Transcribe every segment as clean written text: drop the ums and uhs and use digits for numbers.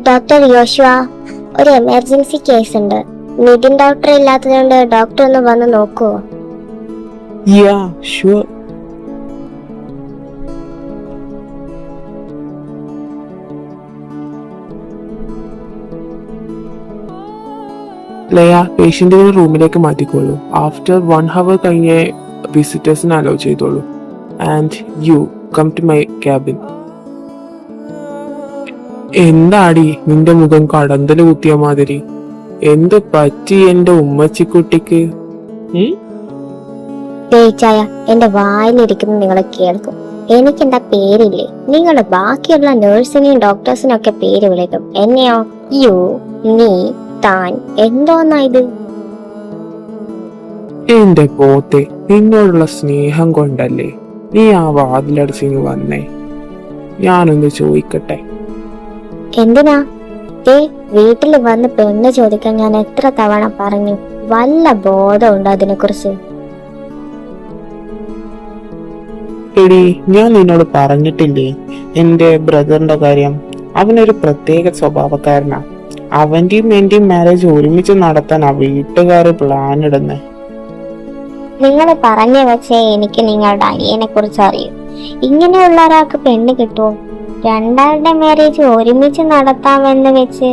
Doctor യോശുവ, ഒരു emergency case ഉണ്ട്. നിതിൻ ഡോക്ടർ ഇല്ലാത്തതുകൊണ്ട് ഡോക്ടർ ഒന്ന് വന്ന് നോക്കുവോ? Yeah, sure. ലയ, പേഷ്യന്റിനെ റൂമിലേക്ക് മാറ്റിക്കോളൂ. ആഫ്റ്റർ 1 hour കഴിഞ്ഞ് വിസിറ്റേഴ്സിനെ അലോ ചെയ്തോളൂ. And you come to my cabin. എന്താടി നിന്റെ മുഖം കടന്തല് കുത്തിയ മാതിരി? എന്ത് പറ്റി എന്റെ ഉമ്മച്ചിക്കുട്ടിക്ക്? തേച്ചായ എന്റെ വായിലിരിക്കുന്നത് നിങ്ങൾ കേൾക്കും. എനിക്കെന്താ പേരില്ലേ? നിങ്ങൾ ബാക്കിയുള്ള നഴ്സിനെയും ഡോക്ടേഴ്സിനും ഒക്കെ പേര് വിളിക്കും. എന്നെയോ യു, നീ, താൻ, എന്തോന്നാ ഇത്? എന്റെ പോത്തെ, നിന്നോടുള്ള സ്നേഹം കൊണ്ടല്ലേ നീ ആ വാതിലടച്ചിങ് വന്നേ. ഞാനൊന്ന് ചോദിക്കട്ടെ? എന്തിനാ? വീട്ടിൽ വന്ന് പെണ്ണ് ചോദിക്കാൻ ഞാൻ എത്ര തവണ പറഞ്ഞു? വല്ല ബോധമുണ്ടോ അതിനെ കുറിച്ച്? എടി, ഞാൻ നിന്നോട് പറഞ്ഞിട്ടില്ലേ എന്റെ ബ്രദറിന്റെ കാര്യം? അവനൊരു പ്രത്യേക സ്വഭാവക്കാരനാ. അവന്റെയും എന്റെയും മാരേജ് ഒരുമിച്ച് നടത്താൻ ആ വീട്ടുകാര് പ്ലാൻ ഇടുന്നേ. നിങ്ങൾ പറഞ്ഞു വെച്ചേ എനിക്ക് നിങ്ങളുടെ അനിയനെ കുറിച്ച് അറിയും. ഇങ്ങനെയുള്ള ഒരാൾക്ക് പെണ്ണ് കിട്ടുമോ? രണ്ടാളുടെ മാരേജ് ഒരുമിച്ച് നടത്താമെന്ന് വെച്ച്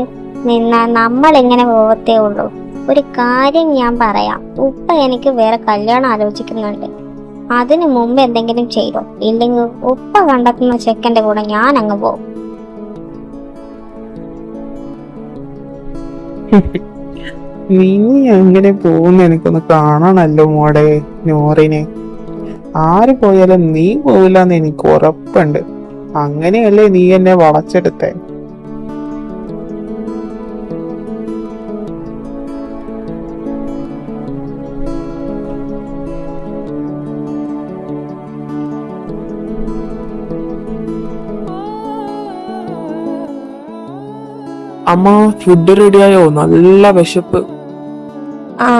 നിന്നാ നമ്മൾ എങ്ങനെ പോവത്തേ ഉള്ളൂ. ഒരു കാര്യം ഞാൻ പറയാം, ഉപ്പ എനിക്ക് വേറെ കല്യാണം ആലോചിക്കുന്നുണ്ട്. അതിനു മുമ്പ് എന്തെങ്കിലും ചെയ്തോ, ഇല്ലെങ്കിൽ ഉപ്പ കണ്ടെത്തുന്ന ചെക്കന്റെ കൂടെ ഞാൻ അങ്ങ് പോകും. നീ എങ്ങനെ പോകുന്ന എനിക്കൊന്ന് കാണണല്ലോ മോടെ നോറിനെ. ആര് പോയാലും നീ പോവില്ലെന്ന് എനിക്ക് ഉറപ്പുണ്ട്. അങ്ങനെയല്ലേ നീ എന്നെ വളച്ചെടുത്തേ? അമ്മ, ഫുഡ് റെഡിയായോ? നല്ല വിശപ്പ്. ആ,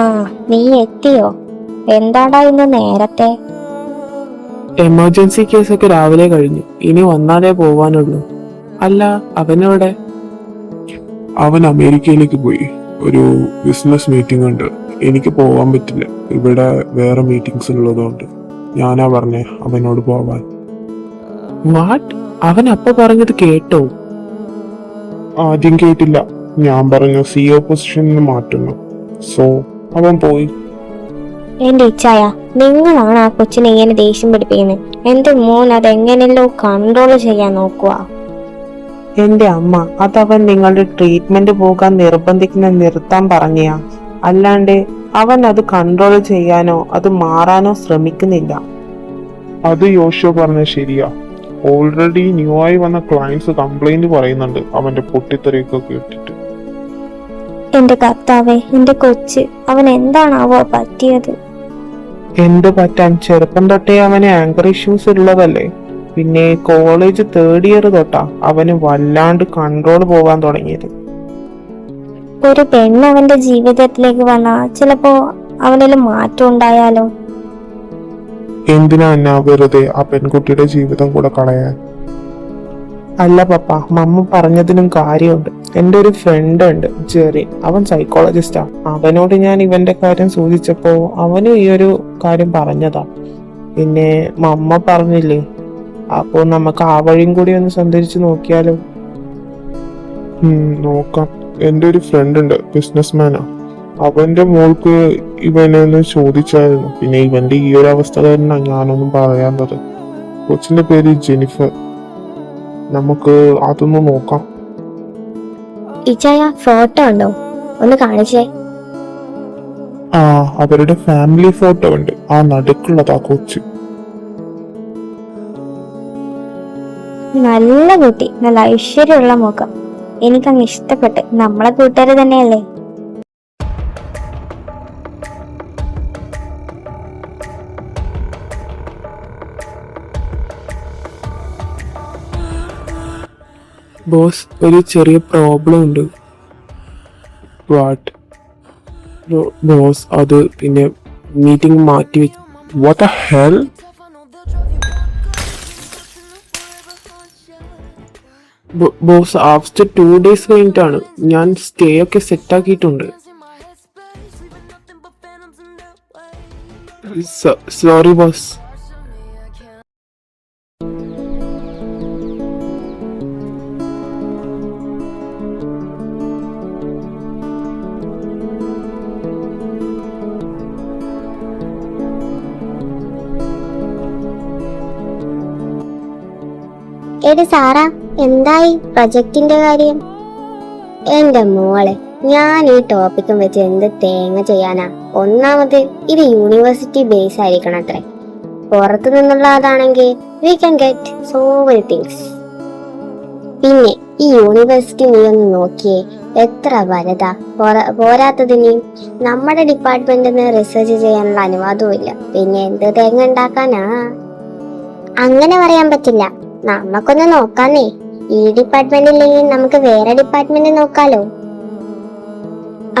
നീ എത്തിയോ? എന്താടാ ഇന്ന് നേരത്തെ? എമർജൻസി കേസൊക്കെ രാവിലെ കഴിഞ്ഞു. ഇനി വന്നാലേ പോവാനുള്ളൂ. അല്ല, അവനെവിടെ? അവൻ അമേരിക്കയിലേക്ക് പോയി. ഒരു ബിസിനസ് മീറ്റിംഗ് ഉണ്ട്. എനിക്ക് പോവാൻ പറ്റില്ല. ഇവിടെ വേറെ മീറ്റിംഗ്സ് ഉള്ളതുകൊണ്ട് ഞാനാ പറഞ്ഞേ അവനോട് പോവാൻ. വാട്ട്? അവൻ അപ്പ പറഞ്ഞത് കേട്ടോ? ആദ്യം കേട്ടില്ല. ഞാൻ പറഞ്ഞു സിഒ പൊസിഷനിൽ മാറ്റുന്നു. സോ അവൻ പോയി. എന്റെ ഇച്ഛായ, നിങ്ങളാണ് ആ കൊച്ചിനെ ഇങ്ങനെ ദേഷ്യം പിടിപ്പിക്കുന്നത്. എന്റെ മോൻ അതെങ്ങനെയല്ലോ കൺട്രോൾ ചെയ്യാൻ നോക്കുക. എന്റെ അമ്മ, അതവൻ നിങ്ങളുടെ ട്രീറ്റ്മെന്റ് പോകാൻ നിർത്താൻ പറഞ്ഞാ. അല്ലാണ്ട് അവൻ അത് കൺട്രോൾ ചെയ്യാനോ അത് മാറാനോ ശ്രമിക്കുന്നില്ല. അത് യോശോ പറഞ്ഞ ശരിയാ. ഓൾറെഡി ന്യൂ ആയി വന്ന ക്ലയൻസ് കംപ്ലൈന്റ് പറയുന്നുണ്ട് അവന്റെ പൊട്ടിത്തെറിയൊക്കെ കേട്ടിട്ട്. എന്റെ കർത്താവേ, എന്റെ കൊച്ച്, അവൻ എന്താണാവോ പറ്റിയത്? എന്ത് പറ്റാൻ? ചെറുപ്പം തൊട്ടേ അവന് ആങ്കർ ഇഷ്യൂസ് ഉള്ളതല്ലേ. പിന്നെ കോളേജ് 3rd ഇയർ തൊട്ടാ അവന് വല്ലാണ്ട് കൺട്രോൾ പോകാൻ തുടങ്ങിയത്. ഒരു പെണ്ണ് അവന്റെ ജീവിതത്തിലേക്ക് വന്നാ ചിലപ്പോ അവനിൽ മാറ്റം ഉണ്ടായാലോ? എന്തിനാ എന്നാ വെറുതെ ആ പെൺകുട്ടിയുടെ ജീവിതം കൂടെ കളയാൻ? അല്ല പപ്പ, മമ്മ പറഞ്ഞതിനും കാര്യമുണ്ട്. എന്റെ ഒരു ഫ്രണ്ട് ഉണ്ട്, ജെറി. അവൻ സൈക്കോളജിസ്റ്റാ. അവനോട് ഞാൻ ഇവന്റെ കാര്യം സൂചിച്ചപ്പോ അവനും ഈ ഒരു കാര്യം പറഞ്ഞതാ. പിന്നെ മമ്മ പറഞ്ഞില്ലേ, അപ്പോ നമുക്ക് ആ വഴിയും കൂടി ഒന്ന് സഞ്ചരിച്ച് നോക്കിയാലോ? നോക്കാം. എന്റെ ഒരു ഫ്രണ്ട് ഉണ്ട്, ബിസിനസ്മാനാ. അവന്റെ മോൾക്ക് ഇവനൊന്ന് ചോദിച്ചായിരുന്നു. പിന്നെ ഇവന്റെ ഈ ഒരു അവസ്ഥ തന്നെ ഞാനൊന്നും പറയാത്തത്. കൊച്ചിന്റെ പേര് ജെനിഫർ. നമുക്ക് അതൊന്ന് നോക്കാം. ഇച്ചായ, ഫോട്ടോ ഉണ്ടോ? ഒന്ന് കാണിച്ചേ. ആ, അവരുടെ ഫാമിലി ഫോട്ടോ ഉണ്ട്. ആ നടുക്കുള്ളതാ കൊച്ച്. നല്ല കുട്ടി, നല്ല ഐശ്വര്യമുള്ള മുഖം. എനിക്കങ്ങ് ഇഷ്ടപ്പെട്ട്. നമ്മളെ കൂട്ടുകാര് തന്നെയല്ലേ? ബോസ്, ഒരു ചെറിയ പ്രോബ്ലം ഉണ്ട്. വാട്ട്? ബോസ്, അത് പിന്നെ മീറ്റിംഗ് മാറ്റി വെച്ചു. What the hell? Boss after 2 days കഴിഞ്ഞിട്ടാണ്. ഞാൻ സ്റ്റേ ഒക്കെ സെറ്റ് ആക്കിയിട്ടുണ്ട്. Sorry boss. എടി സാറാ, എന്തായി പ്രൊജക്ടിന്റെ കാര്യം? എന്റെ മോളെ, ഞാൻ ഈ ടോപ്പിക്കും വെച്ച് എന്ത് തേങ്ങ ചെയ്യാനാ? ഒന്നാമത് ഇത് യൂണിവേഴ്സിറ്റി ബേസ് ആയിരിക്കണം അത്രേ. പുറത്തു നിന്നുള്ളതാണെങ്കിൽ we can get so many things. പിന്നെ ഈ യൂണിവേഴ്സിറ്റി നീ ഒന്ന് നോക്കിയേ, എത്ര വലുതാ. പോരാത്തതിന് നമ്മുടെ ഡിപ്പാർട്ട്മെന്റിന് റിസർച്ച് ചെയ്യാനുള്ള അനുവാദവും ഇല്ല. പിന്നെ എന്ത് തേങ്ങ ഉണ്ടാക്കാനാ? അങ്ങനെ പറയാൻ പറ്റില്ല. നമുക്കൊന്ന് നോക്കാന്നേ. ഈ ഡിപ്പാർട്ട്മെന്റ് ഇല്ലെങ്കിൽ നമുക്ക് വേറെ ഡിപ്പാർട്ട്മെന്റ് നോക്കാലോ.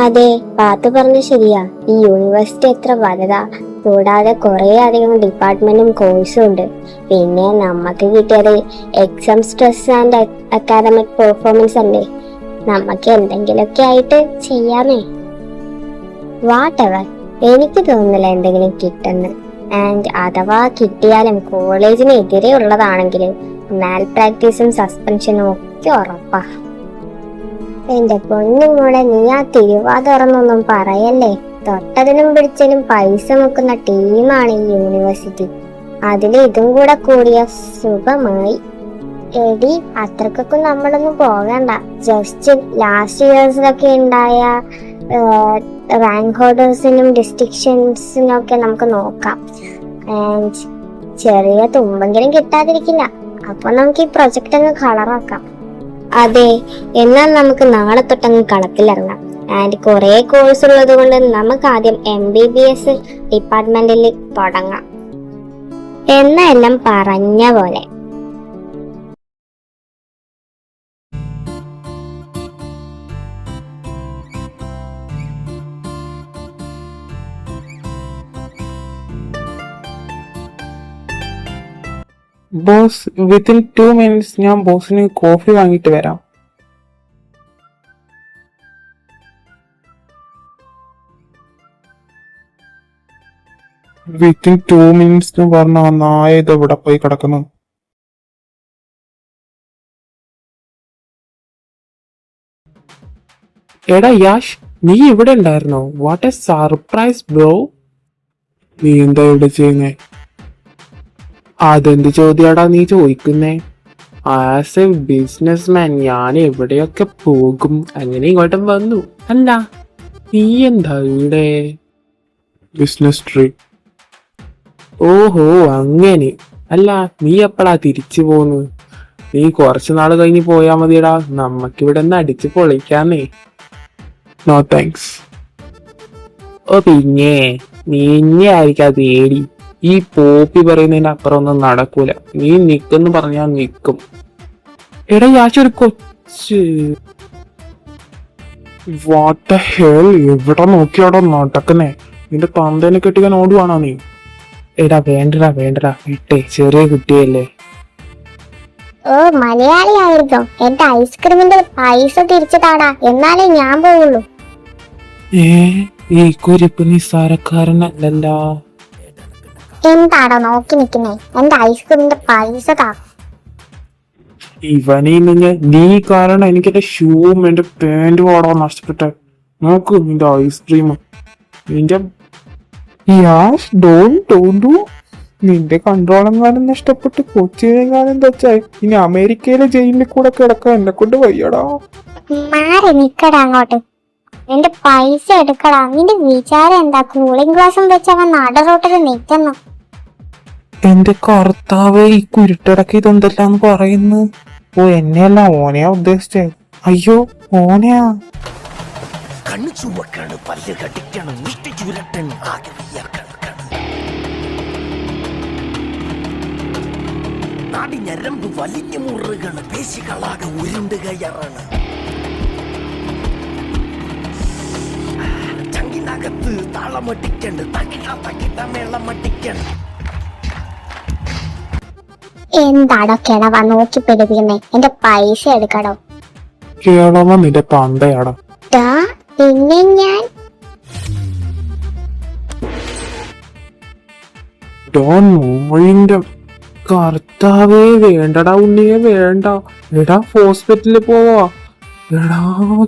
അതെ, പാത്ത് പറഞ്ഞ ശരിയാ. ഈ യൂണിവേഴ്സിറ്റി എത്ര വലുതാ. കൂടാതെ കുറെ അധികം ഡിപ്പാർട്ട്മെന്റും കോഴ്സും ഉണ്ട്. പിന്നെ നമുക്ക് കിട്ടിയത് exam stress and academic performance അല്ലേ. നമുക്ക് എന്തെങ്കിലുമൊക്കെ ആയിട്ട് ചെയ്യാമേ. വാട്ട് എവർ, എനിക്ക് തോന്നുന്നില്ല എന്തെങ്കിലും കിട്ടുന്നു. ആൻഡ് അഥവാ കിട്ടിയാലും കോളേജിന് എതിരെ ഉള്ളതാണെങ്കിൽ മാൽ പ്രാക്ടീസും സസ്പെൻഷനും ഒക്കെ ഉറപ്പാ. എന്റെ പൊന്നുമോളെ, നീ ആ തിരുവാതിറന്നൊന്നും പറയല്ലേ. തൊട്ടതിനും പിടിച്ചതിനും പൈസ മുക്കുന്ന ടീമാണ് ഈ യൂണിവേഴ്സിറ്റി. അതിൽ ഇതും കൂടെ കൂടിയ സുഖമായി. എടി, അത്രക്കൊക്കെ നമ്മളൊന്നും പോകണ്ട. ജസ്റ്റ് ലാസ്റ്റ് ഇയേഴ്സിലൊക്കെ ഉണ്ടായ റാങ്ക് ഹോൾഡേഴ്സിനും ഡിസ്റ്റിങ്ഷൻസിനും ഒക്കെ നമുക്ക് നോക്കാം. ആൻഡ് ചെറിയ തുമ്പെങ്കിലും കിട്ടാതിരിക്കില്ല. അപ്പൊ നമുക്ക് ഈ പ്രൊജക്ട് അങ്ങ് കളറാക്കാം. അതെ, എന്നാൽ നമുക്ക് നാളെ തൊട്ടങ്ങ് കളത്തിലിറങ്ങാം. ആൻഡ് കുറെ കോഴ്സ് ഉള്ളത് കൊണ്ട് നമുക്ക് ആദ്യം MBBS ഡിപ്പാർട്ട്മെന്റിൽ തുടങ്ങാം. എന്നെല്ലാം പറഞ്ഞ പോലെ. ബോസ്, വിത്തിൻ 2 minutes ഞാൻ ബോസിന് കോഫി വാങ്ങിട്ട് വരാം. വിത്തിൻ 2 minutes എന്ന് പറഞ്ഞ ആ നായ ഇത് ഇവിടെ പോയി കിടക്കുന്നു. എടാ യാഷ്, നീ ഇവിടെ ഉണ്ടായിരുന്നോ? What A surprise bro. നീ എന്താ ഇവിടെ ചെയ്യുന്നേ? അതെന്ത് ചോദ്യാടാ നീ ചോദിക്കുന്നേ? ആസ് എ ബിസിനസ്മാൻ ഞാൻ എവിടെയൊക്കെ പോകും. അങ്ങനെ ഇങ്ങോട്ടും വന്നു. അല്ല, നീ എന്താ ഇവിടെ? Business trip. ഓഹോ, അങ്ങനെ. അല്ല, നീ എപ്പോഴാ തിരിച്ചു പോന്ന്? നീ കുറച്ചു നാൾ കഴിഞ്ഞ് പോയാ മതിയടാ. നമ്മക്കിവിടെ നിന്ന് അടിച്ചു പൊളിക്കാന്നേ. No thanks. ഓ പിന്നെ, നിന്നെ ആയിരിക്കും പേടി. ഈ പോപ്പി പറയുന്നതിന്റെ അപ്പുറം ഒന്നും നടക്കൂല. നീ നിക്കെന്ന് പറഞ്ഞാ നിക്കും. എടാ യാശ, ഒരു കൊച്ച്. വാട്ട് ദ ഹെൽ, എവിടെ നോക്കിയാടോ നടക്കുന്നേ? നിന്റെ തന്തേനെ കെട്ടിക്കാൻ ഓടുവാണോ നീ? എടാ വേണ്ടടാ വിട്ടേ, ചെറിയ കുട്ടിയല്ലേ. ഓ, മലയാളി ആയിരുന്നോ? എന്റെ ഐസ്ക്രീമിന്റെ പൈസ തിരിച്ചു താടാ, എന്നാലേ ഞാൻ പോവുള്ളൂ. ഈ കുരിപ്പ് നിസ്സാരക്കാരനല്ലല്ലോ. എന്താടാ നോക്കി നിക്കുന്നേ? എന്റെ ഐസ്ക്രീമിന്റെ പൈസ താ. ഇവനെ നീ കാരണം എനിക്ക് എന്റെ ഷൂവും എന്റെ പാന്റും ഓടാൻ നഷ്ടപ്പെട്ടെ. നോക്കൂ നിന്റെ ഐസ്ക്രീം. നിന്റെ നിന്റെ കൺട്രോളെങ്ങാനും നഷ്ടപ്പെട്ട് കൊച്ചിയിലെങ്ങാനും തെച്ചായി ഇനി അമേരിക്കയിലെ ജയിലിൽ കൂടെ കിടക്കാൻ എന്നെ കൊണ്ട് വയ്യടാ. മാറി നിക്കടാ അങ്ങോട്ട്. എന്റെ പൈസ എടുക്കടാ. നിന്റെ വിചാരം എന്താ? കൂളിംഗ് ഗ്ലാസും വെച്ചവൻ നട റോട്ടിൽ നിൽക്കുന്നു. എന്റെ കർത്താവേ, ഈ കുരുട്ടിടക്ക് ഇതെന്തെല്ലാന്ന് പറയുന്നു. ഓ, എന്നെയല്ല, ഓനെയാ ഉദ്ദേശിച്ചേ. അയ്യോ, ഓനെയാ. കണ്ണു ചുവക്കാണ്, പല്ല് കടിക്കണം, മുഷ്ടി ചുരട്ടണം, ആകെ വിയർക്കണം. നാടി ഞരമ്പ് വലിഞ്ഞു മുറുകണ്, പേശികളാകെ ഉരുണ്ട് കയറണ്. ചങ്കിനകത്ത് താളമട്ടിക്കണ്ട്, തകിട തകിട മേളമട്ടിക്കണ്ട്. എന്താടോ കിളവ നോക്കി പിടിപ്പിക്കുന്നേ? എന്റെ പൈസ എടുക്കടോ. കേളവ നിന്റെ തന്തയാടാ. ടാ, പിന്നെ ഞാൻ മോളിന്റെ കർത്താവേ, വേണ്ടടാ ഉണ്ണിയെ, വേണ്ട. എടാ ഹോസ്പിറ്റലിൽ പോവാ. എടാ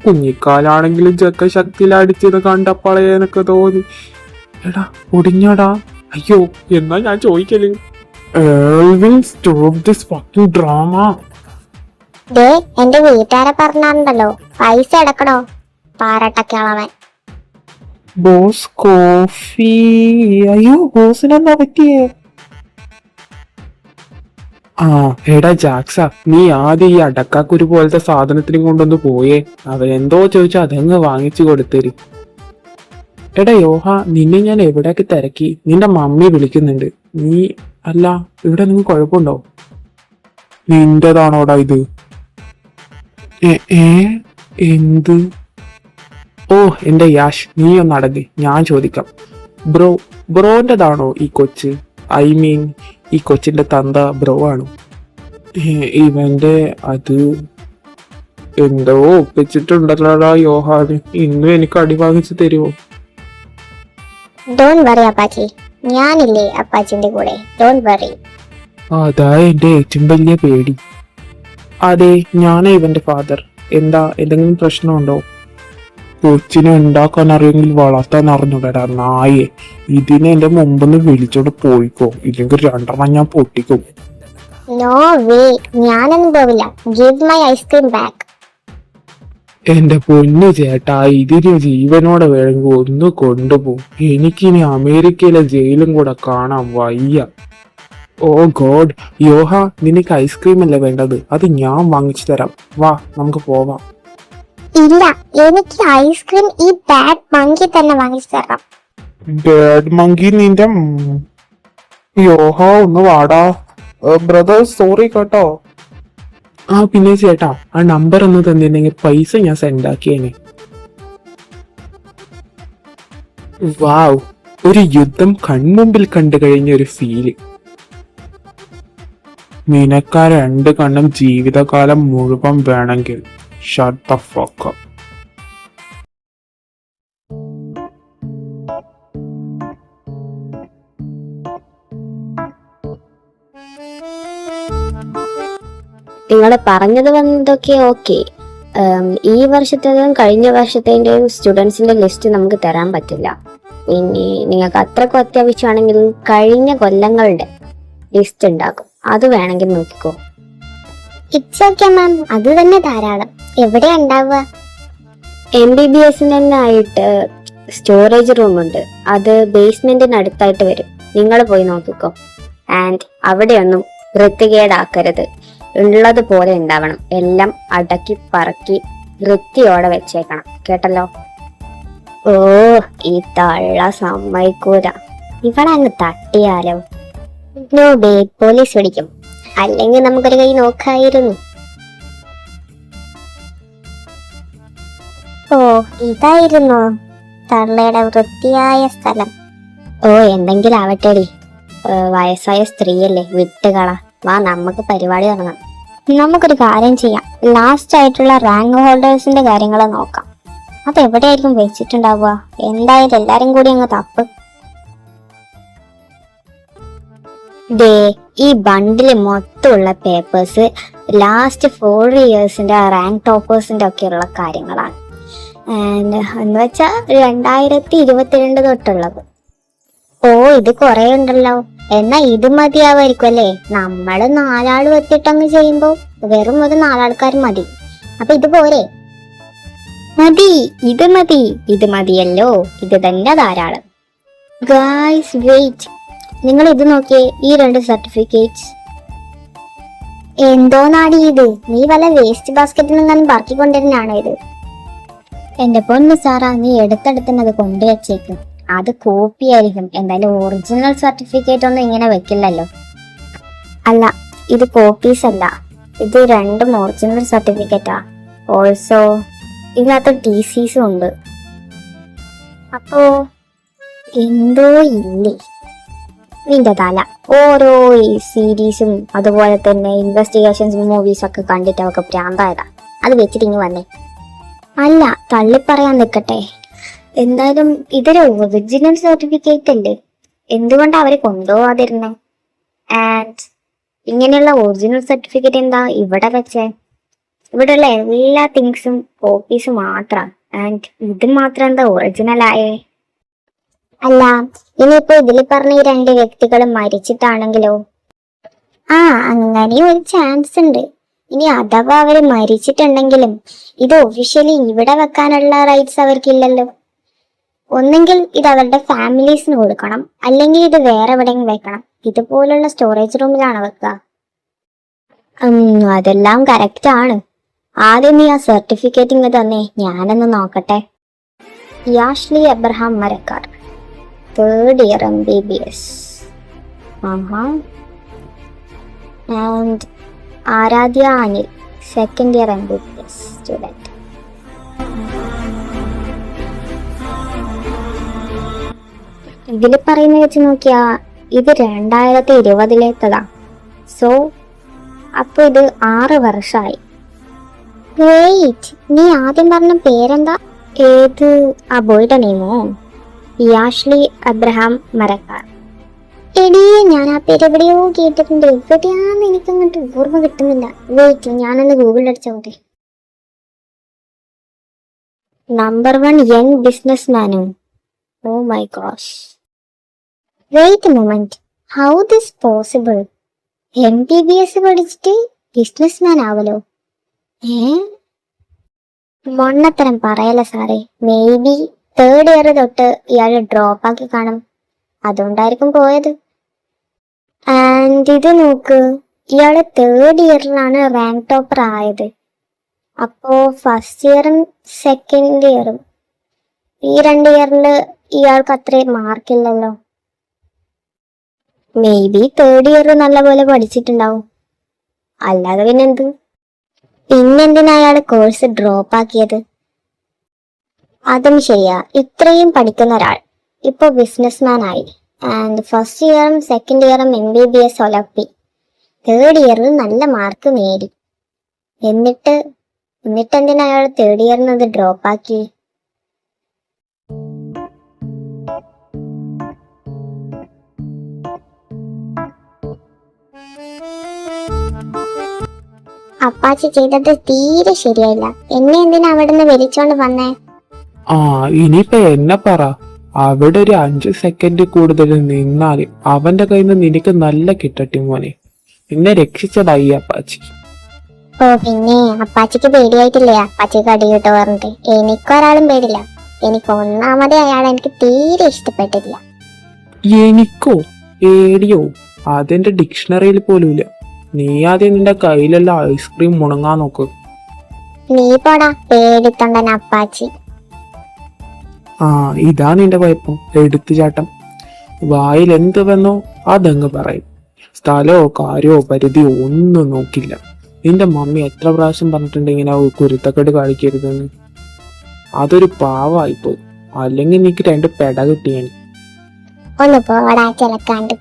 കുഞ്ഞിക്കാലാണെങ്കിലും ചെക്ക ശക്തിയിൽ അടിച്ചത് കണ്ടപ്പോളെ എനക്ക് തോന്നി. എടാ ഒടിഞ്ഞടാ. അയ്യോ, എന്നാ ഞാൻ ചോദിക്കല്. Stop this fucking drama. ദേ എന്റെ വീട്ടുകാരെ പറഞ്ഞാറുണ്ടല്ലോ, പൈസ എടുക്കണോ പാരട്ടക്കിളവൻ. Boss coffee. അയ്യോ ബോസിനെന്താ പറ്റിയേ? ആ എടാ ജാക്സ, നീ ആദ്യം ഈ അടക്കാക്കുരു പോലത്തെ സാധനത്തിനും കൊണ്ടൊന്ന് പോയേ. അവരെന്തോ ചോദിച്ചാ അതങ്ങ് വാങ്ങിച്ചു കൊടുത്തര്. എടാ യോഹ, നിന്നെ ഞാൻ എവിടെയൊക്കെ തിരക്കി. നിന്റെ മമ്മി വിളിക്കുന്നുണ്ട്. നീ അല്ല, ഇവിടെ നിങ്ങൾക്ക് കുഴപ്പമുണ്ടോ? നിന്റേതാണോടാ ഇത്? എന്ത്? ഓ എന്റെ യാഷ്, നീ ഒന്ന് അടങ്ങ്, ഞാൻ ചോദിക്കാം. ബ്രോന്റെതാണോ ഈ കൊച്ച്? ഐ മീൻ ഈ കൊച്ചിന്റെ തന്ത ബ്രോ ആണ്. ഇവന്റെ അത് എന്തോ ഒപ്പിച്ചിട്ടുണ്ടല്ലോടാ യോഹാന്. ഇന്നും എനിക്ക് അടി വാങ്ങിച്ചു തരുമോ? ഡോണ്ട് വറി അപ്പാച്ചി, ഞാനില്ലേ അപ്പാച്ചിന്റെ കൂടെ. Don't worry. അതാ എന്റെ ഏറ്റവും വലിയ പേടി. അതെ, ഞാനാ ഇവന്റെ ഫാദർ. എന്താ, എന്തെങ്കിലും പ്രശ്നമുണ്ടോ? കൊച്ചിനെ ഉണ്ടാക്കാൻ അറിയെങ്കിൽ വളർത്താൻ അറിഞ്ഞൂടാ നായെ. ഇതിനെ എന്റെ മുമ്പൊന്ന് വിളിച്ചോണ്ട് പോയിക്കോ, ഇല്ലെങ്കിൽ രണ്ടെണ്ണം ഞാൻ പൊട്ടിക്കും. നോ വേ, ഞാനൊന്നും പോവില്ല. Give my ice cream back. എന്റെ പൊന്നു ചേട്ടാ, ഇതിന് ജീവനോടെ വേണമെങ്കിൽ ഒന്ന് കൊണ്ടുപോകും. എനിക്കിനി അമേരിക്കയിലെ ജയിലും കൂടെ കാണാൻ വയ്യ. ഓ ഗോഡ്. യോഹ, നിനക്ക് ഐസ്ക്രീം അല്ലേ വേണ്ടത്? അത് ഞാൻ വാങ്ങിച്ചു തരാം. വാ നമുക്ക് പോവാം. ഇല്ല, എനിക്ക് ഐസ്ക്രീം ഈ ബാഡ് മങ്കി തന്നെ വാങ്ങിച്ചു തരണം. ബാഡ് മങ്കി നിന്റെ യോഹ ഒന്ന് വാടാ. ബ്രദർ സോറി കേട്ടോ. ആ പിന്നെ ചേട്ടാ, ആ നമ്പർ ഒന്ന് തന്നിരുന്നെങ്കിൽ പൈസ ഞാൻ സെൻഡ് ആക്കിയേനെ. വാവ്, ഒരു യുദ്ധം കൺമുമ്പിൽ കണ്ടു കഴിഞ്ഞ ഒരു ഫീല്. നിനക്കാ രണ്ട് കണ്ണും ജീവിതകാലം മുഴുവൻ വേണമെങ്കിൽ ഷട്ട് ദ ഫക്ക് അപ്പ്. നിങ്ങൾ പറഞ്ഞത് വന്നതൊക്കെ ഓക്കെ. ഈ വർഷത്തേതും കഴിഞ്ഞ വർഷത്തേന്റെയും സ്റ്റുഡൻസിന്റെ ലിസ്റ്റ് നമുക്ക് തരാൻ പറ്റില്ല. പിന്നെ നിങ്ങൾക്ക് അത്രക്കും അത്യാവശ്യമാണെങ്കിൽ കഴിഞ്ഞ കൊല്ലങ്ങളുടെ ലിസ്റ്റ് ഉണ്ടാക്കും, അത് വേണമെങ്കിൽ നോക്കിക്കോ. ഇറ്റ്സ് ഓക്കെ മാം, അത് തന്നെ ധാരാളം. എവിടെയാ ഉണ്ടാവുക? MBBS തന്നെ ആയിട്ട് സ്റ്റോറേജ് റൂം ഉണ്ട്, അത് ബേസ്മെന്റിന് അടുത്തായിട്ട് വരും. നിങ്ങൾ പോയി നോക്കിക്കോ. ആൻഡ് അവിടെയൊന്നും വൃത്തികേടാക്കരുത്, ഉള്ളതുപോലെ ഉണ്ടാവണം. എല്ലാം അടക്കി പറക്കി വൃത്തിയോടെ വെച്ചേക്കണം, കേട്ടല്ലോ? ഓ, ഈ തള്ള സമ്മതിക്കൂല. ഇവിടെ അങ്ങ് തട്ടിയാലോ? നോ ബേ, പോലീസ് പിടിക്കും. അല്ലെങ്കിൽ നമുക്കൊരു കൈ നോക്കായിരുന്നു. ഓ, ഇതായിരുന്നോ തള്ളയുടെ വൃത്തിയായ സ്ഥലം? ഓ, എന്തെങ്കിലും ആവട്ടെടി, വയസ്സായ സ്ത്രീയല്ലേ, വിട്ടുകള. വാ, നമുക്ക് പരിപാടി തുടങ്ങാം. നമുക്കൊരു കാര്യം ചെയ്യാം, ലാസ്റ്റ് ആയിട്ടുള്ള റാങ്ക് ഹോൾഡേഴ്സിന്റെ കാര്യങ്ങൾ നോക്കാം. അതെവിടെയായിരിക്കും വെച്ചിട്ടുണ്ടാവുക? എന്തായാലും എല്ലാരും കൂടി അങ്ങ് തപ്പ്. ദേ, ഈ ബണ്ടില് മൊത്തമുള്ള പേപ്പേഴ്സ് ലാസ്റ്റ് 4 ഇയേഴ്സിന്റെ റാങ്ക് ടോപ്പേഴ്സിന്റെ ഒക്കെ ഉള്ള കാര്യങ്ങളാണ്. എന്ന് വെച്ചാൽ 2022 തൊട്ടുള്ളത്. ഓ, ഇത് കൊറേ ഉണ്ടല്ലോ. എന്നാ ഇത് മതിയാവായിരിക്കും അല്ലേ? നമ്മള് 4 ആള് വെത്തിട്ടങ്ങ് ചെയ്യുമ്പോ വെറും ഒരു 4 ആൾക്കാർ മതി. അപ്പൊ ഇത് പോരെ? മതി, ഇത് മതി, ഇത് മതിയല്ലോ, ഇത് തന്നെ ധാരാളം. ഗായ്സ് വെയിറ്റ്, നിങ്ങൾ ഇത് നോക്കിയേ, ഈ 2 സർട്ടിഫിക്കറ്റ്സ്. എന്തോ നാടി ഇത്? നീ വല്ല വേസ്റ്റ് ബാസ്കറ്റിൽ നിന്നും പറക്കിക്കൊണ്ടിരുന്നാണോ ഇത്? എന്റെ പൊന്നു സാറാ, നീ എടുത്തെടുത്തന്നെ അത് കൊണ്ടുവച്ചേക്കും. അത് കോപ്പി ആയിരിക്കും, എന്തായാലും ഒറിജിനൽ സർട്ടിഫിക്കറ്റ് ഒന്നും ഇങ്ങനെ വെക്കില്ലല്ലോ. അല്ല, ഇത് കോപ്പീസ് അല്ല, ഇത് 2 ഒറിജിനൽ സർട്ടിഫിക്കറ്റാ. ഓൾസോ ഇതിനകത്ത് TCs ഉണ്ട്. അപ്പോ എന്തോ ഇല്ലേ? നിന്റെ തല ഓരോ ഈ സീരീസും അതുപോലെ തന്നെ ഇൻവെസ്റ്റിഗേഷൻസ് മൂവീസ് ഒക്കെ കണ്ടിട്ട് അവർക്ക് പ്രാന്തായതാ. അത് വെച്ചിട്ട് ഇങ്ങ് വന്നേ. അല്ല, തള്ളിപ്പറയാൻ നിൽക്കട്ടെ. എന്തായാലും ഇതൊരു ഒറിജിനൽ സർട്ടിഫിക്കറ്റ് അല്ലേ, എന്തുകൊണ്ടാ അവര് കൊണ്ടുപോകാതിരുന്നേ? ആൻഡ് ഇങ്ങനെയുള്ള ഒറിജിനൽ സർട്ടിഫിക്കറ്റ് എന്താ ഇവിടെ വെച്ചേ? ഇവിടെയുള്ള എല്ലാ തിങ്സും കോപ്പീസ് മാത്രം. ആൻഡ് ഇത് മാത്രം എന്താ ഒറിജിനൽ ആയേ? അല്ല, ഇനിയിപ്പോ ഇതിൽ പറഞ്ഞ ഈ 2 വ്യക്തികളും മരിച്ചിട്ടാണെങ്കിലോ? ആ, അങ്ങനെ ഒരു ചാൻസ് ഉണ്ട്. ഇനി അഥവാ അവര് മരിച്ചിട്ടുണ്ടെങ്കിലും ഇത് ഒഫീഷ്യലി ഇവിടെ വെക്കാനുള്ള റൈറ്റ്സ് അവർക്കില്ലല്ലോ. ഒന്നെങ്കിൽ ഇത് അവരുടെ ഫാമിലീസിന് കൊടുക്കണം, അല്ലെങ്കിൽ ഇത് വേറെ എവിടെയെങ്കിലും വെക്കണം. ഇതുപോലുള്ള സ്റ്റോറേജ് റൂമിലാണ് വെക്കുക. അതെല്ലാം കറക്റ്റ് ആണ്. ആദ്യം നീ ആ സർട്ടിഫിക്കറ്റ് ഇങ്ങ് തന്നെ, ഞാനൊന്ന് നോക്കട്ടെ. Yashli Abraham Marakkar, 3rd year MBBS. And Aradhya Anil, 2nd year MBBS student. ഇതിൽ പറയുന്ന വെച്ച് നോക്കിയാ ഇത് 2020-ലേത്തതാ. സോ അപ്പൊ ഇത് 6 വർഷമായി. വെയിറ്റ്, നീ ആദ്യം പറഞ്ഞ പേരെന്താ? ഏത് ആ ബോയുടെ നെയിമോ? യാഷ്ലി അബ്രഹാം മരക്കാർ. എടിയെ, ഞാൻ ആ പേര് എവിടെയോ കേട്ടിട്ടുണ്ട്. എവിടെയാന്ന് എനിക്കങ്ങോട്ട് ഓർമ്മ കിട്ടുന്നില്ല. വെയിറ്റ്, ഞാനൊന്ന് ഗൂഗിളിൽ അടിച്ചോട്ടെ. നമ്പർ 1 യങ് ബിസിനസ് മാനും. Oh my gosh. Wait a moment, how this possible? MBBS പഠിച്ചിട്ട് ബിസിനസ് മാൻ ആവലോ? മൊണ്ണത്തരം പറയല സാറേ. മേ ബി 3rd year തൊട്ട് ഇയാൾ ഡ്രോപ്പ് ആക്കി കാണും, അതുകൊണ്ടായിരിക്കും പോയത്. ആൻഡ് ഇത് നോക്ക്, ഇയാള് 3rd yearലാണ് റാങ്ക് ടോപ്പർ ആയത്. അപ്പോ 1st yearഉം 2nd yearഉം ഈ 2 ഇയറില് ഇയാൾക്ക് അത്രയും മാർക്കില്ലല്ലോ. മേ ബി 3rd year നല്ലപോലെ പഠിച്ചിട്ടുണ്ടാവും, അല്ലാതെ പിന്നെന്തിനാ അയാള് കോഴ്സ് ഡ്രോപ്പ് ആക്കിയത്? അതും ശരിയാ, ഇത്രയും പഠിക്കുന്ന ഒരാൾ ഇപ്പൊ ബിസിനസ്മാൻ ആയി. And 1st yearഉം 2nd yearഉം MBBS ഒലപ്പി, 3rd yearൽ നല്ല മാർക്ക് നേടി. എന്നിട്ട് എന്തിനാ അയാൾ 3rd yearന്ന് അത് ഡ്രോപ്പ് ആക്കി? അപ്പാച്ചി ചെയ്തത് തീരെ ശരിയായില്ല. എന്നെ എന്തിനാ അവിടുന്ന് വലിച്ചോണ്ട് വന്നേ? ഇനിയിപ്പൊ എന്നെ പറ, അവിടെ ഒരു 5 സെക്കൻഡ് കൂടുതൽ നിന്നാല് അവന്റെ കയ്യിൽ നിന്ന് നിനക്ക് നല്ല കിട്ടട്ടി മോനെ. നിന്നെ രക്ഷിച്ചതാ ഈ അപ്പാച്ചി. ഓ പിന്നെ, അപ്പാച്ചിക്ക് പേടിയായിട്ടില്ലേ അപ്പാച്ചിക്ക് അടി കിട്ടോ പറഞ്ഞിട്ട്? എനിക്കൊരാളും പേടില്ല. എനിക്ക് ഒന്നാമതേ അയാൾ എനിക്ക് തീരെ ഇഷ്ടപ്പെട്ടില്ല. എനിക്കോ പേടിയോ? അതെന്റെ ഡിക്ഷണറിയിൽ പോലുമില്ല. നീ ആദ്യം നിന്റെ കയ്യിലുള്ള ഐസ്ക്രീം മുണങ്ങാൻ നോക്ക്. നീ പോടാ പേടിത്തൊണ്ടൻ അപ്പാച്ചി. ഇതാ നിന്റെ കുഴപ്പം, എടുത്തുചാട്ടം. വായിൽ എന്ത് വന്നോ അതങ്ങ് പറയും. സ്ഥലമോ കാര്യമോ പരിധിയോ ഒന്നും നോക്കില്ല. നിന്റെ മമ്മി എത്ര പ്രാവശ്യം പറഞ്ഞിട്ടുണ്ട് ഇങ്ങനെ കുരുത്തക്കേട് കാണിക്കരുതെന്ന്? അതൊരു പാവായിപ്പോ. അല്ലെങ്കിൽ നീക്ക് 2 പെട കിട്ടിയാൻ. ഒന്ന് പോടാ ചിലക്കാണ്ട്.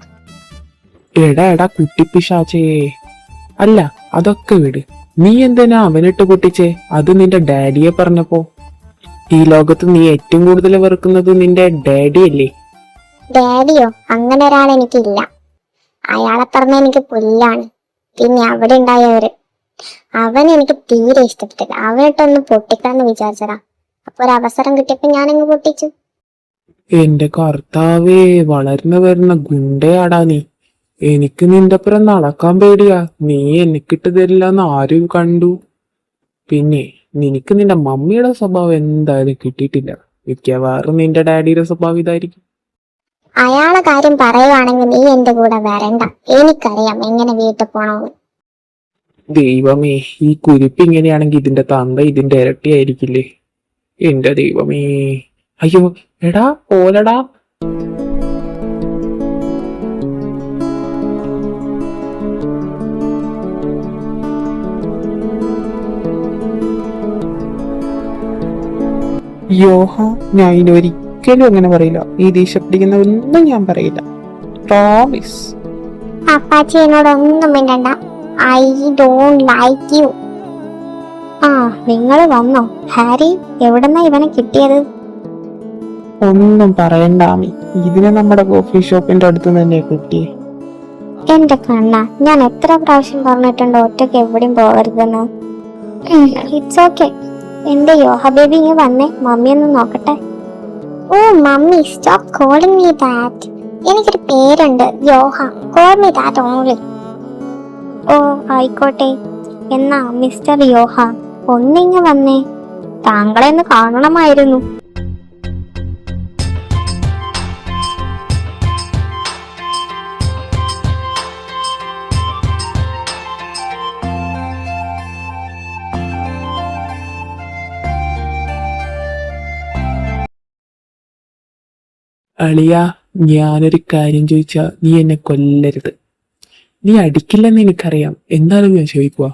എടാ കുട്ടിപ്പിശാച്ചേ. അല്ല, അതൊക്കെ വിട്. നീ എന്തിനാ അവനിട്ട് പൊട്ടിച്ചേ? അത് നിന്റെ ഡാഡിയെ പറഞ്ഞപ്പോ. ഈ ലോകത്ത് നീ ഏറ്റവും കൂടുതൽ വെറുക്കുന്നത് നിന്റെ ഡാഡി അല്ലേ? ഡാഡിയോ? അങ്ങനെ ഒരാൾ എനിക്കില്ല. അയാളെ പറഞ്ഞ എനിക്ക് പുല്ലാണ്. പിന്നെ അവിടെ ഉണ്ടായവര്, അവൻ എനിക്ക് തീരെ ഇഷ്ടപ്പെട്ടില്ല. അവനിട്ടൊന്ന് പൊട്ടിക്കാന്ന് വിചാരിച്ചടാ. അപ്പൊ ഒരു അവസരം കിട്ടിയപ്പോ ഞാനങ്ങ് പൊട്ടിച്ചു. എന്റെ കർത്താവേ, വളർന്നു വരുന്ന ഗുണ്ടയാടാ നീ. എനിക്ക് നിന്റെ അപ്പുറം നടക്കാൻ പേടിയാ. നീ എനിക്കിട്ട് തരില്ലെന്ന് ആരും കണ്ടു. പിന്നെ നിനക്ക് നിന്റെ മമ്മിയുടെ സ്വഭാവം എന്തായാലും കിട്ടിയിട്ടില്ല. മിക്കവാറും നിന്റെ ഡാഡിയുടെ സ്വഭാവം ഇതായിരിക്കും. അയാളെ കാര്യം പറയുവാണെങ്കിൽ നീ എന്റെ കൂടെ വരണ്ട. എനിക്കറിയാം എങ്ങനെ വീട്ടിൽ പോണോന്ന്. ദൈവമേ, ഈ കുരിപ്പ് ഇങ്ങനെയാണെങ്കിൽ ഇതിന്റെ തന്ത ഇതിന്റെ ഇരട്ടിയായിരിക്കില്ലേ? എന്റെ ദൈവമേ. അയ്യോ എടാ പോലടാ. യോഹ, ഞാൻ ഇനി ഒരിക്കലും അങ്ങനെ പറയില്ല. ഈ ദേഷ്യം പിടിക്കുന്ന ഒന്നും ഞാൻ പറയില്ല. പ്രോമിസ്. അപ്പാച്ചി എന്നോടൊന്നും മിണ്ടണ്ട. I don't like you. ആ, നിങ്ങൾ വന്നോ? ഹാരി, എവിടെന്നാ ഇവനെ കിട്ടിയത്? ഒന്നും പറയണ്ടാമി, ഇതിനെ നമ്മുടെ കോഫി ഷോപ്പിന്റെ അടുത്ത് തന്നെ കിട്ടിയേ. എന്റെ കണ്ണ, ഞാൻ എത്ര പ്രാവശ്യം പറഞ്ഞിട്ടുണ്ട് ഒറ്റയ്ക്ക് എവിടെയും പോകരുതെന്ന്. It's okay. എന്റെ യോഹ ബേബി ഇങ്ങ് വന്നേ, മമ്മി ഒന്ന് നോക്കട്ടെ. ഓ mummy, stop calling me that. എനിക്കൊരു പേരുണ്ട്, Yoha. Call me that only. ഓ ആയിക്കോട്ടെ. എന്നാ മിസ്റ്റർ യോഹ, ഒന്നിങ്ങ് വന്നേ. താങ്കളെ ഒന്ന് കാണണമായിരുന്നു. അളിയ, ഞാനൊരു കാര്യം ചോദിച്ചാ നീ എന്നെ കൊല്ലരുത്. നീ അടിക്കില്ലെന്ന് എനിക്കറിയാം, എന്നാലും ഞാൻ ചോദിക്കുക,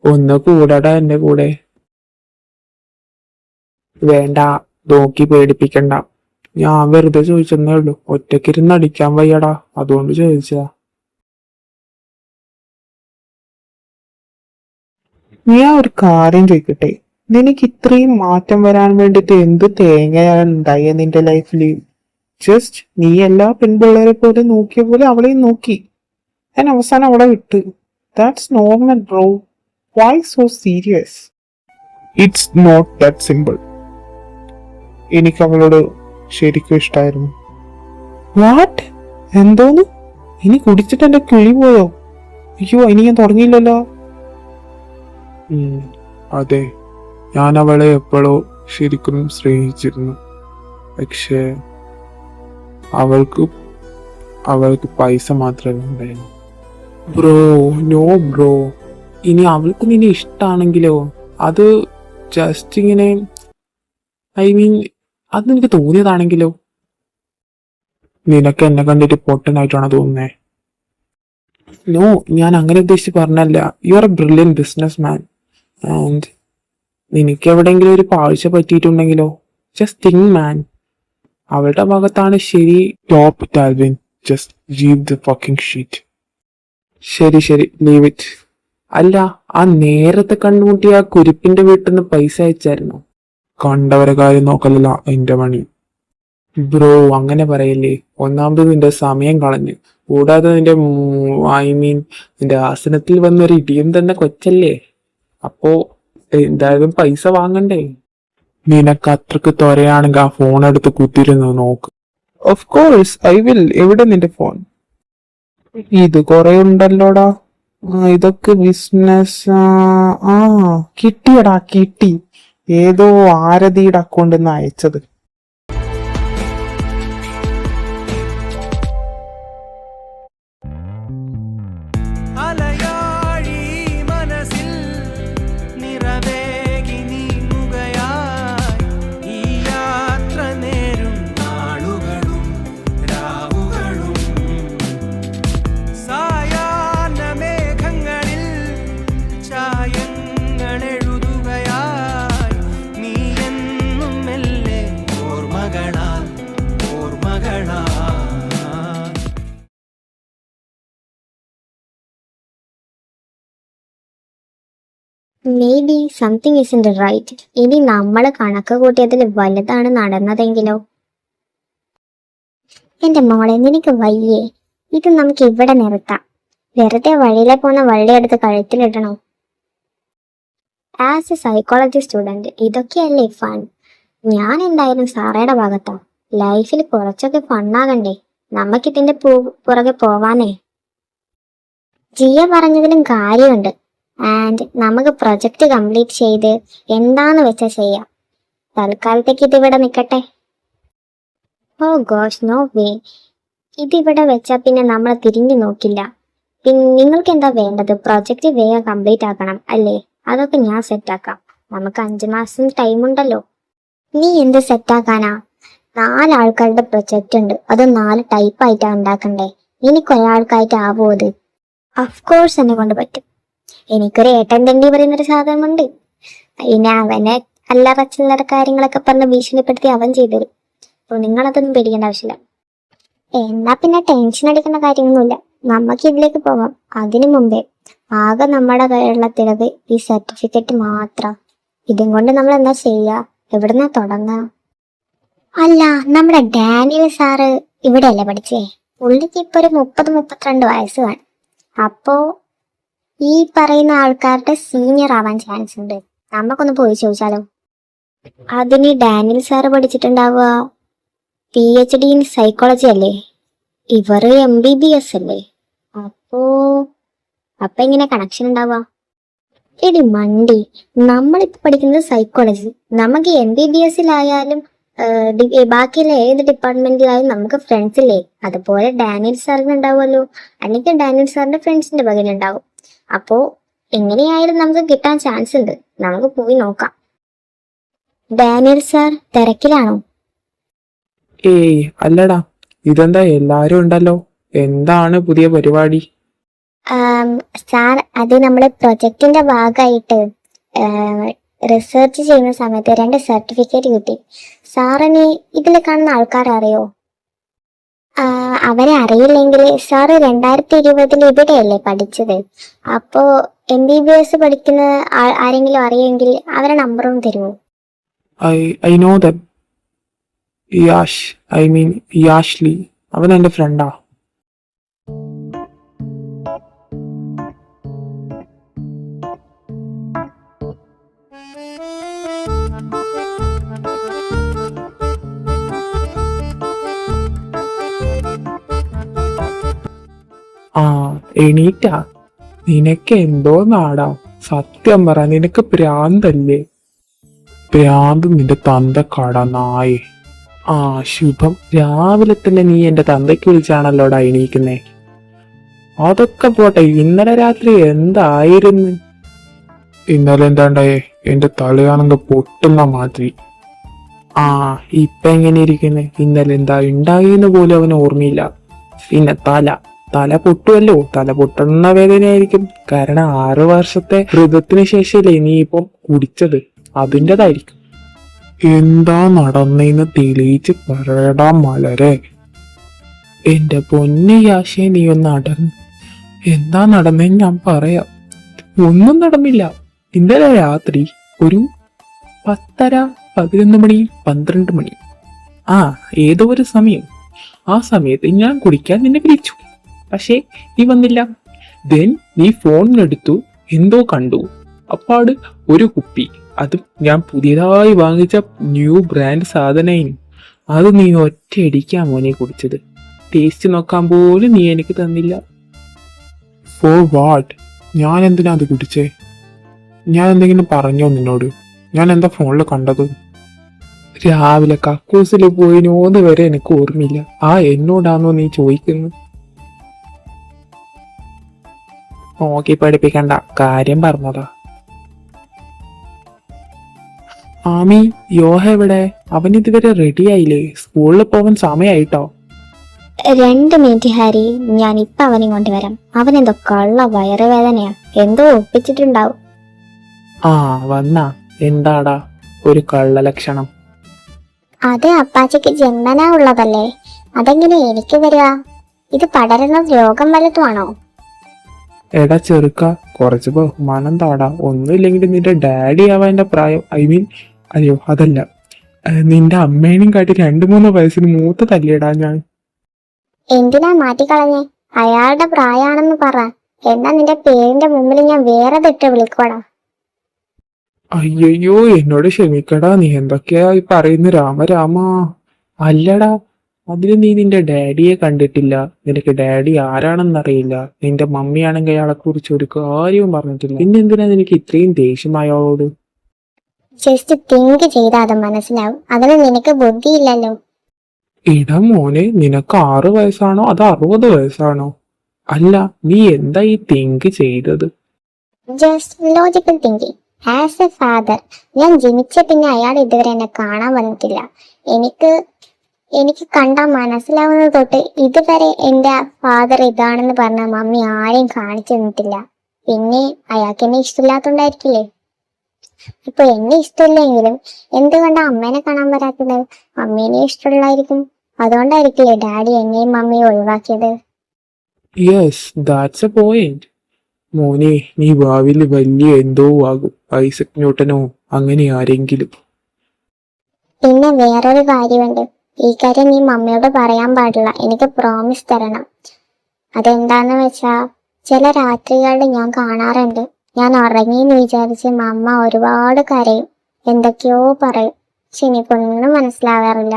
ഒന്ന് കൂടാടാ എന്റെ കൂടെ. വേണ്ട, നോക്കി പേടിപ്പിക്കണ്ട. ഞാൻ വെറുതെ ചോദിച്ചെന്നേ ഉള്ളൂ. ഒറ്റക്കിരുന്ന് അടിക്കാൻ വയ്യടാ, അതുകൊണ്ട് ചോദിച്ചതാ. ഞാൻ ഒരു കാര്യം ചോദിക്കട്ടെ, നിനക്ക് ഇത്രയും മാറ്റം വരാൻ വേണ്ടിട്ട് എന്ത് തേങ്ങയാണ് ഉണ്ടായ നിന്റെ ലൈഫിൽ? ജസ്റ്റ് നീ എല്ലാ പെൺപിള്ളേരെ പോലെ നോക്കിയ പോലെ അവളെയും നോക്കി, ഞാൻ അവസാനം അവളെ വിട്ട്. That's normal bro. Why so serious? It's not that simple. എനിക്ക് അവളോട് ശരിക്കും ഇഷ്ടമായിരുന്നു. വാട്ട്? എന്തോന്ന്? ഇനി കുടിച്ചിട്ട് എന്റെ കിളി പോയോ? അയ്യോ, ഇനി ഞാൻ തുടങ്ങിയില്ലല്ലോ. അതെ, ഞാൻ അവളെ എപ്പോഴോ ശരിക്കും സ്നേഹിച്ചിരുന്നു. പക്ഷേ അവൾക്ക് പൈസ മാത്രമേ ഉണ്ടായിരുന്നു. Bro, no bro. ഇനി അവൾക്ക് നിന്നെ ഇഷ്ടാണെങ്കിലോ, അത് ജസ്റ്റ് ഇങ്ങനെ, ഐ മീൻ, അത് നിനക്ക് തോന്നിയതാണെങ്കിലോ? നിനക്ക് എന്നെ കണ്ടിട്ട് പൊട്ടനായിട്ടാണ് തോന്നുന്നേ. നോ, ഞാൻ അങ്ങനെ ഉദ്ദേശിച്ച് പറഞ്ഞല്ല. You are A brilliant business man. And നിനക്ക് എവിടെയെങ്കിലും ഒരു പാഴ്ച പറ്റിയിട്ടുണ്ടെങ്കിലോ? ജസ്റ്റ് തിങ്ക് മാൻ, അവളുടെ ഭാഗത്താണ് ശരി. Stop it Alvin, just leave the fucking sheet. ശരി, ലീവ് ഇറ്റ്. അല്ല, ആ നേരത്തെ കണ്ടുമുട്ടിയ ആ കുരിപ്പിന്റെ വീട്ടിൽ നിന്ന് പൈസ അയച്ചായിരുന്നോ? കണ്ടവരെ കാര്യം നോക്കലല്ല എന്റെ പണി. ബ്രോ, അങ്ങനെ പറയല്ലേ. ഒന്നാമത് നിന്റെ സമയം കളഞ്ഞ്, കൂടാതെ നിന്റെ ഐ മീൻ നിന്റെ ആസനത്തിൽ വന്നൊരു ഇടിയും തന്നെ കൊച്ചല്ലേ. അപ്പോ എന്തായാലും പൈസ വാങ്ങണ്ടേ? നിനക്ക് അത്രക്ക് ത്വരയാണെങ്കിൽ ആ ഫോൺ എടുത്ത് കുത്തിരുന്നു നോക്ക്. Of course I will. എവിടെ നിന്റെ ഫോൺ? ഇത് കൊറേ ഉണ്ടല്ലോടാ. ഇതൊക്കെ ബിസിനസ്. ആ, കിട്ടിയടാ, കിട്ടി. ഏതോ ആരതിയുടെ അക്കൗണ്ടിൽ നിന്ന് അയച്ചത്. അലയാഴി മനസ്സിൽ നിറവേകി നീങ്ങുകയായി ഈ യാത്ര നേരും നാളുകളും രാവുകളും സായാഹ്ന മേഘങ്ങളിൽ ചായങ്ങളെഴുതുകയായി നീ എന്നും മെല്ലെ ഓർമ്മകളാൽ ഓർമ്മകളാൽ. Maybe something isn't right. ഇനി നമ്മൾ കണക്ക് കൂട്ടിയതിൽ വലുതാണ് നടന്നതെങ്കിലോ? എന്റെ മോളെ, നിനക്ക് വയ്യേ? ഇത് നമുക്ക് ഇവിടെ നിർത്താം. വെറുതെ വഴിയിലെ പോകുന്ന വള്ളിയെടുത്ത് കഴുത്തിലിടണോ? ആസ് എ സൈക്കോളജി സ്റ്റുഡന്റ് ഇതൊക്കെയല്ലേ ഫൺ. ഞാൻ എന്തായാലും സാറയുടെ ഭാഗത്താ. ലൈഫിൽ കുറച്ചൊക്കെ ഫണ്ണാകണ്ടേ? നമുക്കിതിന്റെ പുറകെ പോവാനേ. ജിയ പറഞ്ഞതിലും കാര്യമുണ്ട്. ആൻഡ് നമുക്ക് പ്രൊജക്റ്റ് കംപ്ലീറ്റ് ചെയ്ത് എന്താന്ന് വെച്ചാൽ ചെയ്യാം. തൽക്കാലത്തേക്ക് ഇതിവിടെ നിൽക്കട്ടെ. ഓ ഗോഷ്, നോ വേ. ഇതിവിടെ വെച്ചാൽ പിന്നെ നമ്മൾ തിരിഞ്ഞു നോക്കില്ല. പിന്നെ നിങ്ങൾക്ക് എന്താ വേണ്ടത്? പ്രൊജക്റ്റ് വേഗം കംപ്ലീറ്റ് ആക്കണം അല്ലേ? അതൊക്കെ ഞാൻ സെറ്റാക്കാം. നമുക്ക് 5 മാസം ടൈമുണ്ടല്ലോ. നീ എന്ത് സെറ്റാക്കാനാ? 4 ആൾക്കാരുടെ പ്രൊജക്റ്റ് ഉണ്ട്. അത് 4 ടൈപ്പായിട്ടാണ് ഉണ്ടാക്കണ്ടേ. എനിക്കൊരാൾക്കായിട്ട് ആവോ അത്? അഫ്കോഴ്സ് എന്നെ കൊണ്ട് പറ്റും. എനിക്കൊരു ഏട്ടൻ തണ്ടി പറയുന്നൊരു സാധനമുണ്ട്. പിന്നെ അവനെ അല്ലറ ചില്ലറ കാര്യങ്ങളൊക്കെ പറഞ്ഞ് ഭീഷണിപ്പെടുത്തി അവൻ ചെയ്തു തരും. അപ്പോൾ നിങ്ങളതൊന്നും പേടിക്കേണ്ട ആവശ്യമില്ല. എന്നാ പിന്നെ ടെൻഷൻ അടിക്കേണ്ട കാര്യമൊന്നുമില്ല. നമുക്ക് ഇതിലേക്ക് പോവാം. അതിനു മുമ്പേ ആകെ നമ്മുടെ കയ്യിലുള്ളത് ഈ സർട്ടിഫിക്കറ്റ് മാത്രം. ഇതും കൊണ്ട് നമ്മൾ എന്താ ചെയ്യാ? എവിടുന്നാ തുടങ്ങാ? അല്ല, നമ്മുടെ ഡാനിയൽ സാറ് ഇവിടെയല്ലേ പഠിച്ചേ? പുള്ളിക്ക് ഇപ്പൊ ഒരു 30-32 വയസ്സ് കാണും. അപ്പോ ഈ പറയുന്ന ആൾക്കാരുടെ സീനിയർ ആവാൻ ചാൻസ് ഉണ്ട്. നമുക്കൊന്ന് പോയി ചോദിച്ചാലോ? അതിന് ഡാനിയൽ സാറ് പഠിച്ചിട്ടുണ്ടാവുക PhD ഇൻ സൈക്കോളജി അല്ലേ? ഇവർ MBBS അല്ലേ? അപ്പൊ എങ്ങനെ കണക്ഷൻ ഉണ്ടാവുക? എടി മണ്ടി, നമ്മളിപ്പോ പഠിക്കുന്നത് സൈക്കോളജി. നമുക്ക് MBBSലായാലും ബാക്കിയുള്ള ഏത് ഡിപ്പാർട്ട്മെന്റിലായാലും നമുക്ക് ഫ്രണ്ട്സ് ഇല്ലേ? അതുപോലെ ഡാനിയൽ സാറിന് ഉണ്ടാവുമല്ലോ, അല്ലെങ്കിൽ ഡാനിയൽ സാറിന്റെ ഫ്രണ്ട്സിന്റെ പകലുണ്ടാവും. അപ്പോ എങ്ങനെയായാലും നമുക്ക് കിട്ടാൻ ചാൻസ് ഉണ്ട്. നമുക്ക് പോയി നോക്കാം. ഡാനിയൽ സാർ തിരക്കിലാണോ? ഏയ് അല്ലടാ, ഇതെന്താ എല്ലാരും ഉണ്ടല്ലോ, എന്താണ് പുതിയ പരിപാടി? സാർ, അത് നമ്മളെ പ്രൊജക്ടിന്റെ ഭാഗമായിട്ട് റിസർച്ച് ചെയ്യുന്ന സമയത്ത് 2 സർട്ടിഫിക്കറ്റ് കിട്ടി. സാറിന് ഇതിൽ കാണുന്ന ആൾക്കാരെ അറിയോ? അവരെ അറിയില്ലെങ്കിൽ സാറ് 2020 ഇവിടെയല്ലേ പഠിച്ചത്? അപ്പോ MBBS പഠിക്കുന്ന ആരെങ്കിലും അറിയുമെങ്കിൽ അവരെ നമ്പറും തരുമോ? I know them. യാഷ്ലി, അവൻ എന്റെ ഫ്രണ്ടാ. ആ, എണീറ്റാ? നിനക്ക് എന്തോ നാടാ? സത്യം പറ, നിനക്ക് പ്രാന്തല്ലേ? പ്രാന്ത് നിന്റെ തന്തക്കാടാ നായേ. ആ ശുഭം, രാവിലെ തന്നെ നീ എന്റെ തന്തയ്ക്ക് വിളിച്ചാണല്ലോടാ എണീക്കുന്നേ. അതൊക്കെ പോട്ടെ, ഇന്നലെ രാത്രി എന്തായിരുന്നു? ഇന്നലെ എന്താണ്ടായേ? എന്റെ തലയാണെന്ന് പൊട്ടുന്ന മാതിരി. ആ, ഇപ്പൊ എങ്ങനെ ഇരിക്കുന്നേ? ഇന്നലെ എന്താ ഉണ്ടായെന്ന് പോലും അവന് ഓർമ്മയില്ല. പിന്നെ തല പൊട്ടുമല്ലോ. തല പൊട്ടുന്ന വേദനയായിരിക്കും. കാരണം 6 വർഷത്തെ വ്രതത്തിന് ശേഷമല്ലേ നീ ഇപ്പം കുടിച്ചത്, അതിൻ്റെതായിരിക്കും. എന്താ നടന്നേന്ന് തെളിയിച്ച് പറയടാ മലരെ. എന്റെ പൊന്നു യാശേ, നീ ഒന്ന് അടങ്ങ്. എന്താ നടന്നേന്ന് ഞാൻ പറയാം. ഒന്നും നടന്നില്ല. ഇന്നലെ രാത്രി ഒരു 10:30, 11 മണി, 12 മണി, ഏതോ ഒരു സമയം, ആ സമയത്ത് ഞാൻ കുടിക്കാൻ നിന്നെ വിളിച്ചു. പക്ഷേ നീ വന്നില്ല. ദെൻ നീ ഫോണിലെടുത്തു, എന്തോ കണ്ടു. അപ്പാട് ഒരു കുപ്പി, അതും ഞാൻ പുതിയതായി വാങ്ങിച്ച ന്യൂ ബ്രാൻഡ് സാധനം. അത് നീ ഒറ്റയടിക്കാ മോനെ കുടിച്ചത്. ടേസ്റ്റ് നോക്കാൻ പോലും നീ എനിക്ക് തന്നില്ല. For what? ഞാൻ എന്തിനാ അത് കുടിച്ചേ? ഞാൻ എന്തെങ്കിലും പറഞ്ഞോ നിന്നോട്? ഞാൻ എന്താ ഫോണിൽ കണ്ടത്? രാവിലെ കക്കൂസിൽ പോയിനോന്ന് വരെ എനിക്ക് ഓർമ്മയില്ല. എന്നോടാണോ നീ ചോദിക്കുന്നത്? നോക്കി പഠിപ്പിക്കണ്ട, കാര്യം പറഞ്ഞതാ. ആമി, യോഹ എവിടെ? അവൻ ഇതുവരെ റെഡി ആയില്ലേ? സ്കൂളിൽ പോവാൻ സമയമായിട്ടോ? 2 മിനിറ്റ് ഹാരി, ഞാൻ ഇപ്പൊ അവനെ കൊണ്ടുവരാം. അവനെന്തോ കള്ള വയറുവേദനയാ, എന്തോ ഒപ്പിച്ചിട്ടുണ്ടാവും. വന്നാ? എന്താടാ ഒരു കള്ള ലക്ഷണം? അത് അപ്പാച്ചിക്ക് ജന്മനാ ഉള്ളതല്ലേ, അതെങ്ങനെ എനിക്ക് വരിക? ഇത് പടരുന്ന രോഗം വല്ലതുമാണോ? എടാ ചെറുക്ക, കുറച്ച് ബഹുമാനം താടാ. ഒന്നുമില്ലെങ്കിൽ നിന്റെ ഡാഡി ആവാൻ്റെ പ്രായം. അയ്യോ അതല്ല, നിന്റെ അമ്മേനെയും കാട്ടി 2-3 വയസ്സിന് മൂത്ത് തല്ലിയടാ ഞാൻ. എന്തിനാ മാറ്റിക്കളഞ്ഞേ? അയാളുടെ പ്രായാണെന്ന് പറ. എന്നാ നിന്റെ പേരിന്റെ മുമ്പിൽ ഞാൻ വേറെ തെറ്റ് വിളിക്കോടാ. അയ്യോ, എന്നോട് ക്ഷമിക്കടാ. നീ എന്തൊക്കെയാ ഈ പറയുന്ന രാമ. അല്ലടാ, അതിന് നീ നിന്റെ ഡാഡിയെ കണ്ടിട്ടില്ല. നിനക്ക് ഡാഡി ആരാണെന്നറിയില്ല. നിന്റെ മമ്മിയാണെങ്കിൽ അയാളെ കുറിച്ച് ഒരു കാര്യവും പറഞ്ഞിട്ടില്ല. പിന്നെന്തിനാ നിനക്ക് ഇത്രയും ദേഷ്യം അയാളോട്? ജസ്റ്റ് തിങ്ക് ചെയ്താൽ അത് മനസ്സിലാവും. അതിന് നിനക്ക് ബുദ്ധിയില്ലല്ലോ. എടാ മോനെ, നിനക്ക് 6 വയസ്സാണോ അതോ 60 വയസ്സാണോ? അല്ല, നീ എന്താ ഈ തിങ്ക് ചെയ്തത്? Just logical thinking. As A father, ഞാൻ ജനിച്ച പിന്നെ അയാൾ ഇതുവരെ എന്നെ കാണാൻ വന്നിട്ടില്ല. എനിക്ക് കണ്ടാൽ മനസ്സിലാവുന്നത് തൊട്ട് ഇതുവരെ എന്റെ ഫാദർ ഇതാണെന്ന് പറഞ്ഞ മമ്മി ആരെയും കാണിച്ചു തന്നിട്ടില്ല. പിന്നെ അയാൾക്ക് എന്നെ ഇഷ്ടമില്ലാത്തോണ്ടായിരിക്കില്ലേ? ഇപ്പൊ എന്നെ ഇഷ്ടമില്ലെങ്കിലും എന്തുകൊണ്ടാ അമ്മേനെ കാണാൻ വരാത്തത്? അമ്മേനെ ഇഷ്ടമുള്ളായിരിക്കും. അതുകൊണ്ടായിരിക്കില്ലേ ഡാഡി എന്നെയും മമ്മിയും ഒഴിവാക്കിയത്. Yes, that's A point. മോനെ, നീ ഭാവിയിൽ വലിയ എന്തോ ആകും, ഐസക് ന്യൂട്ടനോ അങ്ങനെ ആരെങ്കിലും. പിന്നെ വേറൊരു കാര്യമുണ്ട്. ഈ കാര്യം നീ മമ്മിയോട് പറയാൻ പാടില്ല. എനിക്ക് പ്രോമിസ് തരണം. അതെന്താന്ന് വെച്ചാ, ചില രാത്രികളിൽ ഞാൻ കാണാറുണ്ട്, ഞാൻ ഉറങ്ങിയെന്ന് വിചാരിച്ച് മമ്മ ഒരുപാട് കരയും, എന്തൊക്കെയോ പറയും. പക്ഷെ എനിക്കൊന്നും മനസ്സിലാവാറില്ല.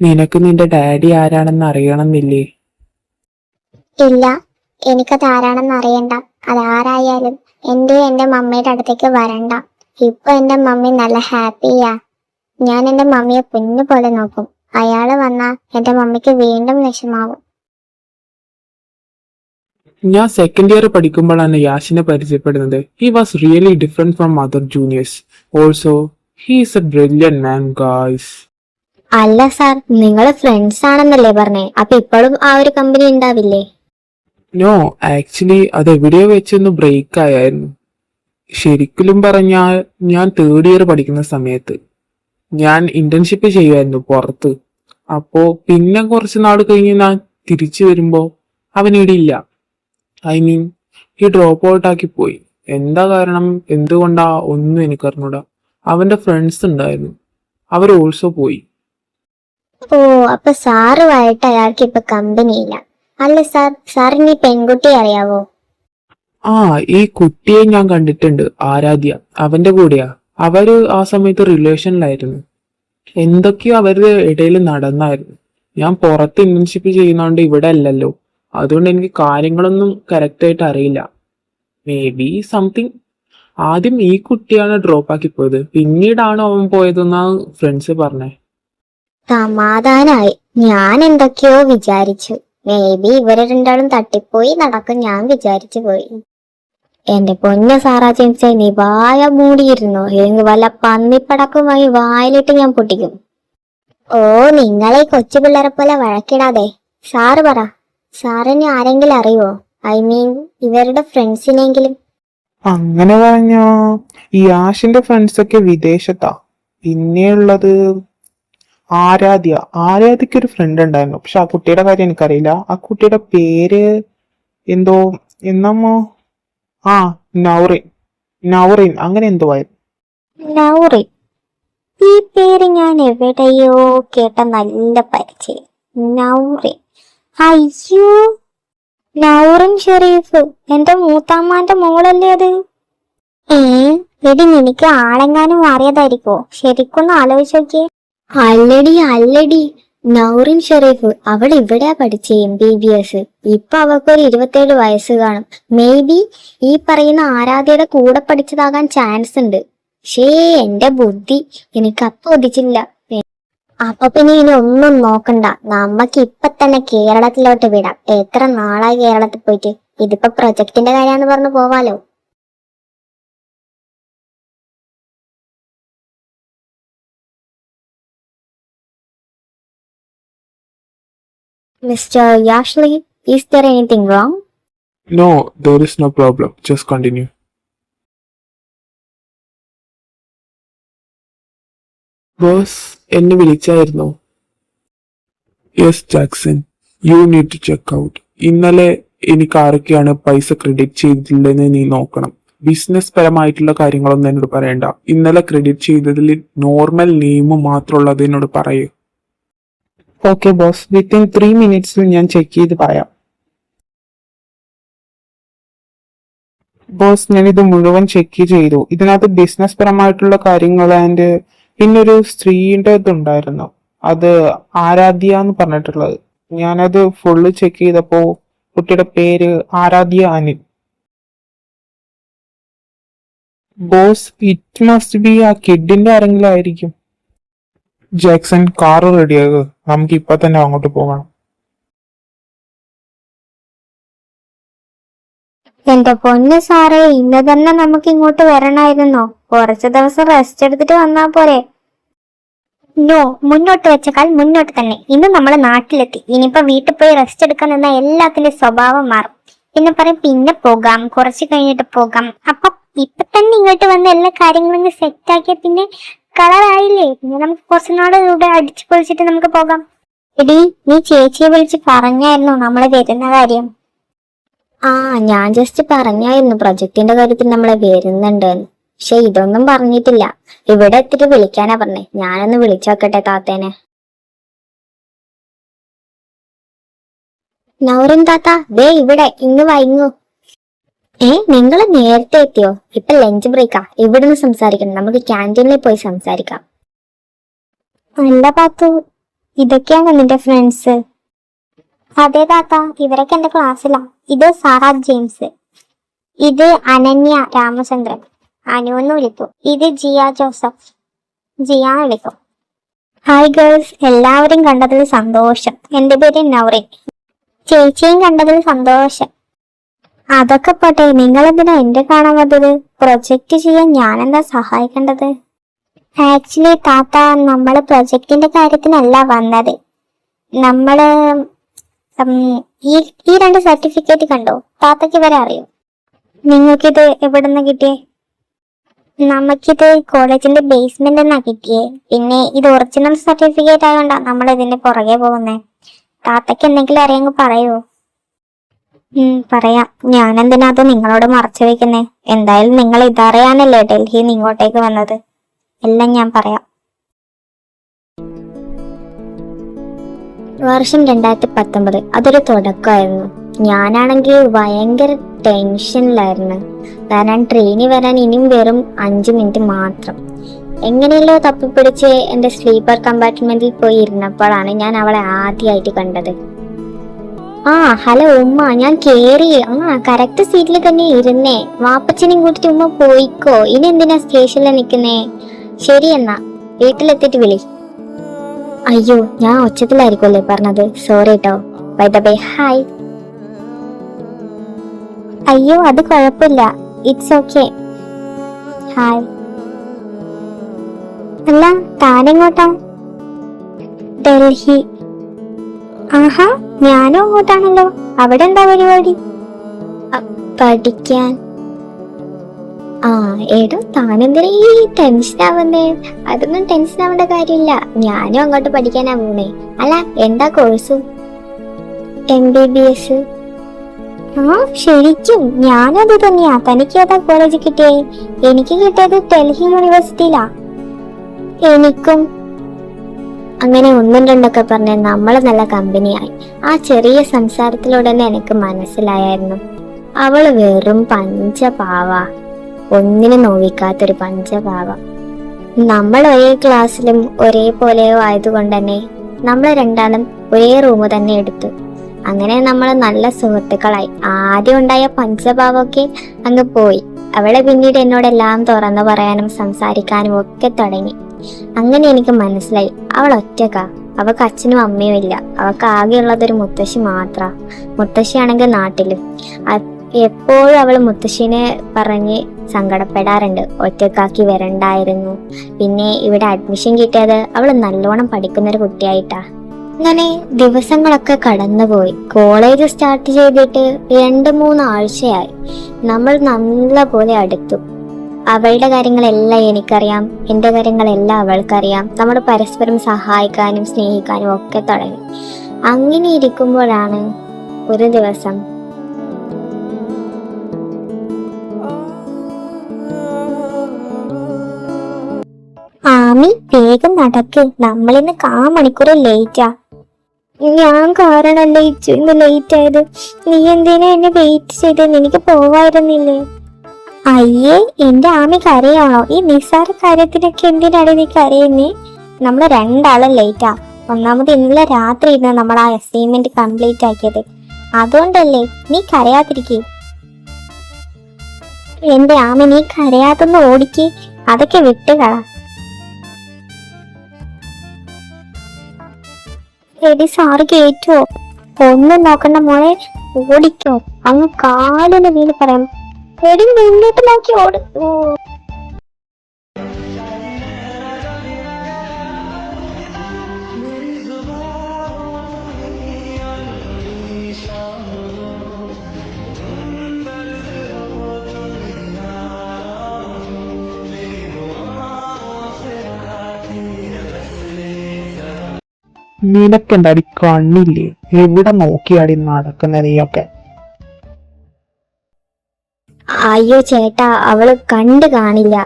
നിനക്ക് നിന്റെ ഡാഡി ആരാണെന്ന് അറിയണമെന്നില്ലേ? ഇല്ല, എനിക്കത് ആരാണെന്ന് അറിയണ്ട. അതാരായാലും എന്റെ മമ്മിയുടെ അടുത്തേക്ക് വരണ്ട. ഇപ്പൊ എന്റെ മമ്മി നല്ല ഹാപ്പിയാ. ഞാൻ എന്റെ മമ്മിയെ പൊന്നു പോലെ നോക്കും. അയാള് വന്നാ എന്റെ മമ്മിക്ക് വീണ്ടും വിഷമാവും. ഞാൻ സെക്കൻഡ് ഇയർ പഠിക്കുമ്പോഴാണ് യാഷിനെ പരിചയപ്പെടുന്നത്. He was really different from other juniors. Also he is A brilliant man guys. അല്ല സാർ, നിങ്ങൾ ഫ്രണ്ട്സ് ആണെന്നല്ലേ പറഞ്ഞേ? അപ്പൊ ഇപ്പോഴും ആ ഒരു കമ്പനി ഉണ്ടാവില്ലേ? നോ, ആക്ച്വലി അത് എവിടെയോ വെച്ചൊന്ന് ബ്രേക്ക് ആയായിരുന്നു. ശരിക്കും പറഞ്ഞാൽ ഞാൻ തേർഡ് ഇയർ പഠിക്കുന്ന സമയത്ത് ഞാൻ ഇന്റേൺഷിപ്പ് ചെയ്യുമായിരുന്നു പുറത്ത്. അപ്പോ പിന്നെ കുറച്ച് നാൾ കഴിഞ്ഞ് ഞാൻ തിരിച്ചു വരുമ്പോ അവൻ ഇവിടെ ഇല്ല. ഐ മീൻ, ഈ ഡ്രോപ്പ് ഔട്ട് ആക്കി പോയി. എന്താ കാരണം, എന്തുകൊണ്ടാ ഒന്നും എനിക്കറിഞ്ഞൂടാ. അവന്റെ ഫ്രണ്ട്സ് ഉണ്ടായിരുന്നു, അവർ ഓൾസോ പോയി. ഓ, അപ്പൊ സാറുമായിട്ട് അയാൾക്ക് ഇപ്പൊ കമ്പനിയില്ല. അല്ല സാർ, സാറിന് ഈ പെൺകുട്ടിയെ അറിയാവോ? ആ, ഈ കുട്ടിയെ ഞാൻ കണ്ടിട്ടുണ്ട്, ആരാധ്യ. അവന്റെ കൂടെയാ. അവര് ആ സമയത്ത് റിലേഷനിലായിരുന്നു. എന്തൊക്കെയോ അവരുടെ ഇടയിൽ നടന്നായിരുന്നു. ഞാൻ പുറത്ത് ഇന്റേൺഷിപ്പ് ചെയ്യുന്നോണ്ട് ഇവിടെ അല്ലല്ലോ, അതുകൊണ്ട് എനിക്ക് കാര്യങ്ങളൊന്നും കറക്റ്റ് ആയിട്ട് അറിയില്ല. May be something. ആദ്യം ഈ കുട്ടിയാണ് ഡ്രോപ്പ് ആക്കി പോയത്, പിന്നീടാണ് അവൻ പോയതെന്നാ ഫ്രണ്ട്സ് പറഞ്ഞേ. സമാധാനായി. ഞാൻ എന്തൊക്കെയോ വിചാരിച്ചു. മേ ബി ഇവര് രണ്ടാളും തട്ടിപ്പോയി നടക്കും ഞാൻ വിചാരിച്ചു പോയി. എന്റെ പൊന്ന സാറാ ജെയിംസെ, നീ വായ മൂടിയിരുന്നോ? അല്ലെങ്കിൽ വല്ല പന്നിപ്പടക്കുമായി വായിലിട്ട് ഞാൻ പൊട്ടിക്കും. ഓ, നിങ്ങളെ കൊച്ചു പിള്ളേരെ പോലെ വഴക്കിടാതെ. സാറ് പറ, സാറിന് ആരെങ്കിലും അറിയോ? ഐ മീൻ, ഇവരുടെ ഫ്രണ്ട്സിനെങ്കിലും. അങ്ങനെ പറഞ്ഞ ഈ ആഷിന്റെ ഫ്രണ്ട്സ് ഒക്കെ വിദേശത്താ. പിന്നെയുള്ളത് ആരാധ്യ. ആരാധ്യക്ക് ഒരു ഫ്രണ്ട് ഉണ്ടായിരുന്നു, പക്ഷെ ആ കുട്ടിയുടെ കാര്യം എനിക്കറിയില്ല. ആ കുട്ടിയുടെ പേര് എന്തോ എന്നമ്മോ ആ നൗറിൻ നൗറിൻ അങ്ങനെ എന്തോ ആയിരുന്നു. നൗറി, ഈ പേര് ഞാൻ എവിടെയോ കേട്ട നല്ല പരിചയം. നൗറി, അയ്യോ, നൗറിൻ ഷെരീഫ്, എന്റെ മൂത്താമ്മാന്റെ മോളല്ലേ അത്? എടി, നിനക്ക് ആളെങ്ങാനും മാറിയതായിരിക്കോ? ശരിക്കൊന്ന് ആലോചിച്ച് നോക്കിയേ. അല്ലടി, നൗറിൻ ഷെരീഫ് അവൾ ഇവിടെയാ പഠിച്ചേ MBBS. ഇപ്പൊ അവൾക്കൊരു 27 വയസ്സ് കാണും. മേ ബി ഈ പറയുന്ന ആരാധ്യയുടെ കൂടെ പഠിച്ചതാകാൻ ചാൻസ് ഉണ്ട്. ഷേ, എന്റെ ബുദ്ധി എനിക്ക് അപ്പൊ ഉദിച്ചില്ല. അപ്പൊ പിന്നെ ഇനി ഒന്നും നോക്കണ്ട, നമ്മക്ക് ഇപ്പൊ തന്നെ കേരളത്തിലോട്ട് വിടാം. എത്ര നാളായി കേരളത്തിൽ പോയിട്ട്. ഇതിപ്പോ പ്രൊജക്ടിന്റെ കാര്യാന്ന് പറഞ്ഞു പോവാലോ. Mister Yashley, is there anything wrong? No, there is no problem. Just continue. Boss എന്നെ വിളിച്ചായിരുന്നോ? Yes Jackson, you need to check out. ഇന്നലെ എനിക്ക് ആരൊക്കെയാണ് പൈസ ക്രെഡിറ്റ് ചെയ്തിട്ടില്ലെന്ന് നീ നോക്കണം. ബിസിനസ് പരമായിട്ടുള്ള കാര്യങ്ങളൊന്നും എന്നോട് പറയണ്ട. ഇന്നലെ ക്രെഡിറ്റ് ചെയ്തതിൽ നോർമൽ നെയിം മാത്രമുള്ളത് എന്നോട് പറയൂ. ഓക്കെ ബോസ്, വിത്തിൻ 3 minutes ഞാൻ ചെക്ക് ചെയ്ത് പറയാം. ബോസ്, ഞാനിത് മുഴുവൻ ചെക്ക് ചെയ്തു. ഇതിനകത്ത് ബിസിനസ് പരമായിട്ടുള്ള കാര്യങ്ങൾ ആൻഡ് പിന്നെ ഒരു സ്ത്രീയുടെ ഇതുണ്ടായിരുന്നു, അത് ആരാധ്യ എന്ന് പറഞ്ഞിട്ടുള്ളത്. ഞാനത് ഫുള്ള് ചെക്ക് ചെയ്തപ്പോ കുട്ടിയുടെ പേര് Aaradhya Anil. Boss, it must be ആ കിഡിന്റെ ആരെങ്കിലും ആയിരിക്കും. ജാക്സൺ, കാറ് റെഡിയാകുക, നമുക്ക് ഇപ്പൊ തന്നെ അങ്ങോട്ട് പോകണം. എന്റെ പൊന്ന് സാറേ, ഇന്ന് തന്നെ നമുക്ക് ഇങ്ങോട്ട് വരണമായിരുന്നോ? കുറച്ച് ദിവസം റെസ്റ്റ് എടുത്തിട്ട് വന്നാ പോരെ? നോ, മുന്നോട്ട് വെച്ച കാൽ മുന്നോട്ട് തന്നെ. ഇന്ന് നമ്മള് നാട്ടിലെത്തി. ഇനിയിപ്പോ വീട്ടിൽ പോയി റെസ്റ്റ് എടുക്കാൻ നിന്ന എല്ലാത്തിന്റെ സ്വഭാവം മാറും. പിന്നെ പറയും പിന്നെ പോകാം, കുറച്ച് കഴിഞ്ഞിട്ട് പോകാം. അപ്പൊ ഇപ്പൊ തന്നെ ഇങ്ങോട്ട് വന്ന് എല്ലാ കാര്യങ്ങളും സെറ്റ് ആക്കിയ പിന്നെ കളറായില്ലേ? പിന്നെ നമുക്ക് കുറച്ച് നാളെ ഇവിടെ അടിച്ചു പൊളിച്ചിട്ട് നമുക്ക് പോകാം. എടി, നീ ചേച്ചിയെ വിളിച്ച് പറഞ്ഞായിരുന്നോ നമ്മള് വരുന്ന കാര്യം? ആ, ഞാൻ ജസ്റ്റ് പറഞ്ഞായിരുന്നു പ്രൊജക്ടിന്റെ കാര്യത്തിൽ നമ്മളെ വരുന്നുണ്ട്. പക്ഷെ ഇതൊന്നും പറഞ്ഞിട്ടില്ല. ഇവിടെ എത്തിട്ട് വിളിക്കാനാ പറഞ്ഞേ. ഞാനൊന്ന് വിളിച്ചോക്കട്ടെ താത്തേനെ. നൗറിൻ താത്ത, ദേ ഇവിടെ ഇങ്ങ് വൈങ്ങു. നിങ്ങള് നേരത്തെ എത്തിയോ? ഇപ്പൊ ലഞ്ച് ബ്രേക്കാ. ഇവിടുന്ന് സംസാരിക്കണം. നമുക്ക് ക്യാൻറ്റീനിൽ പോയി സംസാരിക്കാം. അല്ല പാത്തു, ഇതൊക്കെയാണ് നിന്റെ ഫ്രണ്ട്സ്? അതെ താത്ത, ഇവരൊക്കെ എന്റെ ക്ലാസ്സിലാ. ഇത് സാറ ജെയിംസ്, ഇത് അനന്യ രാമചന്ദ്രൻ, അനു എന്ന് വിളിക്കും. ഇത് ജിയ ജോസഫ്, ജിയ എന്ന് വിളിക്കും. ഹായ് ഗേൾസ്, എല്ലാവരും കണ്ടതിൽ സന്തോഷം. എന്റെ പേര് നൗറിൻ. ചേച്ചിയും കണ്ടതിൽ സന്തോഷം. അതൊക്കെ പോട്ടെ, നിങ്ങളെന്തിനാ എന്റെ കാണാൻ വന്നത്? പ്രൊജക്റ്റ് ചെയ്യാൻ ഞാനെന്താ സഹായിക്കേണ്ടത്? ആക്ച്വലി താത്ത, നമ്മള് പ്രൊജക്ടിന്റെ കാര്യത്തിനല്ല വന്നത്. നമ്മള് ഈ രണ്ട് സർട്ടിഫിക്കറ്റ് കണ്ടോ? താത്തക്ക് ഇവരെ അറിയോ? നിങ്ങൾക്കിത് എവിടെ നിന്ന് കിട്ടിയേ? നമുക്കിത് കോളേജിന്റെ ബേസ്മെന്റ് എന്നാ കിട്ടിയേ. പിന്നെ ഇത് ഒറിജിനൽ സർട്ടിഫിക്കറ്റ് ആയതുകൊണ്ടാ നമ്മൾ ഇതിന്റെ പുറകെ പോകുന്നേ. താത്തക്ക് എന്തെങ്കിലും അറിയാമെങ്കിൽ പറയോ? പറയാം. ഞാനെന്തിനാ അത് നിങ്ങളോട് മറച്ചു വെക്കുന്നേ? എന്തായാലും നിങ്ങൾ ഇതറിയാനല്ലേ ഡൽഹിയിൽ നിന്ന് ഇങ്ങോട്ടേക്ക് വന്നത്. എല്ലാം ഞാൻ പറയാം. വർഷം 2019. അതൊരു തുടക്കമായിരുന്നു. ഞാനാണെങ്കിൽ ഭയങ്കര ടെൻഷനിലായിരുന്നു. കാരണം ട്രെയിനിൽ വരാൻ ഇനിയും വെറും 5 മിനിറ്റ് മാത്രം. എങ്ങനെയല്ലോ തപ്പിപ്പിടിച്ച് എന്റെ സ്ലീപ്പർ കമ്പാർട്ട്മെന്റിൽ പോയി ഇരുന്നപ്പോഴാണ് ഞാൻ അവളെ ആദ്യമായിട്ട് കണ്ടത്. ഹലോ ഉമ്മ, ഞാൻ കേറി. കറക്റ്റ് സീറ്റിൽ തന്നെ ഇരുന്നേ. വാപ്പച്ചനെയും കൂട്ടിട്ട് ഉമ്മ പോയിക്കോ. ഇനി എന്തിനാ സ്റ്റേഷനിൽ നിൽക്കുന്നേ? ശരി എന്നാ, വീട്ടിലെത്തിട്ട് വിളി. അയ്യോ, ഞാൻ ഒച്ചത്തിലായിരിക്കുമല്ലേ പറഞ്ഞത്. സോറി കേട്ടോ. By the way. ഹായ്. അയ്യോ, അത് കുഴപ്പമില്ല. It's okay. ഹായ്. അല്ല, താനെങ്ങോട്ടാ? ഡൽഹി. ആഹാ, ഞാനും അങ്ങോട്ടാണല്ലോ. അവിടെ എന്താ പരിപാടി? പഠിക്കാൻ. ഏടോ, താനെന്തിനാ ഈ ടെൻഷൻ ആവുന്നേ? അതൊന്നും ടെൻഷൻ ആവേണ്ട കാര്യമില്ല. ഞാനും അങ്ങോട്ട് പഠിക്കാനാ പോകുന്നേ. അല്ല, എന്താ കോഴ്സ്? MBBS. ശരിക്കും ഞാനത് തന്നെയാ. തനിക്ക് ഏതാ കോളേജ് കിട്ടിയേ? എനിക്ക് കിട്ടിയത് ഡൽഹി യൂണിവേഴ്സിറ്റിയിലാ. എനിക്കും. അങ്ങനെ ഒന്നും രണ്ടൊക്കെ പറഞ്ഞ് നമ്മള് നല്ല കമ്പനിയായി. ആ ചെറിയ സംസാരത്തിലൂടെ തന്നെ എനിക്ക് മനസ്സിലായായിരുന്നു അവള് വെറും പഞ്ചപാവ. ഒന്നിനും നോവിക്കാത്തൊരു പഞ്ചപാവ. നമ്മൾ ഒരേ ക്ലാസ്സിലും ഒരേപോലെയോ ആയതുകൊണ്ട് തന്നെ നമ്മൾ രണ്ടാളും ഒരേ റൂം തന്നെ എടുത്തു. അങ്ങനെ നമ്മൾ നല്ല സുഹൃത്തുക്കളായി. ആദ്യം ഉണ്ടായ പഞ്ചഭാവമൊക്കെ അങ്ങ് പോയി. അവളെ പിന്നീട് എന്നോടെല്ലാം തുറന്നു പറയാനും സംസാരിക്കാനും ഒക്കെ തുടങ്ങി. അങ്ങനെ എനിക്ക് മനസ്സിലായി അവൾ ഒറ്റക്കാ. അവൾക്ക് അച്ഛനും അമ്മയും ഇല്ല. അവൾക്ക് ആകെയുള്ളതൊരു മുത്തശ്ശി മാത്ര. മുത്തശ്ശിയാണെങ്കിൽ നാട്ടിലും. എപ്പോഴും അവൾ മുത്തശ്ശിനെ പറഞ്ഞ് സങ്കടപ്പെടാറുണ്ട്. ഒറ്റക്കാക്കി വരണ്ടായിരുന്നു. പിന്നെ ഇവിടെ അഡ്മിഷൻ കിട്ടിയത് അവൾ നല്ലോണം പഠിക്കുന്നൊരു കുട്ടിയായിട്ടാ. അങ്ങനെ ദിവസങ്ങളൊക്കെ കടന്നുപോയി. കോളേജ് സ്റ്റാർട്ട് ചെയ്തിട്ട് 2-3 ആഴ്ചയായി. നമ്മൾ നല്ല പോലെ അടുത്തു. അവളുടെ കാര്യങ്ങളെല്ലാം എനിക്കറിയാം, എൻ്റെ കാര്യങ്ങളെല്ലാം അവൾക്കറിയാം. നമ്മൾ പരസ്പരം സഹായിക്കാനും സ്നേഹിക്കാനും ഒക്കെ തുടങ്ങി. അങ്ങനെ ഇരിക്കുമ്പോഴാണ് ഒരു ദിവസം ആമി, വേഗം നടക്ക്. നമ്മളിന്ന് 1/4 മണിക്കൂർ ലേറ്റാ. ഞാൻ കാരണല്ലേ ഇച്ചു ഇന്ന് ലേറ്റ് ആയത്. നീ എന്തിനാ എന്നെ വെയിറ്റ് ചെയ്തെന്ന്? എനിക്ക് പോവായിരുന്നില്ലേ? അയ്യേ, എന്റെ ആമി കരയാണോ? ഈ നിസ്സാര കാര്യത്തിനൊക്കെ എന്തിനാണ് നീ കരയുന്നേ? നമ്മള് 2 ആളും ലേറ്റാ. ഒന്നാമത് ഇന്നലെ രാത്രി ഇരുന്ന് നമ്മൾ ആ അസൈൻമെന്റ് കംപ്ലീറ്റ് ആക്കിയത്. അതുകൊണ്ടല്ലേ. നീ കരയാതിരിക്കേ. എന്റെ ആമി, നീ കരയാതൊന്ന് ഓടിക്കേ. അതൊക്കെ വിട്ടുകള. എടി, സാറ് കേട്ടോ? ഒന്നും നോക്കണ്ട മോളെ, ഓടിക്കോ. അങ്ങ് കാലിന് വീണ് പറയാം. എടി, മുന്നോട്ട് നോക്കി ഓട്. നിനക്കെന്താടി കണ്ണില്ലേ? എവിടെ നോക്കിയാടി നടക്കുന്ന നീയൊക്കെ? അയ്യോ ചേട്ടാ, അവള് കണ്ടു കാണില്ല.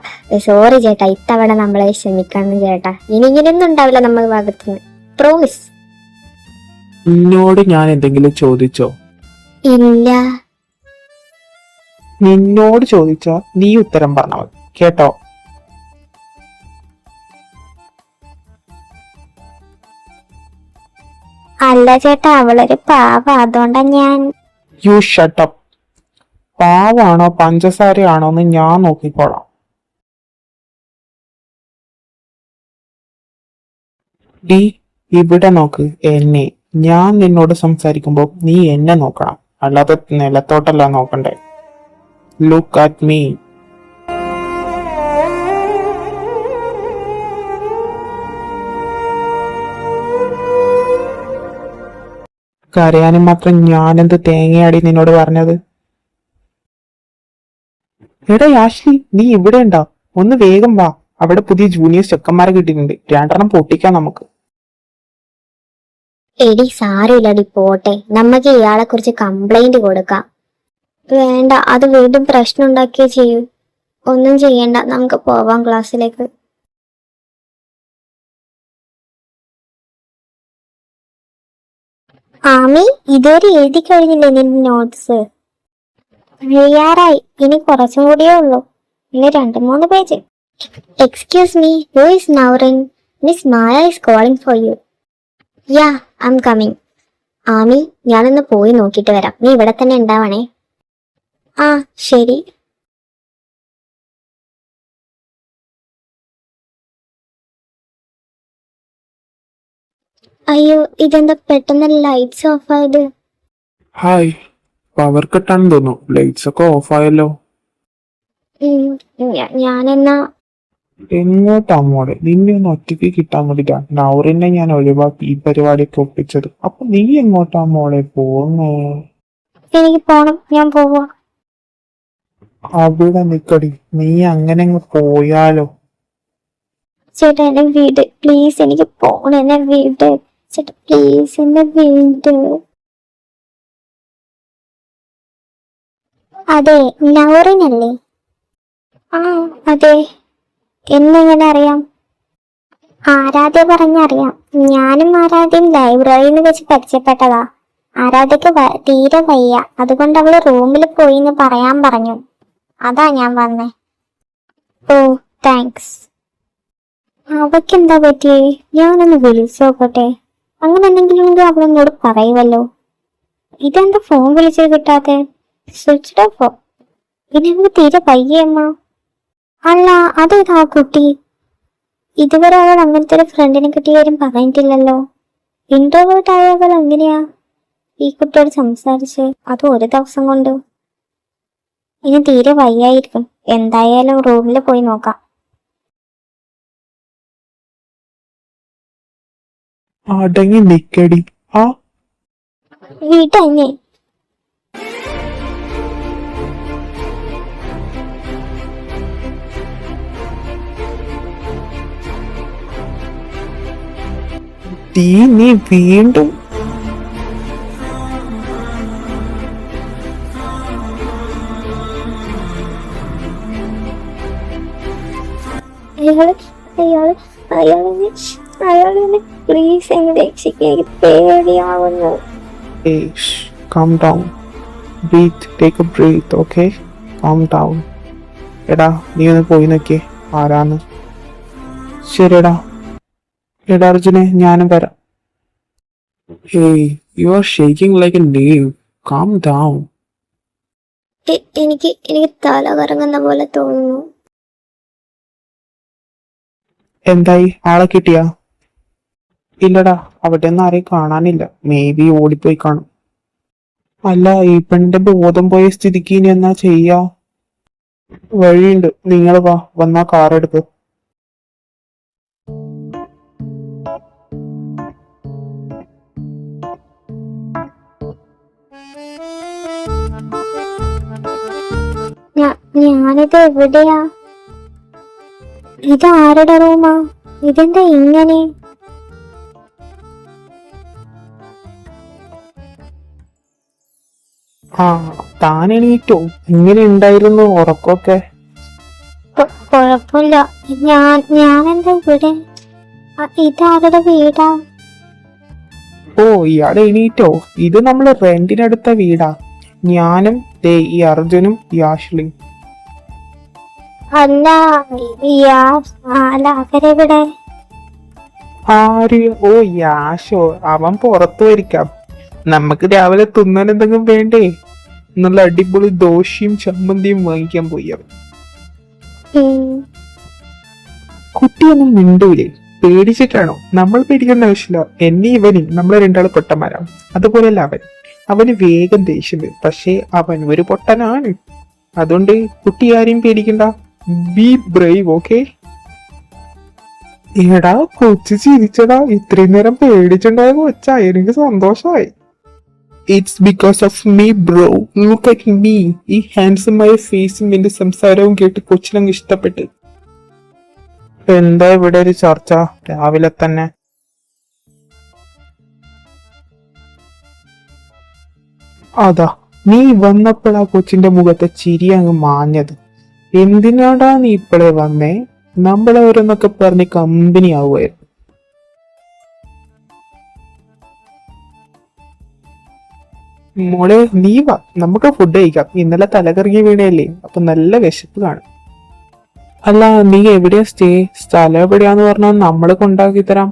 സോറി ചേട്ടാ, ഇത്തവണ നമ്മളെ ക്ഷമിക്കണം ചേട്ടാ. ഇനി ഇങ്ങനെയൊന്നും ഉണ്ടാവില്ല നമ്മുടെ ഭാഗത്തുനിന്ന്, പ്രോമിസ്. നിന്നോട് ഞാൻ എന്തെങ്കിലും ചോദിച്ചോ? ഇല്ല. നിന്നോട് ചോദിച്ചാ നീ ഉത്തരം പറഞ്ഞാൽ മതി, കേട്ടോ? അല്ല ചേട്ടാ, അവളൊരു പാവ, അതുകൊണ്ടാ ഞാൻ. U shut up. പാവാണോ പഞ്ചസാരയാണോ എന്ന് ഞാൻ നോക്കിക്കോളാം. ഡി, ഇവിടെ നോക്ക് എന്നെ. ഞാൻ നിന്നോട് സംസാരിക്കുമ്പോ നീ എന്നെ നോക്കണം, അല്ലാതെ നിലത്തോട്ടല്ല നോക്കണ്ടേ. Look at me. കരയാനും മാത്രം ഞാനെന്ത് തേങ്ങയാടി നിന്നോട് പറഞ്ഞത്? എടാ ആഷ്ലി, നീ ഇവിടെ ഉണ്ടാ? ഒന്ന് വേഗം വാ. അവിടെ പുതിയ ജൂനിയേഴ്സ് ചെക്കന്മാരെ കിട്ടിയിട്ടുണ്ട്, 2 പൊട്ടിക്കാം നമുക്ക്. എടി സാരമില്ലടി, പോട്ടെ. നമുക്ക് ഇയാളെ കുറിച്ച് കംപ്ലൈന്റ് കൊടുക്കാം. വേണ്ട, അത് വീണ്ടും പ്രശ്നം ഉണ്ടാക്കിയേ ചെയ്യൂ. ഒന്നും ചെയ്യണ്ട, നമുക്ക് പോവാം ക്ലാസ്സിലേക്ക്. ആമി, ഇതുവരെ എഴുതി കഴിഞ്ഞില്ലേ നിന്റെ നോട്ട്സ്? കഴിയാറായി, ഇനി കുറച്ചും കൂടിയേ ഉള്ളൂ. ഇനി 2-3 page. Excuse me, who is Nourin? Miss Maya is calling for you. Yeah, I am coming. Ami, ഞാനൊന്ന് പോയി നോക്കിയിട്ട് വരാം. നീ ഇവിടെ തന്നെ ഉണ്ടാവണേ. ആ ശരി. അയ്യോ, ഇതെന്താ പെട്ടെന്ന് ലൈറ്റ്സ് ഓഫ് ആയത്? ഹായ്, പവർ കട്ടാണെന്ന് തോന്നുന്നു. ലൈറ്റ്സ് ഒക്കെ ഓഫ് ആയല്ലോ. ഞാനെന്നാ എങ്ങോട്ടാ മോളെ? നിന്നെ ഒന്ന് ഒറ്റയ്ക്ക് കിട്ടാൻ വേണ്ടിട്ടാ നൗറിനെ ഞാൻ ഒഴിവാക്കി ഈ പരിപാടിയൊക്കെ ഒപ്പിച്ചത്. അപ്പൊ നീ എങ്ങോട്ടാ മോളെ പോകുന്നേ? എനിക്ക് പോണം, ഞാൻ പോവാ. അവിടെ നിക്കടി, നീ അങ്ങനെ അങ്ങ് പോയാലോ? ചേട്ടാ എന്നെ വീട്, പ്ലീസ്, എനിക്ക് പോണം, എന്നെ വീട്. ചേട്ടാ പ്ലീസ്, എന്നെ വീട്. അതെ, നൗറിനല്ലേ? ആ അതെ. എന്നെങ്ങനെ അറിയാം? ആരാധ്യ പറഞ്ഞറിയാം. ഞാനും ആരാധ്യയും ലൈബ്രറിയിൽ നിന്ന് വെച്ച് പരിചയപ്പെട്ടതാ. ആരാധ്യക്ക് തീരെ വയ്യ, അതുകൊണ്ട് അവള് റൂമിൽ പോയി എന്ന് പറയാൻ പറഞ്ഞു. അതാ ഞാൻ വന്നേ. ഓ താങ്ക്സ്. അവക്കെന്താ പറ്റിയേ? ഞാനൊന്ന് വിളിച്ചു നോക്കട്ടെ. അങ്ങനെ എന്തെങ്കിലും അവളെന്നോട് പറയുമല്ലോ. ഇതെന്താ ഫോൺ വിളിച്ചത് കിട്ടാത്തെ? സ്വിച്ച് ഓഫോ? പിന്നെ അവൾക്ക് തീരെ വയ്യമ്മ. അല്ല, അതേതാ കുട്ടി? ഇതുവരെ അവൾ അങ്ങനത്തെ ഒരു ഫ്രണ്ടിനെ കിട്ടിയ കാര്യം പറഞ്ഞിട്ടില്ലല്ലോ. ഇൻട്രോവേർട്ട് ആയ അവൾ എങ്ങനെയാ ഈ കുട്ടിയോട് സംസാരിച്ച്, അത് ഒരു ദിവസം കൊണ്ട്? ഇനി തീരെ വയ്യായിരിക്കും. എന്തായാലും റൂമിൽ പോയി നോക്കാം. അടങ്ങി നിക്കടി. ആ വീട്ടന്നെ. നീ വീണ്ടും അയാളെ പ്ലീസ് എന്നെ രക്ഷിക്കുക, എനിക്ക് പേടിയാവുന്നു. calm down. Breathe, take a breath, okay? Calm down. എടാ നീ ഒന്ന് പോയി നോക്കിയേ ആരാന്ന്. ശരിടാ. എടാ അർജുനെ, ഞാനും വരാം. Hey, you are shaking like a leaf. Calm down. എനിക്ക് തല കറങ്ങുന്ന പോലെ തോന്നുന്നു. എന്തായി, ആളെ കിട്ടിയാ? ഇല്ലടാ, അവിടെ ഒന്നും ആരെയും കാണാനില്ല. മേ ബി ഓടിപ്പോയി കാണും. അല്ല, ഈ പെണ്ണിന്റെ ബോധം പോയ സ്ഥിതിക്ക് ഇനി എന്നാ ചെയ്യാ? വഴിയുണ്ട്, നിങ്ങൾ വാ, വന്നാ കാർ എടുക്ക്. ഞാനിത് എവിടെയാ? ഇത് ആരുടെ റൂമാ? ഇതെന്താ ഇങ്ങനെ? ആ, താൻ എണീറ്റോ? എങ്ങനെ ഉണ്ടായിരുന്നു ഉറക്കമൊക്കെ? കുഴപ്പമില്ല. ഞാനെന്താ ഇവിടെ? ഇതാരുടെ വീടാ? ഓ, ഇയാളെ എണീറ്റോ? ഇത് നമ്മൾ റെന്റിനെടുത്ത വീടാ. ഞാനും ദേ ഈ അർജുനും ഈ ആഷ്ലിയും. അല്ല, അല്ല അവരെവിടെ? ആര്? ഓ, യാഷോ. അവൻ പുറത്തു വരിക്കാം. നമുക്ക് രാവിലെ തിന്നാൻ എന്തെങ്കിലും വേണ്ടേ? നല്ല അടിപൊളി ദോശയും ചമ്മന്തിയും വാങ്ങിക്കാൻ പോയി അവൻ. ഉം, കുട്ടിയൊന്നും മിണ്ടൂലേ? പേടിച്ചിട്ടാണോ? നമ്മൾ പേടിക്കേണ്ട ആവശ്യമില്ല. എന്നെ ഇവനും നമ്മളെ രണ്ടാള് പൊട്ടന്മാരാണ്. അതുപോലെയല്ല അവന് വേഗം ദേഷ്യം വരും. പക്ഷേ അവൻ ഒരു പൊട്ടനാണ്. അതുകൊണ്ട് കുട്ടി ആരെയും പേടിക്കണ്ട. Be brave, okay? എടാ കൊച്ചു ചിരിച്ചടാ. ഇത്രയും നേരം പേടിച്ചിട്ടുണ്ടായ കൊച്ചാ. എനിക്ക് സന്തോഷമായി. It's because of me bro. Look at me. ഈ ഹാൻഡ്സമായ ഫേസും എന്റെ സംസാരവും കേട്ട് കൊച്ചിനങ്ങ് ഇഷ്ടപ്പെട്ട്. എന്താ ഇവിടെ ഒരു ചർച്ച രാവിലെ തന്നെ? അതാ, നീ വന്നപ്പോഴാ കൊച്ചിന്റെ മുഖത്തെ ചിരി അങ്ങ് മാഞ്ഞത്. എന്തിനാടാ നീ ഇപ്പോഴേ വന്നേ? നമ്മളെ ഓരോന്നൊക്കെ പറഞ്ഞ് കമ്പനി ആവുമായിരുന്നു. മോളെ നീ വാ, നമുക്ക് ഫുഡ് കഴിക്കാം. ഇന്നലെ തലകറങ്ങി വീണയല്ലേ, അപ്പൊ നല്ല വിശപ്പ് കാണും. അല്ല, നീ എവിടെയാ സ്റ്റേ? സ്ഥലം എവിടെയാന്ന് പറഞ്ഞാൽ നമ്മള് കൊണ്ടാക്കി തരാം.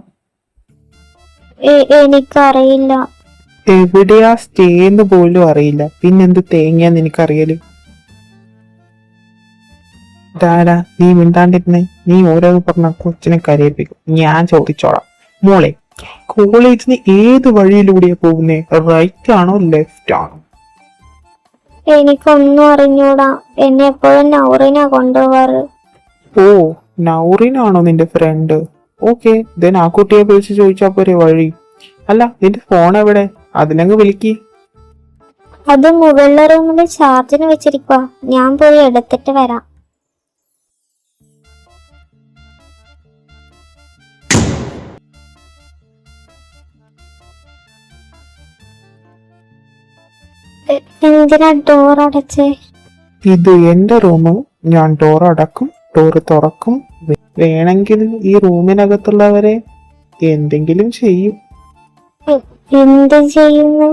എനിക്കറിയില്ല. എവിടെയാ സ്റ്റേ എന്ന് പോലും അറിയില്ല, പിന്നെന്ത് തേങ്ങയാന്ന് എനിക്കറിയല്. ദാടാ, നീ മിണ്ടാണ്ടിരുന്നേ. നീ ഓരോന്ന് പറഞ്ഞ കൊച്ചിനെ കരയിപ്പിക്കും. ഞാൻ ചോദിച്ചോളാം. മോളെ, കോളേജിന് ഏത് വഴിയിലൂടെയാ പോകുന്നേ? റൈറ്റ് ആണോ ലെഫ്റ്റ് ആണോ? എനിക്കൊന്നും അറിഞ്ഞൂടാ. എന്നെ എപ്പോഴും നൗറിനാ കൊണ്ടുപോവാറ്. ഓ, നൗറിനാണോ നിന്റെ ഫ്രണ്ട്? ഓക്കെ, ദെൻ ആ കുട്ടിയെ വിളിച്ച് ചോദിച്ചാ പോരെ വഴി. അല്ല, നിന്റെ ഫോൺ എവിടെ? അതിലങ്ങ് വിളിക്ക്. അത് മുകളിലെ റൂമിൽ ചാർജിന് വെച്ചിരിക്കുക. ഞാൻ പോയി എടുത്തിട്ട് വരാം. എന്തിനാ ഡോർ അടച്ചേ? ഇത് എന്റെ റൂം. ഞാൻ ഡോർ അടക്കും, ഡോർ തുറക്കും. വേണമെങ്കിൽ ഈ റൂമിനകത്തുള്ളവരെ എന്തെങ്കിലും ചെയ്യും. എന്ത് ചെയ്യുന്നു?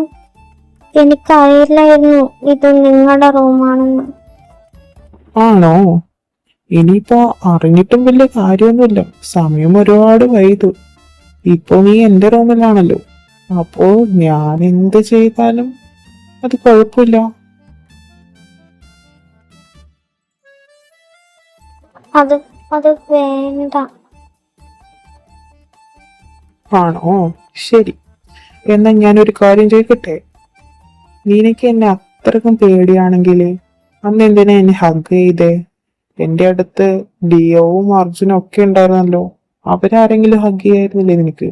എനിക്കറിയില്ലായിരുന്നു ഇത് നിങ്ങളുടെ റൂമാണെന്ന്. ആണോ? ഇനിയിപ്പോ അറിഞ്ഞിട്ടും വലിയ കാര്യമൊന്നുമില്ല. സമയം ഒരുപാട് വൈകു. ഇപ്പൊ നീ എന്റെ റൂമിലാണല്ലോ. അപ്പോ ഞാൻ എന്ത് ചെയ്താലും അത് കുഴപ്പമില്ല. അത് അത് വേണ്ട. ആണോ? ശരി, എന്നാ ഞാനൊരു കാര്യം ചോദിക്കട്ടെ? നിനക്ക് എന്നെ അത്രക്കും പേടിയാണെങ്കിൽ അന്ന് എന്തിനാ എന്നെ ഹഗ് ചെയ്തേ? എന്റെ അടുത്ത് ഡിയോവും അർജുനും ഒക്കെ ഉണ്ടായിരുന്നല്ലോ. അവരാരെങ്കിലും ഹഗ് ചെയ്യായിരുന്നില്ലേ നിനക്ക്?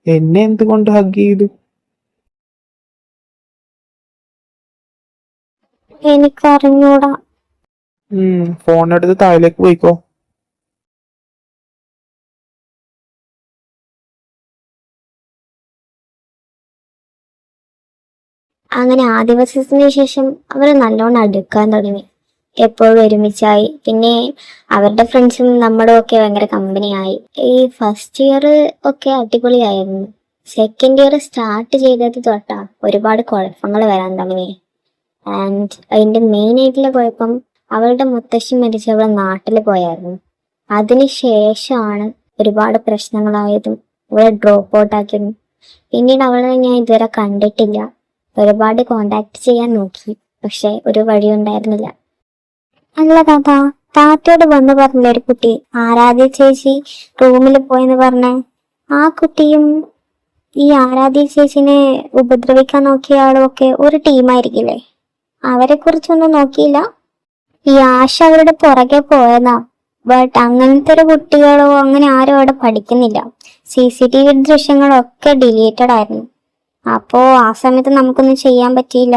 എന്നെ എന്തുകൊണ്ട് ഹഗ് ചെയ്തു? എനിക്കറിഞ്ഞൂടാ. ഫോൺ എടുത്ത് താഴേക്ക് പോയിക്കോ. അങ്ങനെ ആ ദിവസത്തിന് ശേഷം അവർ നല്ലോണം അടുക്കാൻ തുടങ്ങി. എപ്പോഴും ഒരുമിച്ചായി. പിന്നെ അവരുടെ ഫ്രണ്ട്സും നമ്മളും ഒക്കെ ഭയങ്കര കമ്പനിയായി. ഈ ഫസ്റ്റ് ഇയർ ഒക്കെ അടിപൊളിയായിരുന്നു. സെക്കൻഡ് ഇയർ സ്റ്റാർട്ട് ചെയ്തത് തൊട്ടാ ഒരുപാട് കുഴപ്പങ്ങൾ വരാൻ തുടങ്ങി. ആൻഡ് അതിന്റെ മെയിൻ ആയിട്ടുള്ള കുഴപ്പം, അവളുടെ മുത്തശ്ശി മരിച്ച് അവളെ നാട്ടിൽ പോയായിരുന്നു. അതിനുശേഷമാണ് ഒരുപാട് പ്രശ്നങ്ങളായതും അവളെ ഡ്രോപ്പ് ഔട്ട് ആക്കിയതും. പിന്നീട് അവളെ ഞാൻ ഇതുവരെ കണ്ടിട്ടില്ല. ഒരുപാട് കോണ്ടാക്ട് ചെയ്യാൻ നോക്കി, പക്ഷെ ഒരു വഴി ഉണ്ടായിരുന്നില്ല. അല്ല താത്തയോട് വന്ന് പറഞ്ഞില്ല ഒരു കുട്ടി ആരാധ്യ ചേച്ചി റൂമിൽ പോയെന്ന് പറഞ്ഞേ? ആ കുട്ടിയും ഈ ആരാധ്യ ചേച്ചിനെ ഉപദ്രവിക്കാൻ നോക്കിയ ആളും ഒക്കെ ഒരു ടീമായിരിക്കില്ലേ? അവരെ കുറിച്ചൊന്നും നോക്കിയില്ല. ഈ ആശ അവരുടെ പുറകെ പോയതാ. ബട്ട് അങ്ങനത്തെ ഒരു കുട്ടികളോ അങ്ങനെ ആരും അവിടെ പഠിക്കുന്നില്ല. CCTV ദൃശ്യങ്ങളൊക്കെ ഡിലീറ്റഡ് ആയിരുന്നു. അപ്പോ ആ സമയത്ത് നമുക്കൊന്നും ചെയ്യാൻ പറ്റിയില്ല.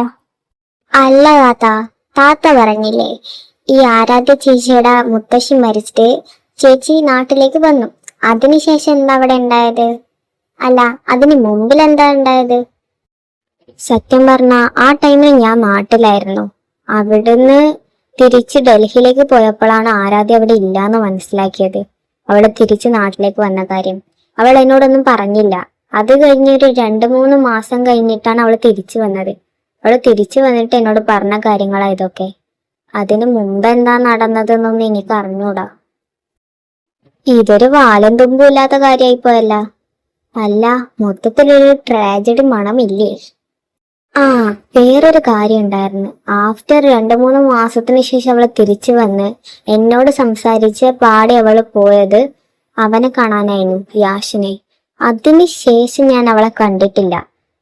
അല്ല താത്ത പറഞ്ഞില്ലേ, ഈ ആരാധ്യ ചേച്ചിയുടെ മുത്തശ്ശി മരിച്ചിട്ട് ചേച്ചി നാട്ടിലേക്ക് വന്നു. അതിനുശേഷം എന്താ അവിടെ ഉണ്ടായത്? അല്ല, അതിന് മുമ്പിൽ എന്താ ഉണ്ടായത്? സത്യം പറഞ്ഞ ആ ടൈമിൽ ഞാൻ നാട്ടിലായിരുന്നു. അവിടുന്ന് തിരിച്ച് ഡൽഹിയിലേക്ക് പോയപ്പോഴാണ് ആരാധ്യ അവിടെ ഇല്ലാന്ന് മനസ്സിലാക്കിയത്. അവള് തിരിച്ച് നാട്ടിലേക്ക് വന്ന കാര്യം അവൾ എന്നോടൊന്നും പറഞ്ഞില്ല. അത് കഴിഞ്ഞൊരു 2-3 മാസം കഴിഞ്ഞിട്ടാണ് അവൾ തിരിച്ചു വന്നത്. അവള് തിരിച്ചു വന്നിട്ട് എന്നോട് പറഞ്ഞ കാര്യങ്ങളാ ഇതൊക്കെ. അതിനു മുമ്പ് എന്താ നടന്നതെന്നൊന്നും എനിക്ക് അറിഞ്ഞൂടാ. ഇതൊരു വാലും തുമ്പും ഇല്ലാത്ത കാര്യമായിപ്പോയല്ല. അല്ല, മൊത്തത്തിലൊരു ട്രാജഡി മണമില്ലേ? ആ, വേറൊരു കാര്യം ഉണ്ടായിരുന്നു. ആഫ്റ്റർ 2-3 മാസത്തിന് ശേഷം അവള് തിരിച്ചു വന്ന് എന്നോട് സംസാരിച്ച് പാടെ അവള് പോയത് അവനെ കാണാനായിരുന്നു, യാഷിനെ. അതിന് ശേഷം ഞാൻ അവളെ കണ്ടിട്ടില്ല.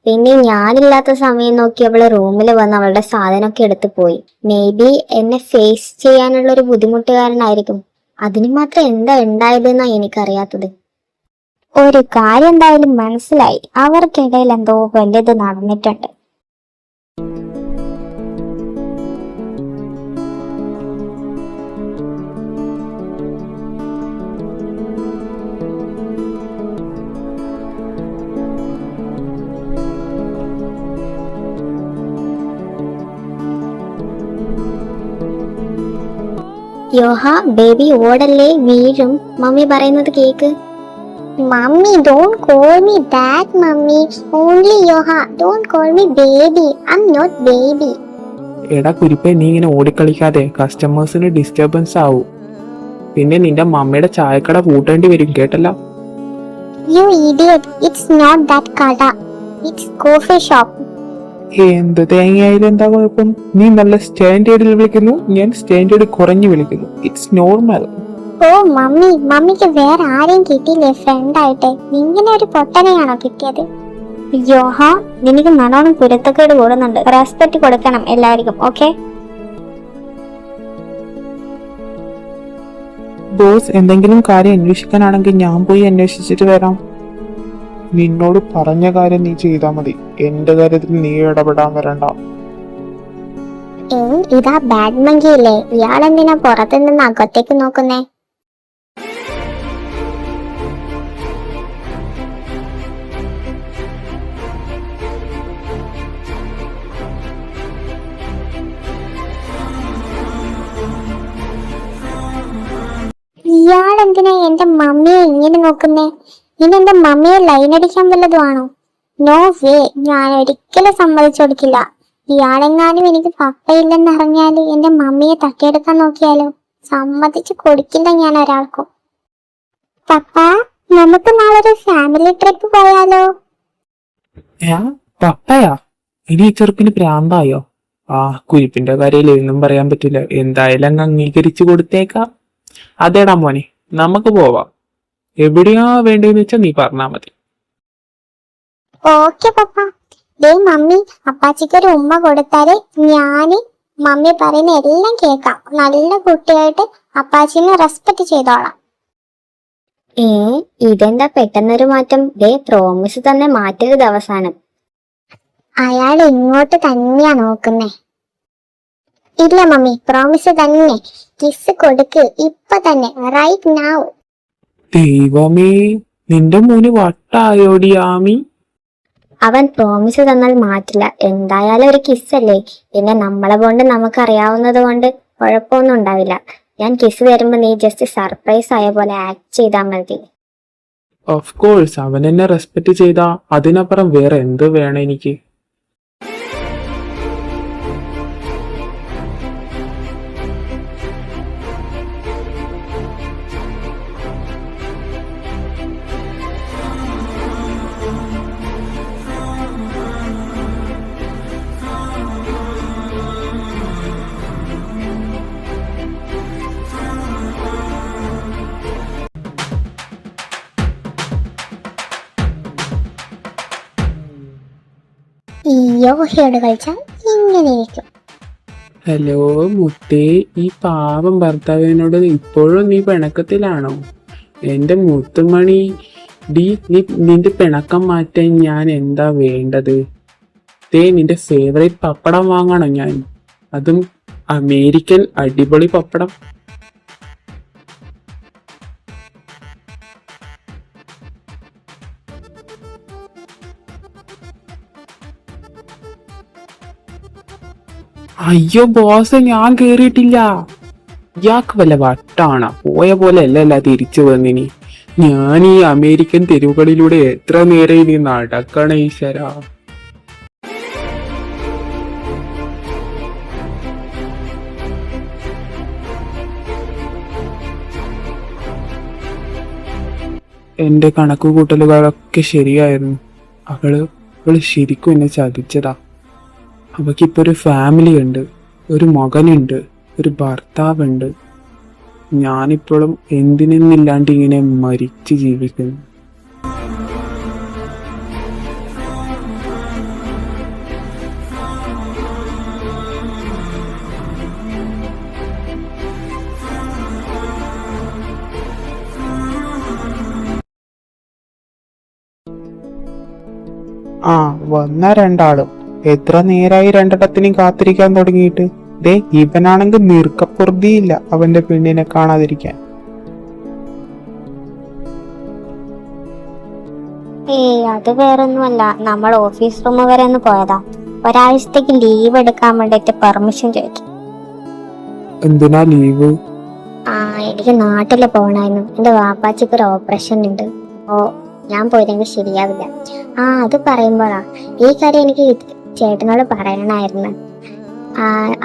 പിന്നെ ഞാനില്ലാത്ത സമയം നോക്കി അവള് റൂമിൽ വന്ന് അവളുടെ സാധനമൊക്കെ എടുത്തു പോയി. മേ ബി എന്നെ ഫേസ് ചെയ്യാനുള്ള ഒരു ബുദ്ധിമുട്ടുകാരനായിരിക്കും. അതിന് മാത്രം എന്താ ഉണ്ടായതെന്നാ എനിക്കറിയാത്തത്. ഒരു കാര്യം എന്തായാലും മനസ്സിലായി, അവർക്കിടയിൽ എന്തോ വലുത് നടന്നിട്ടുണ്ട്. യോഹ ബേബി ഓടല്ലേ, വീഴും. മമ്മി പറയുന്നത് cake. Mummy, don't call me that, mummy. Only Yoha. Don't call me baby. I'm not baby. എടാ കുരിപ്പേ, നീ ഇങ്ങനെ ഓടിക്കളിക്കാതെ, കസ്റ്റമേഴ്സിന് ഡിസ്റ്റർബൻസ് ആവും. പിന്നെ നിന്റെ മമ്മയുടെ ചായക്കട പൂട്ടേണ്ടി വരും, കേട്ടല്ലോ. You idiot. It's not that kada. It's coffee shop. എന്ത് തേങ്ങയായാലും എന്താ കുഴപ്പം? നീ നല്ല സ്റ്റാൻഡേർഡിൽ വിളിക്കുന്നു, ഞാൻ സ്റ്റാൻഡേർഡ് കുറഞ്ഞു വിളിക്കുന്നു. It's normal. ഓ മമ്മി, മമ്മിക്ക് വേറെ ആരെയും കിട്ടിയില്ലേ ഫ്രണ്ടായിട്ട്? ഇങ്ങനെ ഒരു പൊട്ടനെയാണോ കിട്ടിയത്? യോഹ, നിനക്ക് നല്ലോണം കുരുത്തക്കേട് കൂടുന്നുണ്ട്. റെസ്പെക്ട് കൊടുക്കണം എല്ലാവർക്കും, ഓക്കെ? ബോസ്, എന്തെങ്കിലും കാര്യം അന്വേഷിക്കാനാണെങ്കിൽ ഞാൻ പോയി അന്വേഷിച്ചിട്ട് വരാം. നിന്നോട് പറഞ്ഞ കാര്യം നീ ചെയ്താ മതി. എന്റെ കാര്യത്തിൽ നീ ഇടപെടാൻ വരണ്ട. ഇതാ ബാഡ് മങ്കി ഇല്ലേ? ഇയാളെന്തിനാ പുറത്തു നിന്ന് അകത്തേക്ക് നോക്കുന്നേ? ഇയാളെന്തിനാ എന്റെ മമ്മിയെ ഇങ്ങനെ നോക്കുന്നേ? ഇനി എന്റെ മമ്മിയെ ലൈനടിക്കാൻ വല്ലതുമാണോ? നോ വേ, ഞാൻ ഒരിക്കലും സമ്മതിച്ചു കൊടുക്കില്ല. ഇയാളെങ്ങാനും എനിക്ക് പപ്പയില്ലെന്ന് അറിഞ്ഞാല് എന്റെ മമ്മിയെ തട്ടിയെടുക്കാൻ നോക്കിയാലോ? സമ്മതിച്ചു കൊടുക്കില്ല ഞാൻ ഒരാൾക്കും. പപ്പ, നമുക്ക് നാളെ ഒരു ഫാമിലി ട്രിപ്പ് പോയാലോ? പപ്പയാ? ഇനി ഈ ചെറുപ്പിന് പ്രാന്തായോ? ആ, കുരിപ്പിന്റെ കാര്യം എന്നും പറയാൻ പറ്റില്ല. എന്തായാലും അങ്ങ് അംഗീകരിച്ചു കൊടുത്തേക്കാം. അതേടാ മോനെ, നമുക്ക് പോവാം. എവിടെയാ വേണ്ടതെന്ന് വെച്ചാ നീ പറഞ്ഞാ മതി. ഓക്കെ പപ്പ. ദേ മമ്മി, അപ്പാച്ചിക്ക് ഒരു ഉമ്മ കൊടുത്താല് ഞാന് മമ്മി പറയുന്ന എല്ലാം കേൾക്കാം. നല്ല കുട്ടിയായിട്ട് അപ്പാച്ചിനെ റെസ്പെക്ട് ചെയ്തോളാം. ഇതെന്താ പെട്ടെന്നൊരു മാറ്റം? ദേ പ്രോമിസ് തന്നെ മാറ്റരുത് അവസാനം. അയാൾ ഇങ്ങോട്ട് തന്നെയാ നോക്കുന്നേ. ഇല്ല മമ്മി, പ്രോമിസ് തന്നെ. കിസ് കൊടുക്ക് ഇപ്പൊ തന്നെ, റൈറ്റ് നൗ. ദൈവമേ, നിന്റെ മോന് വട്ടായോടി ആമി. അവൻ പ്രോമിസ് തന്നാൽ മാറ്റില്ല. എന്തായാലും ഒരു കിസ്സല്ലേ. പിന്നെ നമ്മളെ കൊണ്ട് നമുക്കറിയാവുന്നത് കൊണ്ട് കുഴപ്പമൊന്നും ഉണ്ടാവില്ല. ഞാൻ കിസ് തരുമ്പോ നീ ജസ്റ്റ് സർപ്രൈസ് ആയ പോലെ ആക്ട് ചെയ്താൽ മതി. ഓഫ് കോഴ്സ്, അവൻ എന്നെ റെസ്പെക്ട് ചെയ്താ അതിനപ്പുറം വേറെ എന്ത് വേണം എനിക്ക്? ഈ യോഹയോട് കളിച്ചാൽ ഇങ്ങനെ ഇരിക്കും. ഹലോ മുത്തേ, ഈ പാവം ഭർത്താവിനോട് ഇപ്പോഴും നീ പിണക്കത്തിലാണോ? എന്റെ മുത്തുമണി, നിന്റെ പിണക്കം മാറ്റാൻ ഞാൻ എന്താ വേണ്ടത്? നിന്റെ ഫേവറേറ്റ് പപ്പടം വാങ്ങണോ ഞാൻ? അതും അമേരിക്കൻ അടിപൊളി പപ്പടം. അയ്യോ ബോസ്, ഞാൻ കേറിയിട്ടില്ല. ഇയാൾക്ക് വല്ല വട്ടാണ്. പോയ പോലെ അല്ലല്ല തിരിച്ചു വന്നിനി. ഞാൻ ഈ അമേരിക്കൻ തെരുവുകളിലൂടെ എത്ര നേരം ഇനി നടക്കണ ഈശ്വരാ. എന്റെ കണക്കുകൂട്ടലുകളൊക്കെ ശരിയായിരുന്നു. അവള് ശരിക്കും എന്നെ ചതിച്ചതാ. അവക്കിപ്പോ ഒരു ഫാമിലി ഉണ്ട്, ഒരു മകനുണ്ട്, ഒരു ഭർത്താവുണ്ട്. ഞാനിപ്പോഴും എന്തിനെന്നില്ലാണ്ട് ഇങ്ങനെ മരിച്ച് ജീവിക്കുന്നു. ആ വന്ന രണ്ടാളും എത്ര നേരായി രണ്ടെണ്ണത്തിനും കാത്തിരിക്കാൻ തുടങ്ങിയിട്ട്. ദേ ഇവനാണെങ്കിൽ നിർക്കപ്പുറതിയില്ല അവന്റെ പെണ്ണിനെ കാണാതിരിക്കാൻ. അത് വേറൊന്നുമല്ല, നമ്മൾ ഓഫീസ് റൂം വരെ ഒന്ന് പോയതാ. ഒരാഴ്ചത്തേക്ക് ലീവ് എടുക്കാൻ വേണ്ടിട്ട് പെർമിഷൻ ചോദിക്കും. എന്തിനാ ലീവ്? എനിക്ക് നാട്ടില് പോണായിരുന്നു. എന്റെ വാപ്പാച്ചിക്ക് ഒരു ഓപ്പറേഷൻ ഉണ്ട്. ഞാൻ പോയില്ലെങ്കിൽ ശരിയാവില്ല. അത് പറയുമ്പോഴാ ഈ കാര്യം എനിക്ക് ചേട്ടനോട് പറയണായിരുന്നു.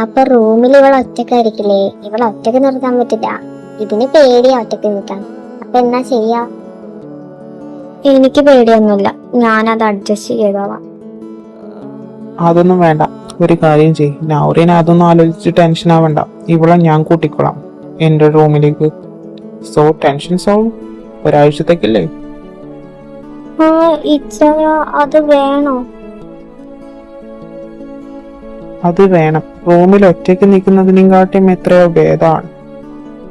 അപ്പൊ റൂമിൽ ഇവളെ ഒറ്റക്കായിരിക്കില്ലേ, ഇവളെ ഒറ്റക്ക് നിർത്താൻ പറ്റില്ല. ഇതിന് പേടിയാ ഒറ്റക്ക് നിൽക്കാൻ. അപ്പൊ എന്നാ ചെയ്യാ? എനിക്ക് പേടിയൊന്നുമില്ല, ഞാനത് അഡ്ജസ്റ്റ് ചെയ്തോളാം. അതൊന്നും വേണ്ട, ഒരു കാര്യം ചെയ്. നൗറിനെ അതൊന്നും ആലോചിച്ച് ടെൻഷൻ ആവണ്ട. ഇവളെ ഞാൻ കൂട്ടിക്കൊള്ളാം എന്റെ റൂമിലേക്ക്. So tension solve. ഒരാഴ്ചത്തേക്കല്ലേ? അത് വേണോ? അത് വേണം. റൂമിൽ ഒറ്റയ്ക്ക് നിൽക്കുന്നതിനെക്കാട്ടും എത്രയോ ഭേദമാണ്.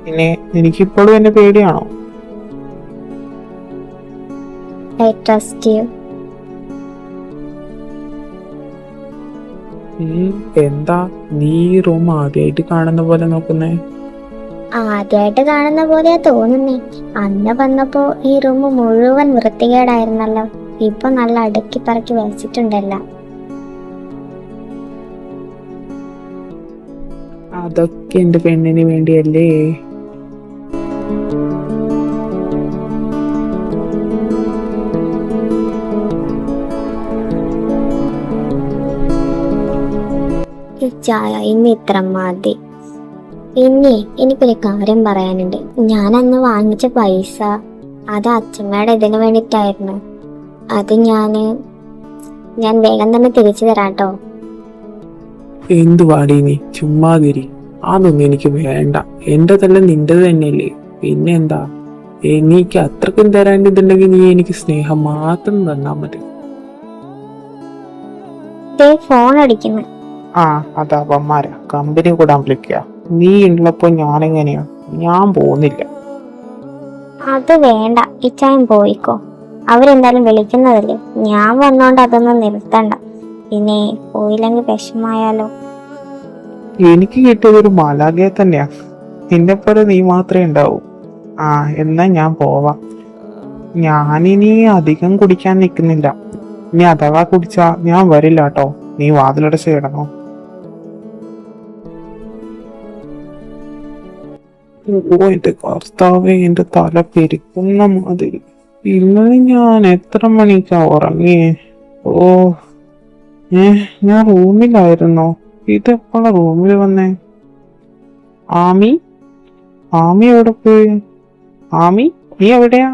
പിന്നെ എനിക്കിപ്പോഴും എന്നെ പേടിയാണോ? I trust you. എന്താ നീ ഈ റൂം ആദ്യമായിട്ട് കാണുന്ന പോലെ നോക്കുന്നേ? ആദ്യമായിട്ട് കാണുന്ന പോലെയാ തോന്നുന്നേ. അന്ന് വന്നപ്പോ ഈ റൂം മുഴുവൻ വൃത്തികേടായിരുന്നല്ലോ. ഇപ്പൊ നല്ല അടുക്കി പറക്കി വെച്ചിട്ടുണ്ടല്ലോ. അതൊക്കെ എന്റെ പെണ്ണിന് വേണ്ടിയല്ലേ. ഈ ചായ ഇന്ന് ഇത്ര മതി. പിന്നെ എനിക്കൊരു കാര്യം പറയാനുണ്ട്. ഞാൻ അന്ന് വാങ്ങിച്ച പൈസ അത് അച്ഛമ്മയുടെ ഇതിന് വേണ്ടിട്ടായിരുന്നു. അത് ഞാൻ വേഗം തന്നെ തിരിച്ചു തരാട്ടോ. എന്തു പാടി നീ? ചുമ്മാതിരി. അതൊന്നും എനിക്ക് വേണ്ട. എന്റെ തന്നെ നിന്റേത് തന്നെയല്ലേ. പിന്നെ എന്താ? എനിക്ക് അത്രക്കും തരാനിതുണ്ടെങ്കിൽ നീ എനിക്ക് സ്നേഹം മാത്രം തന്നാ മതി. ഫോൺ അടിക്കുന്നു. അതാ അവന്മാരാ കമ്പനി കൂടാൻ വിളിക്കുക. നീ ഉള്ളപ്പോ ഞാനെങ്ങനെയാ? ഞാൻ പോകുന്നില്ല. അത് വേണ്ട, ഇച്ചായം പോയിക്കോ. അവരെന്തായാലും വിളിക്കുന്നതല്ലേ. ഞാൻ വന്നോണ്ട് അതൊന്നും നിർത്തണ്ട. പിന്നെ പോയില്ലെങ്കിൽ വിഷമായാലോ. എനിക്ക് കിട്ടിയതൊരു മാലാഖയെ തന്നെയാ. നിന്നെ പോലെ നീ മാത്രമേ ഉണ്ടാവൂ. എന്നാ ഞാൻ പോവാം. ഞാനിനി അധികം കുടിക്കാൻ നിൽക്കുന്നില്ല. ഇനി അഥവാ കുടിച്ചാ ഞാൻ വരില്ല കേട്ടോ. നീ വാതിലടച്ച് കിടന്നോ. എന്റെ കർത്താവേ, എന്റെ തല പെരുക്കുന്ന മാതിരി. ഇന്നലെ ഞാൻ എത്ര മണിക്കാ ഉറങ്ങിയേ? ഞാൻ റൂമിലായിരുന്നോ? ഇതെപ്പോഴാ റൂമിൽ വന്നേ? ആമി എവിടെ പോയി? ആമി, നീ എവിടെയാ?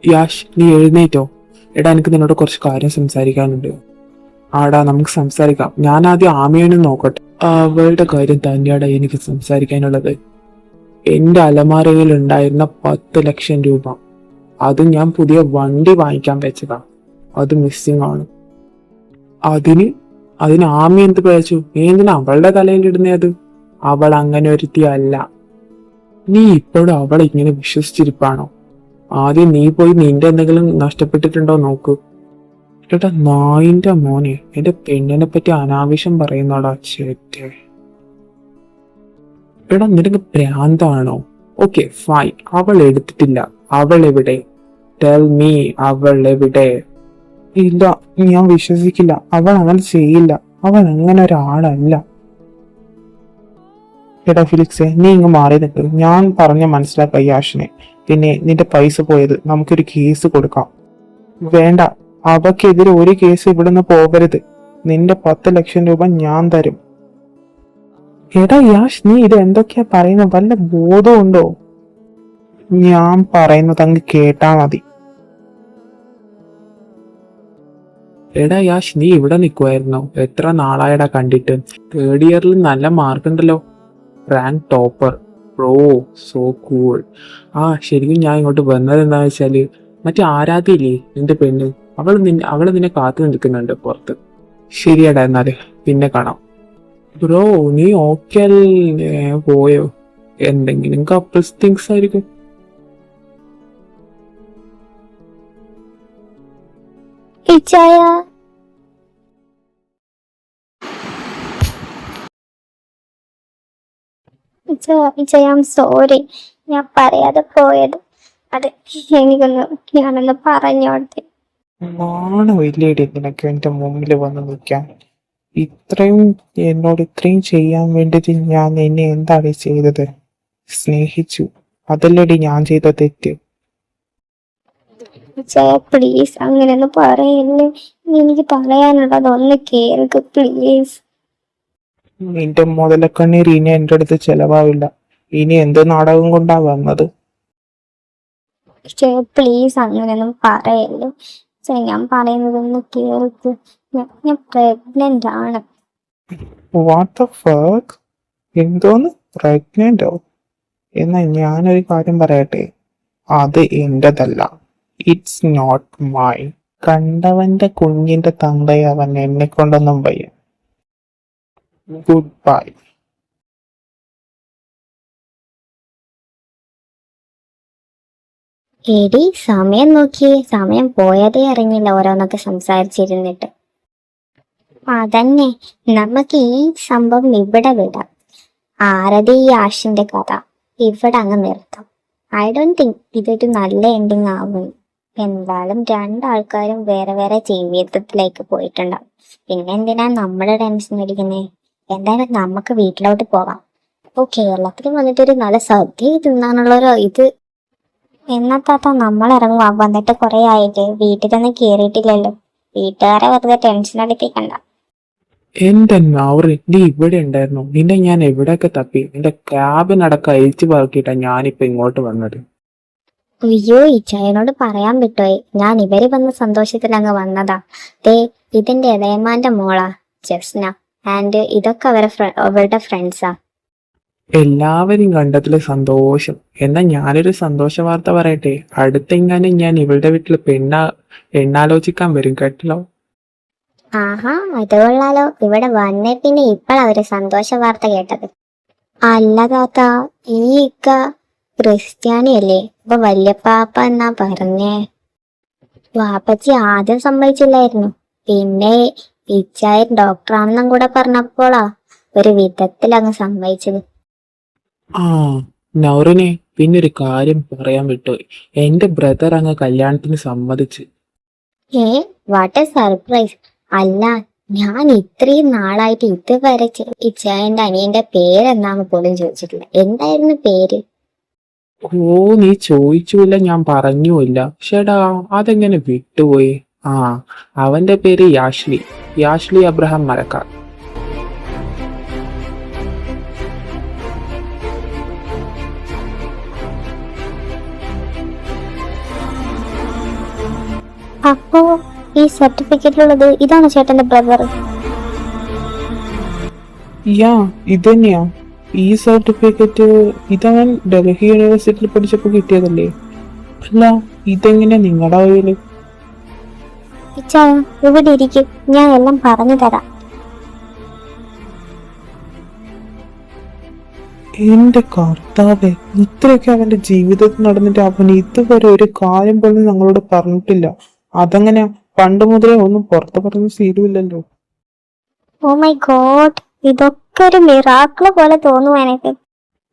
യാഷ്, നീ എഴുന്നേറ്റോ? എടാ, എനിക്ക് നിന്നോട് കുറച്ച് കാര്യം സംസാരിക്കാനുണ്ട്. ആടാ, നമുക്ക് സംസാരിക്കാം. ഞാൻ ആദ്യം ആമിയെ നോക്കട്ടെ. അവളുടെ കാര്യം തന്നെയാടാ എനിക്ക് സംസാരിക്കാനുള്ളത്. എന്റെ അലമാരയിൽ ഉണ്ടായിരുന്ന 10 ലക്ഷം രൂപ, അത് ഞാൻ പുതിയ വണ്ടി വാങ്ങിക്കാൻ വെച്ചതാ. അത് മിസ്സിംഗ് ആണ്. അതിന് ആമി എന്ത് പിഴച്ചു? നീ എന്തിനാ അവളുടെ തലയിൽ ഇടുന്നത്? അവൾ അങ്ങനെ ഒരുത്തി അല്ല. നീ ഇപ്പോഴും അവളെ ഇങ്ങനെ വിശ്വസിച്ചിരിപ്പാണോ? ആദ്യം നീ പോയി നിന്റെ എന്തെങ്കിലും നഷ്ടപ്പെട്ടിട്ടുണ്ടോ നോക്കൂ. ചേട്ടാ, നായിന്റെ മോനെ, എന്റെ പെണ്ണിനെ പറ്റി അനാവശ്യം പറയുന്നോടാ ചേട്ടേ. എടാ, നിനക്ക് ഭ്രാന്താണോ? ഓക്കെ ഫൈൻ, അവൾ എടുത്തിട്ടില്ല. അവൾ എവിടെ? ടെൽ മീ, അവൾ എവിടെ? ഇല്ല, ഞാൻ വിശ്വസിക്കില്ല. അവൾ അങ്ങനെ ചെയ്യില്ല. അവൻ അങ്ങനെ ഒരാളല്ല. എടാ ഫിലിക്സേ, നീ ഇങ്ങ് മാറി നിൽക്ക്. ഞാൻ പറഞ്ഞ മനസ്സിലാക്ക യാഷിനെ. പിന്നെ നിന്റെ പൈസ പോയത് നമുക്കൊരു കേസ് കൊടുക്കാം. വേണ്ട, അവക്കെതിരെ ഒരു കേസ് ഇവിടുന്ന് പോകരുത്. നിന്റെ 10 ലക്ഷം രൂപ ഞാൻ തരും. എടാ യാഷ്, നീ ഇത് എന്തൊക്കെയാ പറയുന്നത്? വല്ല ബോധമുണ്ടോ? ഞാൻ പറയുന്നത് അങ്ങ് കേട്ടാ മതി. എടാ യാഷ്, നീ ഇവിടെ നിൽക്കുമായിരുന്നോ? എത്ര നാളായടാ കണ്ടിട്ട്. 3rd ഇയറിൽ നല്ല മാർക്ക് ഉണ്ടല്ലോ. Rank topper. Bro, so cool. ശരിക്കും ഞാൻ ഇങ്ങോട്ട് വന്നത് എന്താന്ന് വെച്ചാല്, മറ്റേ ആരാധ്യയില്ലേ നിന്റെ പെണ്ണ്, അവള് നിന്നെ കാത്തു നിൽക്കുന്നുണ്ട് പുറത്ത്. ശരിയാടാ, എന്നാല് പിന്നെ കാണാം. ബ്രോ, നീ ഓക്കെ അല്ലേ? പോയോ? എന്തെങ്കിലും കപ്പിൾസ് തിങ്സ് ആയിരിക്കും. ഇച്ചായ ഇച്ചായ ഐ സോറി, ഞാൻ പറയാതെ പോയത്. അത് ഞാനൊന്ന് പറഞ്ഞോട്ടെ. നാണമില്ലേടി നിനക്ക് എന്റെ മുമ്പിൽ വന്ന് നിൽക്കാൻ? എന്നോട് ഇത്രയും ചെയ്യാൻ വേണ്ടിട്ട് ഞാൻ നിന്നെ എന്താണ് ചെയ്തത്? സ്നേഹിച്ചു, അതല്ലടി ഞാൻ ചെയ്ത തെറ്റ്. ഇച്ചായ പ്ലീസ് അങ്ങനെയൊന്നും പറയല്ലേ. എനിക്ക് പറയാനുള്ളതൊന്ന് കേൾക്ക് പ്ലീസ്. നിന്റെ മുതലക്കണ്ണീർ ഇനി എന്റെ അടുത്ത് ചെലവാവില്ല. ഇനി എന്ത് നാടകം കൊണ്ടാ വന്നത്? ഇച്ചായ പ്ലീസ് അങ്ങനെയൊന്നും പറയല്ലേ. ഇച്ചായ ഞാൻ പറയുന്നതൊന്ന് കേൾക്ക്. ഞാൻ പ്രഗ്നന്റ് ആണ്. What the fuck? എന്തോന്ന്? പ്രഗ്നന്റോ? എന്നാ ഞാനൊരു കാര്യം പറയട്ടെ, അത് എന്റേതല്ല. It's not mine. കണ്ടവന്റെ കുഞ്ഞിന്റെ തന്തയവൻ, എന്നെ കൊണ്ടൊന്നും വയ്യ. Good bye. എടി സമയം നോക്കിയേ, സമയം പോയതേ അറിഞ്ഞില്ല ഓരോന്നൊക്കെ സംസാരിച്ചിരുന്നിട്ട്. അതന്നെ, നമുക്ക് ഈ സംഭവം ഇവിടെ വിടാം. ആരതി ആഷിന്റെ കഥ ഇവിടെ അങ്ങ് നിർത്താം. ഐ ഡോണ്ട് തിങ്ക് ഇതൊരു നല്ല എൻഡിങ് ആവും. എന്തായാലും രണ്ടാൾക്കാരും വേറെ വേറെ ജീവിതത്തിലേക്ക് പോയിട്ടുണ്ടാവും. പിന്നെ എന്തിനാ നമ്മുടെ ടെൻഷൻ അടിക്കുന്നേ? എന്തായാലും നമുക്ക് വീട്ടിലോട്ട് പോകാം. അപ്പോൾ കേരളത്തിൽ വന്നിട്ടൊരു നല്ല സദ്യ തിന്നാനുള്ളൊരു ഇത്. എന്നത്താത്ത നമ്മൾ ഇറങ്ങുക? വന്നിട്ട് കുറെ ആയിട്ട് വീട്ടിലൊന്നും കേറിയിട്ടില്ലല്ലോ. വീട്ടുകാരെ വെറുതെ ടെൻഷൻ അടിപ്പിക്കണ്ട. എന്റെ നൗറി, നീ ഇവിടെ ഉണ്ടായിരുന്നു. നിന്നെ ഞാൻ എവിടെയൊക്കെ തപ്പി. നിന്റെ ക്യാബിനടക്കം അഴിച്ചു പറക്കിയിട്ടാ ഞാനിപ്പോ ഇങ്ങോട്ട് വന്നത്. അയ്യോ, ഇച്ചായനോട് പറയാൻ വിട്ടോയി. ഞാൻ ഇവര് വന്ന സന്തോഷത്തിൽ അങ്ങ് വന്നതാ. ദേ, ഇതിന്റെ ഇളയമാന്റെ മോളാ ജസ്ന. ആൻഡ് ഇതൊക്കെ അവരുടെ ഫ്രണ്ട്സാ. എല്ലാവരും കണ്ടതില് സന്തോഷം. എന്നാ ഞാനൊരു സന്തോഷ വാർത്ത പറയട്ടെ. അടുത്തെങ്ങാനും ഞാൻ ഇവളുടെ വീട്ടിൽ പെണ്ണാലോചിക്കാൻ വരും കേട്ടല്ലോ. ആഹാ, അത് കൊള്ളാലോ. ഇവിടെ വന്നേ പിന്നെ ഇപ്പോഴാ സന്തോഷ വാർത്ത കേട്ടത്. അല്ല താത്ത, ഈ ഇക്ക ക്രിസ്ത്യാനിയല്ലേ? അപ്പൊ വല്യപ്പാപ്പ എന്നാ പറഞ്ഞേ. വാപ്പച്ചി ആദ്യം സമ്മതിച്ചില്ലായിരുന്നു. പിന്നെ ഇച്ചായ ഡോക്ടറാണെന്നും കൂടെ പറഞ്ഞപ്പോളാ ഒരു വിധത്തിൽ അങ്ങ് സമ്മതിച്ചത്. നൗറിനെ, പിന്നൊരു കാര്യം പറയാൻ വിട്ടുപോയി. എന്റെ ബ്രദർ അങ്ങ് കല്യാണത്തിന് സമ്മതിച്ച്. What A surprise. അല്ല, ഞാൻ ഇത്രയും നാളായിട്ട് ഇതുവരെ ഇച്ചായന്റെ അനിയന്റെ പേരെന്താന്ന് പോലും ചോദിച്ചിട്ടില്ല. എന്തായിരുന്നു പേര്? നീ ചോദിച്ചുമില്ല, ഞാൻ പറഞ്ഞുമില്ല. ഷേടാ, അതെങ്ങനെ വിട്ടുപോയി? അവന്റെ പേര് യാഷ്ലി അബ്രഹാം മരക്കാർ. അപ്പോ ഈ സർട്ടിഫിക്കറ്റിലുള്ളത് ഇതാണ് ചേട്ടന്റെ ബ്രദർ? ഇതന്നെയാ ഈ സർട്ടിഫിക്കറ്റ്. ഇതവൻ ഡൽഹി യൂണിവേഴ്സിറ്റിയിൽ പഠിച്ചപ്പോ കിട്ടിയതല്ലേ? അല്ല, ഇതെങ്ങനെയാ നിങ്ങളുടെ കയ്യില്? ഇച്ചായ ഇവിടെ ഇരിക്കും, ഞാൻ എല്ലാം പറഞ്ഞു തരാം. എന്റെ കർത്താവേ, ഇത്രയൊക്കെ അവന്റെ ജീവിതത്തിൽ നടന്നിട്ട് അവൻ ഇതുവരെ ഒരു കാര്യം പോലും ഞങ്ങളോട് പറഞ്ഞിട്ടില്ല. അതെങ്ങനെയാ? പണ്ട് മുതലേ ഒന്നും പുറത്ത് പറഞ്ഞ ശീലമില്ലല്ലോ. ഓ മൈ ഗോഡ്, ഇതൊക്കെ ഒരു മിറാക്കിള് പോലെ തോന്നുന്നു എനിക്ക്.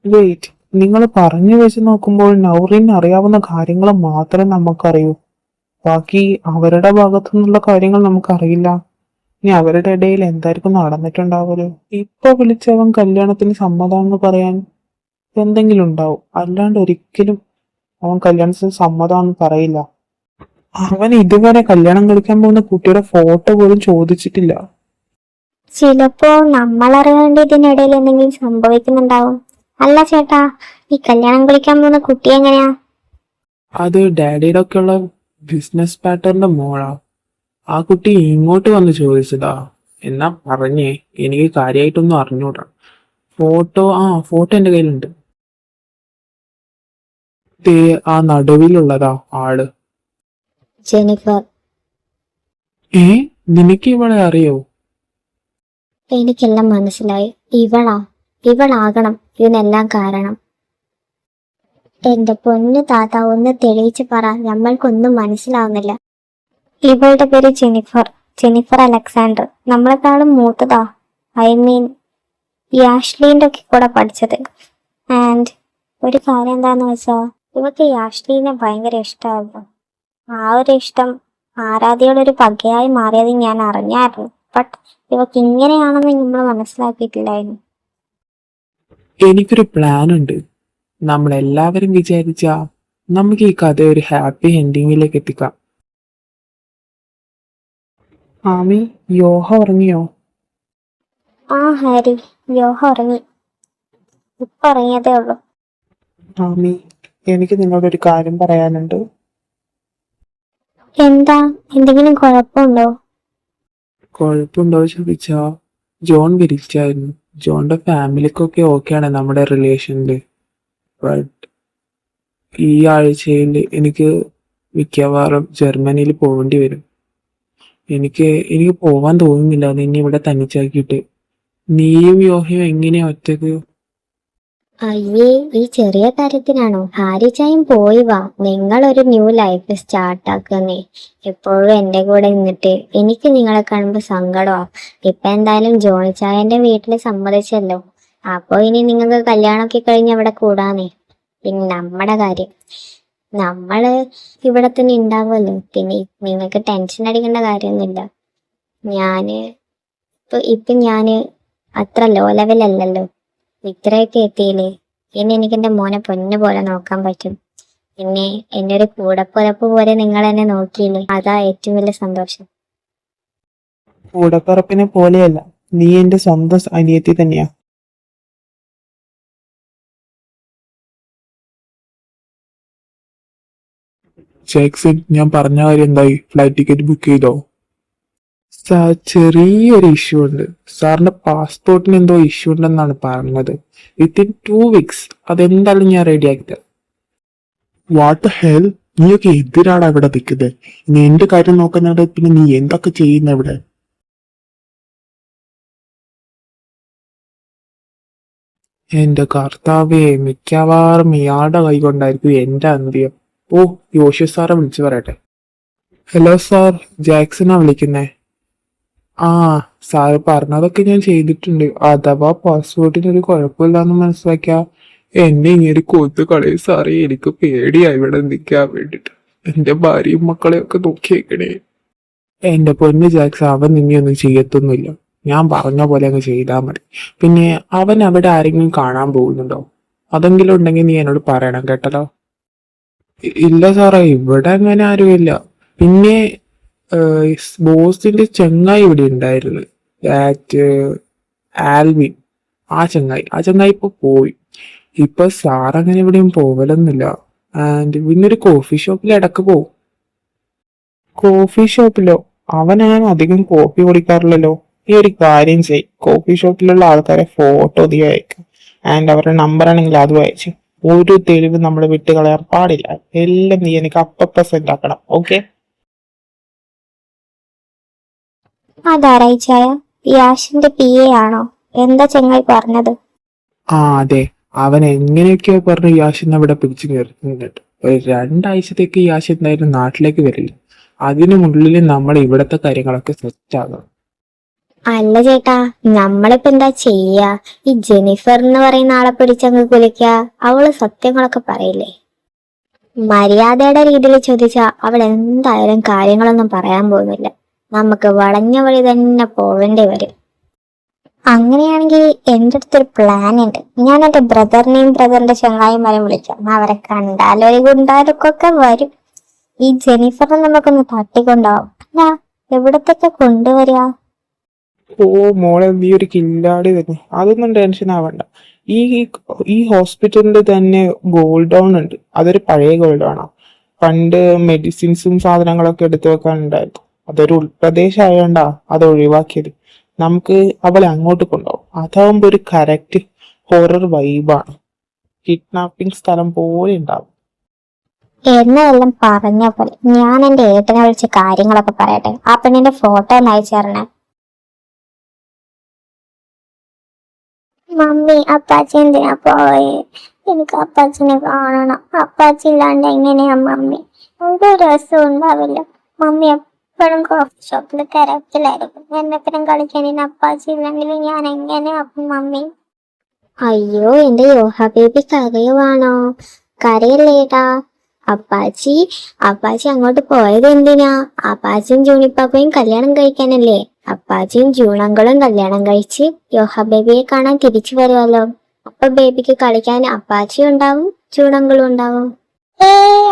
വെയിറ്റ്, നിങ്ങൾ പറഞ്ഞു വെച്ച് നോക്കുമ്പോൾ നൗറിന് അറിയാവുന്ന കാര്യങ്ങൾ മാത്രമേ നമുക്കറിയൂ. ബാക്കി അവരുടെ ഭാഗത്തു നിന്നുള്ള കാര്യങ്ങൾ നമുക്കറിയില്ല. ഇനി അവരുടെ ഇടയിൽ എന്തായിരിക്കും നടന്നിട്ടുണ്ടാവുമല്ലോ. ഇപ്പൊ വിളിച്ചവൻ കല്യാണത്തിന് സമ്മതമാണെന്ന് പറയാൻ എന്തെങ്കിലും ഉണ്ടാവും, അല്ലാണ്ട് ഒരിക്കലും അവൻ കല്യാണത്തിന് സമ്മതമാണെന്ന് പറയില്ല. അവൻ ഇതുവരെ കല്യാണം കഴിക്കാൻ പോകുന്ന കുട്ടിയുടെ ഫോട്ടോ പോലും ചോദിച്ചിട്ടില്ല. ചിലപ്പോ നമ്മളറിയാണ്ട് ഇതിനിടയിൽ എന്തെങ്കിലും സംഭവിക്കുന്നുണ്ടാവും. അല്ല ചേട്ടാ, ഈ കല്യാണം കഴിക്കാൻ പോകുന്ന കുട്ടി എങ്ങനെയാ? അത് ഡാഡിയുടെ ഒക്കെ ഉള്ള ബിസിനസ് പാർട്ണറിന്റെ മോളാ. ആ കുട്ടി ഇങ്ങോട്ട് വന്ന് ചോദിച്ചതാ. എന്നാ പറഞ്ഞേ, എനിക്ക് കാര്യമായിട്ടൊന്നും അറിഞ്ഞൂടാ. ഫോട്ടോ എന്റെ കയ്യിലുണ്ട്. ദേ ആ നടുവിലുള്ളതാ ആള്. ജെനിഫർ. ഏ, നിനക്ക് ഇവളെ അറിയോ? എനിക്കെല്ലാം മനസ്സിലായി. ഇവളാകണം ഇതിനെല്ലാം കാരണം. എന്റെ പൊന്നു താത്ത, ഒന്ന് തെളിയിച്ച് പറ, നമ്മൾക്കൊന്നും മനസ്സിലാവുന്നില്ല. ഇവളുടെ പേര് ജെനിഫർ അലക്സാണ്ടർ. നമ്മളെക്കാളും മൂത്തതാ. ഐ മീൻ യാഷ്ലീൻ്റെ ഒക്കെ കൂടെ പഠിച്ചത്. ആൻഡ് ഒരു കാര്യം എന്താന്ന് വെച്ചാൽ ഇവക്ക് യാഷ്ലീനെ ഭയങ്കര ഇഷ്ടമായിരുന്നു. ആ ഒരു ഇഷ്ടം ആരാധ്യയുടെ ഒരു പകയായി മാറിയത് ഞാൻ അറിഞ്ഞായിരുന്നു. ബട്ട് ഇവക്ക് ഇങ്ങനെയാണെന്ന് നമ്മൾ മനസ്സിലാക്കിയിട്ടില്ലായിരുന്നു. എനിക്കൊരു പ്ലാൻ ഉണ്ട്. നമ്മളെല്ലാവരും വിചാരിച്ചാ നമുക്ക് ഈ കഥ ഒരു ഹാപ്പി എൻഡിങ്ങിലേക്ക് എത്തിക്കാം. ആമി, യോഹ ഉറങ്ങിയോ? ആ ഹാരി, യോഹ ഉറങ്ങി. ഇപ്പൊ ഉറങ്ങിയതേ ഉള്ളൂ. ആമി, എനിക്ക് നിങ്ങളോടൊരു കാര്യം പറയാനുണ്ട്. എന്താ, എന്തെങ്കിലും കുഴപ്പമുണ്ടോ? കുഴപ്പമുണ്ടോ ചോദിച്ചാ, ജോൺ വിരിച്ചായിരുന്നു. ജോണിന്റെ ഫാമിലിക്കൊക്കെ ഓക്കെയാണ് നമ്മുടെ റിലേഷനില്. ബട്ട് ഈ ആഴ്ചയിൽ എനിക്ക് മിക്കവാറും ജർമ്മനിയിൽ പോകേണ്ടി വരും. എനിക്ക് പോവാൻ തോന്നുന്നില്ല നിന്നെ ഇവിടെ തനിച്ചാക്കിയിട്ട്. നീയും യോഹയും എങ്ങനെയാ ഒറ്റക്ക്? അയ്യേ, ഈ ചെറിയ കാര്യത്തിനാണോ? ഹാരിച്ചായും പോയി വാ, നിങ്ങളൊരു ന്യൂ ലൈഫ് സ്റ്റാർട്ടാക്കുന്നേ. എപ്പോഴും എന്റെ കൂടെ നിന്നിട്ട് എനിക്ക് നിങ്ങളെ കാണുമ്പോൾ സങ്കടമാ. ഇപ്പൊ എന്തായാലും ജോണിച്ചായന്റെ വീട്ടിൽ സമ്മതിച്ചല്ലോ. അപ്പൊ ഇനി നിങ്ങൾക്ക് കല്യാണമൊക്കെ കഴിഞ്ഞ് അവിടെ കൂടാന്നേ. പിന്നെ നമ്മുടെ കാര്യം, നമ്മള് ഇവിടെ തന്നെ ഉണ്ടാവുമല്ലോ. പിന്നെ നിങ്ങൾക്ക് ടെൻഷൻ അടിക്കേണ്ട കാര്യമൊന്നുമില്ല. ഇപ്പൊ ഞാന് അത്ര ലോ ലെവലല്ലല്ലോ. ഇത്രയൊക്കെ എത്തിയില്ലേ, ഇനി എനിക്ക് എന്റെ മോനെ പൊന്നു പോലെ നോക്കാൻ പറ്റും. പിന്നെ എന്റെ ഒരു കൂടപ്പിറപ്പ് പോലെ നിങ്ങൾ എന്നെ നോക്കിയില്ലേ, അതാ ഏറ്റവും വലിയ സന്തോഷം. കൂടപ്പിറപ്പിനെ പോലെയല്ല, നീ എന്റെ സ്വന്തം അനിയത്തി തന്നെയാ. ജാക്സൺ, ഞാൻ പറഞ്ഞ കാര്യം എന്തായി? ഫ്ലൈറ്റ് ടിക്കറ്റ് ബുക്ക് ചെയ്തോ? സാർ, ചെറിയൊരു ഇഷ്യൂ ഉണ്ട്. സാറിന്റെ പാസ്പോർട്ടിന് എന്തോ ഇഷ്യൂ ഉണ്ടെന്നാണ് പറഞ്ഞത്. വിത്തിൻ 2 weeks അതെന്തായാലും ഞാൻ റെഡിയാക്കി തരാം. വാട്ട് ഹെൽ, നീയൊക്കെ എന്തിനാണ് ഇവിടെ നിൽക്കുന്നത്? ഇനി എന്റെ കാര്യം നോക്കുന്നുണ്ട്, പിന്നെ നീ എന്തൊക്കെ ചെയ്യുന്ന ഇവിടെ? എന്റെ കർത്താവേ, മിക്കവാറും ഇയാളുടെ കൈ കൊണ്ടായിരിക്കും എന്റെ അന്ത്യം. ഓ, യോശി സാറെ വിളിച്ചു പറയട്ടെ. ഹലോ സാർ, ജാക്സനാ വിളിക്കുന്നേ. ആ, സാറ് പറഞ്ഞതൊക്കെ ഞാൻ ചെയ്തിട്ടുണ്ട്. അഥവാ പാസ്പോർട്ടിന് ഒരു കുഴപ്പമില്ലാന്ന് മനസ്സിലാക്കിയ എന്നെ ഇങ്ങനെ കൊത്തു കളയും സാറേ. എനിക്ക് പേടിയായി ഇവിടെ നിൽക്കാൻ വേണ്ടിട്ട്. എന്റെ ഭാര്യയും മക്കളെയൊക്കെ നോക്കിയേക്കണേ. എന്റെ പൊന്ന് ജാക്സൺ, അവൻ നിന്നെയൊന്നും ചെയ്യത്തൊന്നുമില്ല. ഞാൻ പറഞ്ഞ പോലെ അങ്ങ് ചെയ്താൽ മതി. പിന്നെ അവൻ അവിടെ ആരെങ്കിലും കാണാൻ പോകുന്നുണ്ടോ? അതെങ്കിലും ഉണ്ടെങ്കിൽ നീ എന്നോട് പറയണം കേട്ടല്ലോ. ഇല്ല സാറേ, ഇവിടെ അങ്ങനെ ആരുമില്ല. പിന്നെ ബോസിന്റെ ചങ്ങായി ഇവിടെ ഉണ്ടായിരുന്നു, ആൽവിൻ. ആ ചങ്ങായി ഇപ്പൊ പോയി. ഇപ്പൊ സാർ അങ്ങനെ എവിടെയും പോവലൊന്നുമില്ല. ആൻഡ് പിന്നെ ഒരു കോഫി ഷോപ്പിൽ ഇടക്ക് പോവും. കോഫി ഷോപ്പിലോ? അവനാണ് അധികം കോഫി കുടിക്കാറില്ലല്ലോ. ഈ ഒരു കാര്യം ചെയ്, കോഫി ഷോപ്പിലുള്ള ആൾക്കാരെ ഫോട്ടോ നീ അയക്കാം. ആൻഡ് അവരുടെ നമ്പർ ആണെങ്കിൽ അതും അയച്ചു. ഒരു തെളിവ് നമ്മൾ വിട്ട് കളയാൻ പാടില്ല. എല്ലാം നീ എനിക്ക് അപ്പ സെൻഡ് ആക്കണം. ഓക്കെ? അതാരായിച്ചായ? യാഷിന്റെ PA ആണോ? എന്താ ചെങ്ങായി പറഞ്ഞത്? ആ അതെ, അവൻ എങ്ങനെയൊക്കെയോ പറഞ്ഞ് യാഷിന്ന് അവിടെ പിടിച്ചു നിർത്തുന്നുണ്ട്. ഒരു 2 ആഴ്ചത്തേക്ക് യാഷ് എന്തായാലും നാട്ടിലേക്ക് വരില്ല. അതിനുള്ളിൽ നമ്മൾ ഇവിടത്തെ കാര്യങ്ങളൊക്കെ സെറ്റ് ആകണം. അല്ല ചേട്ടാ, നമ്മളിപ്പോ എന്താ ചെയ്യാ? ഈ ജെനിഫർ എന്ന് പറയുന്ന ആളെ പിടിച്ചങ്ങ് കുലിക്ക. അവള് സത്യങ്ങളൊക്കെ പറയില്ലേ? മര്യാദയുടെ രീതിയിൽ ചോദിച്ചാ അവൾ എന്തായാലും കാര്യങ്ങളൊന്നും പറയാൻ പോകുന്നില്ല. നമുക്ക് വളഞ്ഞ വഴി തന്നെ പോവേണ്ടി വരും. അങ്ങനെയാണെങ്കിൽ എൻ്റെ അടുത്തൊരു പ്ലാൻ ഉണ്ട്. ഞാൻ എൻ്റെ ബ്രദറിനെയും ബ്രദറിന്റെ ചങ്ങായിമാരെയും വിളിക്കാം. അവരെ കണ്ടാലൊരു ഗുണ്ടാലുക്കൊക്കെ വരും. ഈ ജെനിഫറിനെ നമുക്കൊന്ന് തട്ടിക്കൊണ്ടാവും. അല്ല, എവിടത്തൊക്കെ കൊണ്ടുവരിക? ഓ മോളെ, നീ ഒരു കില്ലാടി തന്നെ. അതൊന്നും ടെൻഷൻ ആവണ്ട. ഈ ഈ ഹോസ്പിറ്റലിൽ തന്നെ ഗോൾഡ് ഡൗൺ ഉണ്ട്. അതൊരു പഴയ ഗോൾഡ് ഡൗണാ. പണ്ട് മെഡിസിൻസും സാധനങ്ങളൊക്കെ എടുത്തു വെക്കാനുണ്ടായിരുന്നു. അതൊരു ഉൾപ്രദേശം ആയതുകൊണ്ടാ അത് ഒഴിവാക്കിയത്. നമുക്ക് അവളെ അങ്ങോട്ട് കൊണ്ടുപോകും. അതാവുമ്പോ ഒരു കറക്റ്റ് ഹൊറർ വൈബാണ്. കിഡ്നാപ്പിംഗ് സ്ഥലം പോലെ ഉണ്ടാവും. എന്നെല്ലാം പറഞ്ഞ പോലെ ഞാൻ എൻ്റെ ഏട്ടനെ വിളിച്ച് കാര്യങ്ങളൊക്കെ പറയട്ടെ. ആ പെണ്ണിന്റെ ഫോട്ടോ ഒന്ന് അയച്ചു തരണേ. മമ്മി, അപ്പാച്ചി എന്തിനാ പോയെ? എനിക്ക് അപ്പാച്ചിനെ കാണണം. അപ്പാച്ചി ഇല്ലാണ്ട് എങ്ങനെയാ മമ്മി? ഒരു രസം ഉണ്ടാവില്ല. മമ്മി എപ്പോഴും കോഫി ഷോപ്പിൽ തിരക്കിലായിരിക്കും. എന്നെപ്പനും കളിക്കാൻ ഇനി അപ്പാച്ചി ഇല്ലെങ്കിൽ ഞാൻ എങ്ങനെയാ മമ്മി? അയ്യോ, എന്റെ യോഹ ബേബി കരയുവാണോ? കരയല്ലേട്ടാ. അപ്പാച്ചി അങ്ങോട്ട് പോയത് എന്തിനാ? അപ്പാച്ചിയും ജൂണിപ്പാപ്പയും കല്യാണം കഴിക്കാനല്ലേ? അപ്പാച്ചിയും ജൂണങ്കളും കല്യാണം കഴിച്ച് യോഹ ബേബിയെ കാണാൻ തിരിച്ചു വരുമല്ലോ. അപ്പൊ ബേബിക്ക് കളിക്കാൻ അപ്പാച്ചിയും ഉണ്ടാവും, ജൂണങ്കളും ഉണ്ടാവും.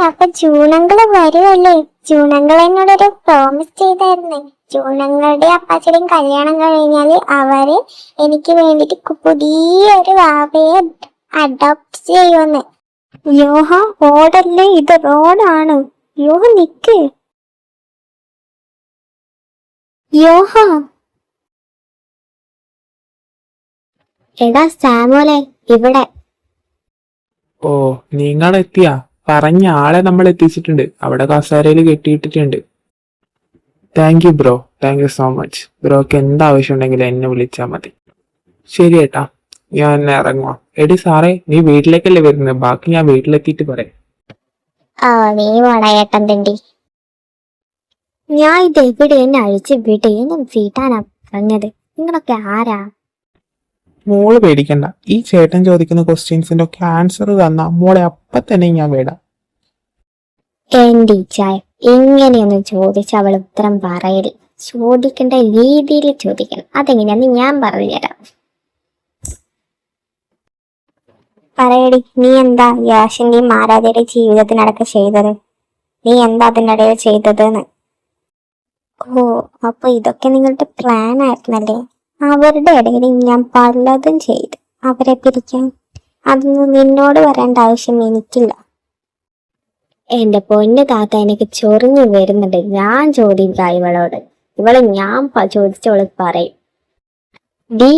അപ്പൊ ജൂണങ്കള് വരുമല്ലേ? ജൂണങ്കൾ എന്നോടൊരു പ്രോമിസ് ചെയ്തായിരുന്നേ. ജൂണങ്ങളുടെ അപ്പാച്ചയുടെയും കല്യാണം കഴിഞ്ഞാല് അവര് എനിക്ക് വേണ്ടിട്ട് പുതിയൊരു വാവയെ അഡോപ്റ്റ് ചെയ്യുമെന്ന്. യോഹ, ഓടല്ലേ, ഇത് റോഡാണ്. യോഹ നിക്ക്. യോഹ, എടാ സാമോലെ, ഇവിടെ. ഓ, നിങ്ങളെത്തിയാ? പറഞ്ഞ ആളെ നമ്മൾ എത്തിച്ചിട്ടുണ്ട്. അവിടെ കസേരയിൽ കെട്ടിയിട്ടിട്ടുണ്ട്. Thank you bro, thank you so much. ബ്രോക്ക് എന്താവശ്യം ഉണ്ടെങ്കിലും എന്നെ വിളിച്ചാൽ മതി. ശരി ഏട്ടാ, ഞാൻ ഇറങ്ങുവാ. എടി സാറേ, നീ വീട്ടിലേക്കല്ലേ വരുന്നത്? ബാക്കി ഞാൻ വീട്ടിലെത്തിയിട്ട് പറയാം. നീ വളയട്ടൻ തണ്ടി. ഞാൻ ഇത് എവിടെ എന്നെ അഴിച്ച് വിട്, എന്നെ വീട്ടാനാ പറഞ്ഞത്. നിങ്ങളൊക്കെ ആരാ? മോള് പേടിക്കണ്ട. ഈ ചേട്ടൻ ചോദിക്കുന്ന ക്വസ്റ്റ്യൻസിന്റെ ഒക്കെ ആൻസർ തന്നാ മോളെ അപ്പൊ തന്നെ ഞാൻ വിടാം. എന്റെ ചായ എങ്ങനെയൊന്നും ചോദിച്ച അവൾ ഉത്തരം പറയല്. ചോദിക്കേണ്ട രീതിയിൽ ചോദിക്കണം. അതെങ്ങനെയാന്ന് ഞാൻ പറഞ്ഞുതരാം. പറയടി, നീ എന്താ യാഷിന്റെയും ആരാധ്യയുടെ ജീവിതത്തിനടക്കം ചെയ്തത്? നീ എന്താ അതിനിടയിൽ ചെയ്തതെന്ന്? ഓ, അപ്പൊ ഇതൊക്കെ നിങ്ങളുടെ പ്ലാൻ ആയിരുന്നല്ലേ? അവരുടെ ഇടയിൽ ഞാൻ പലതും ചെയ്തു അവരെ പിരിക്കാൻ. അതൊന്നും നിന്നോട് വരേണ്ട ആവശ്യം എനിക്കില്ല. എന്റെ പൊന്ന് താത്ത, എനിക്ക് ചൊറിഞ്ഞു വരുന്നുണ്ട്. ഞാൻ ചോദിക്കാം ഇവളോട്. ഇവള് ഞാൻ ചോദിച്ചവള് പറയും. ഡി,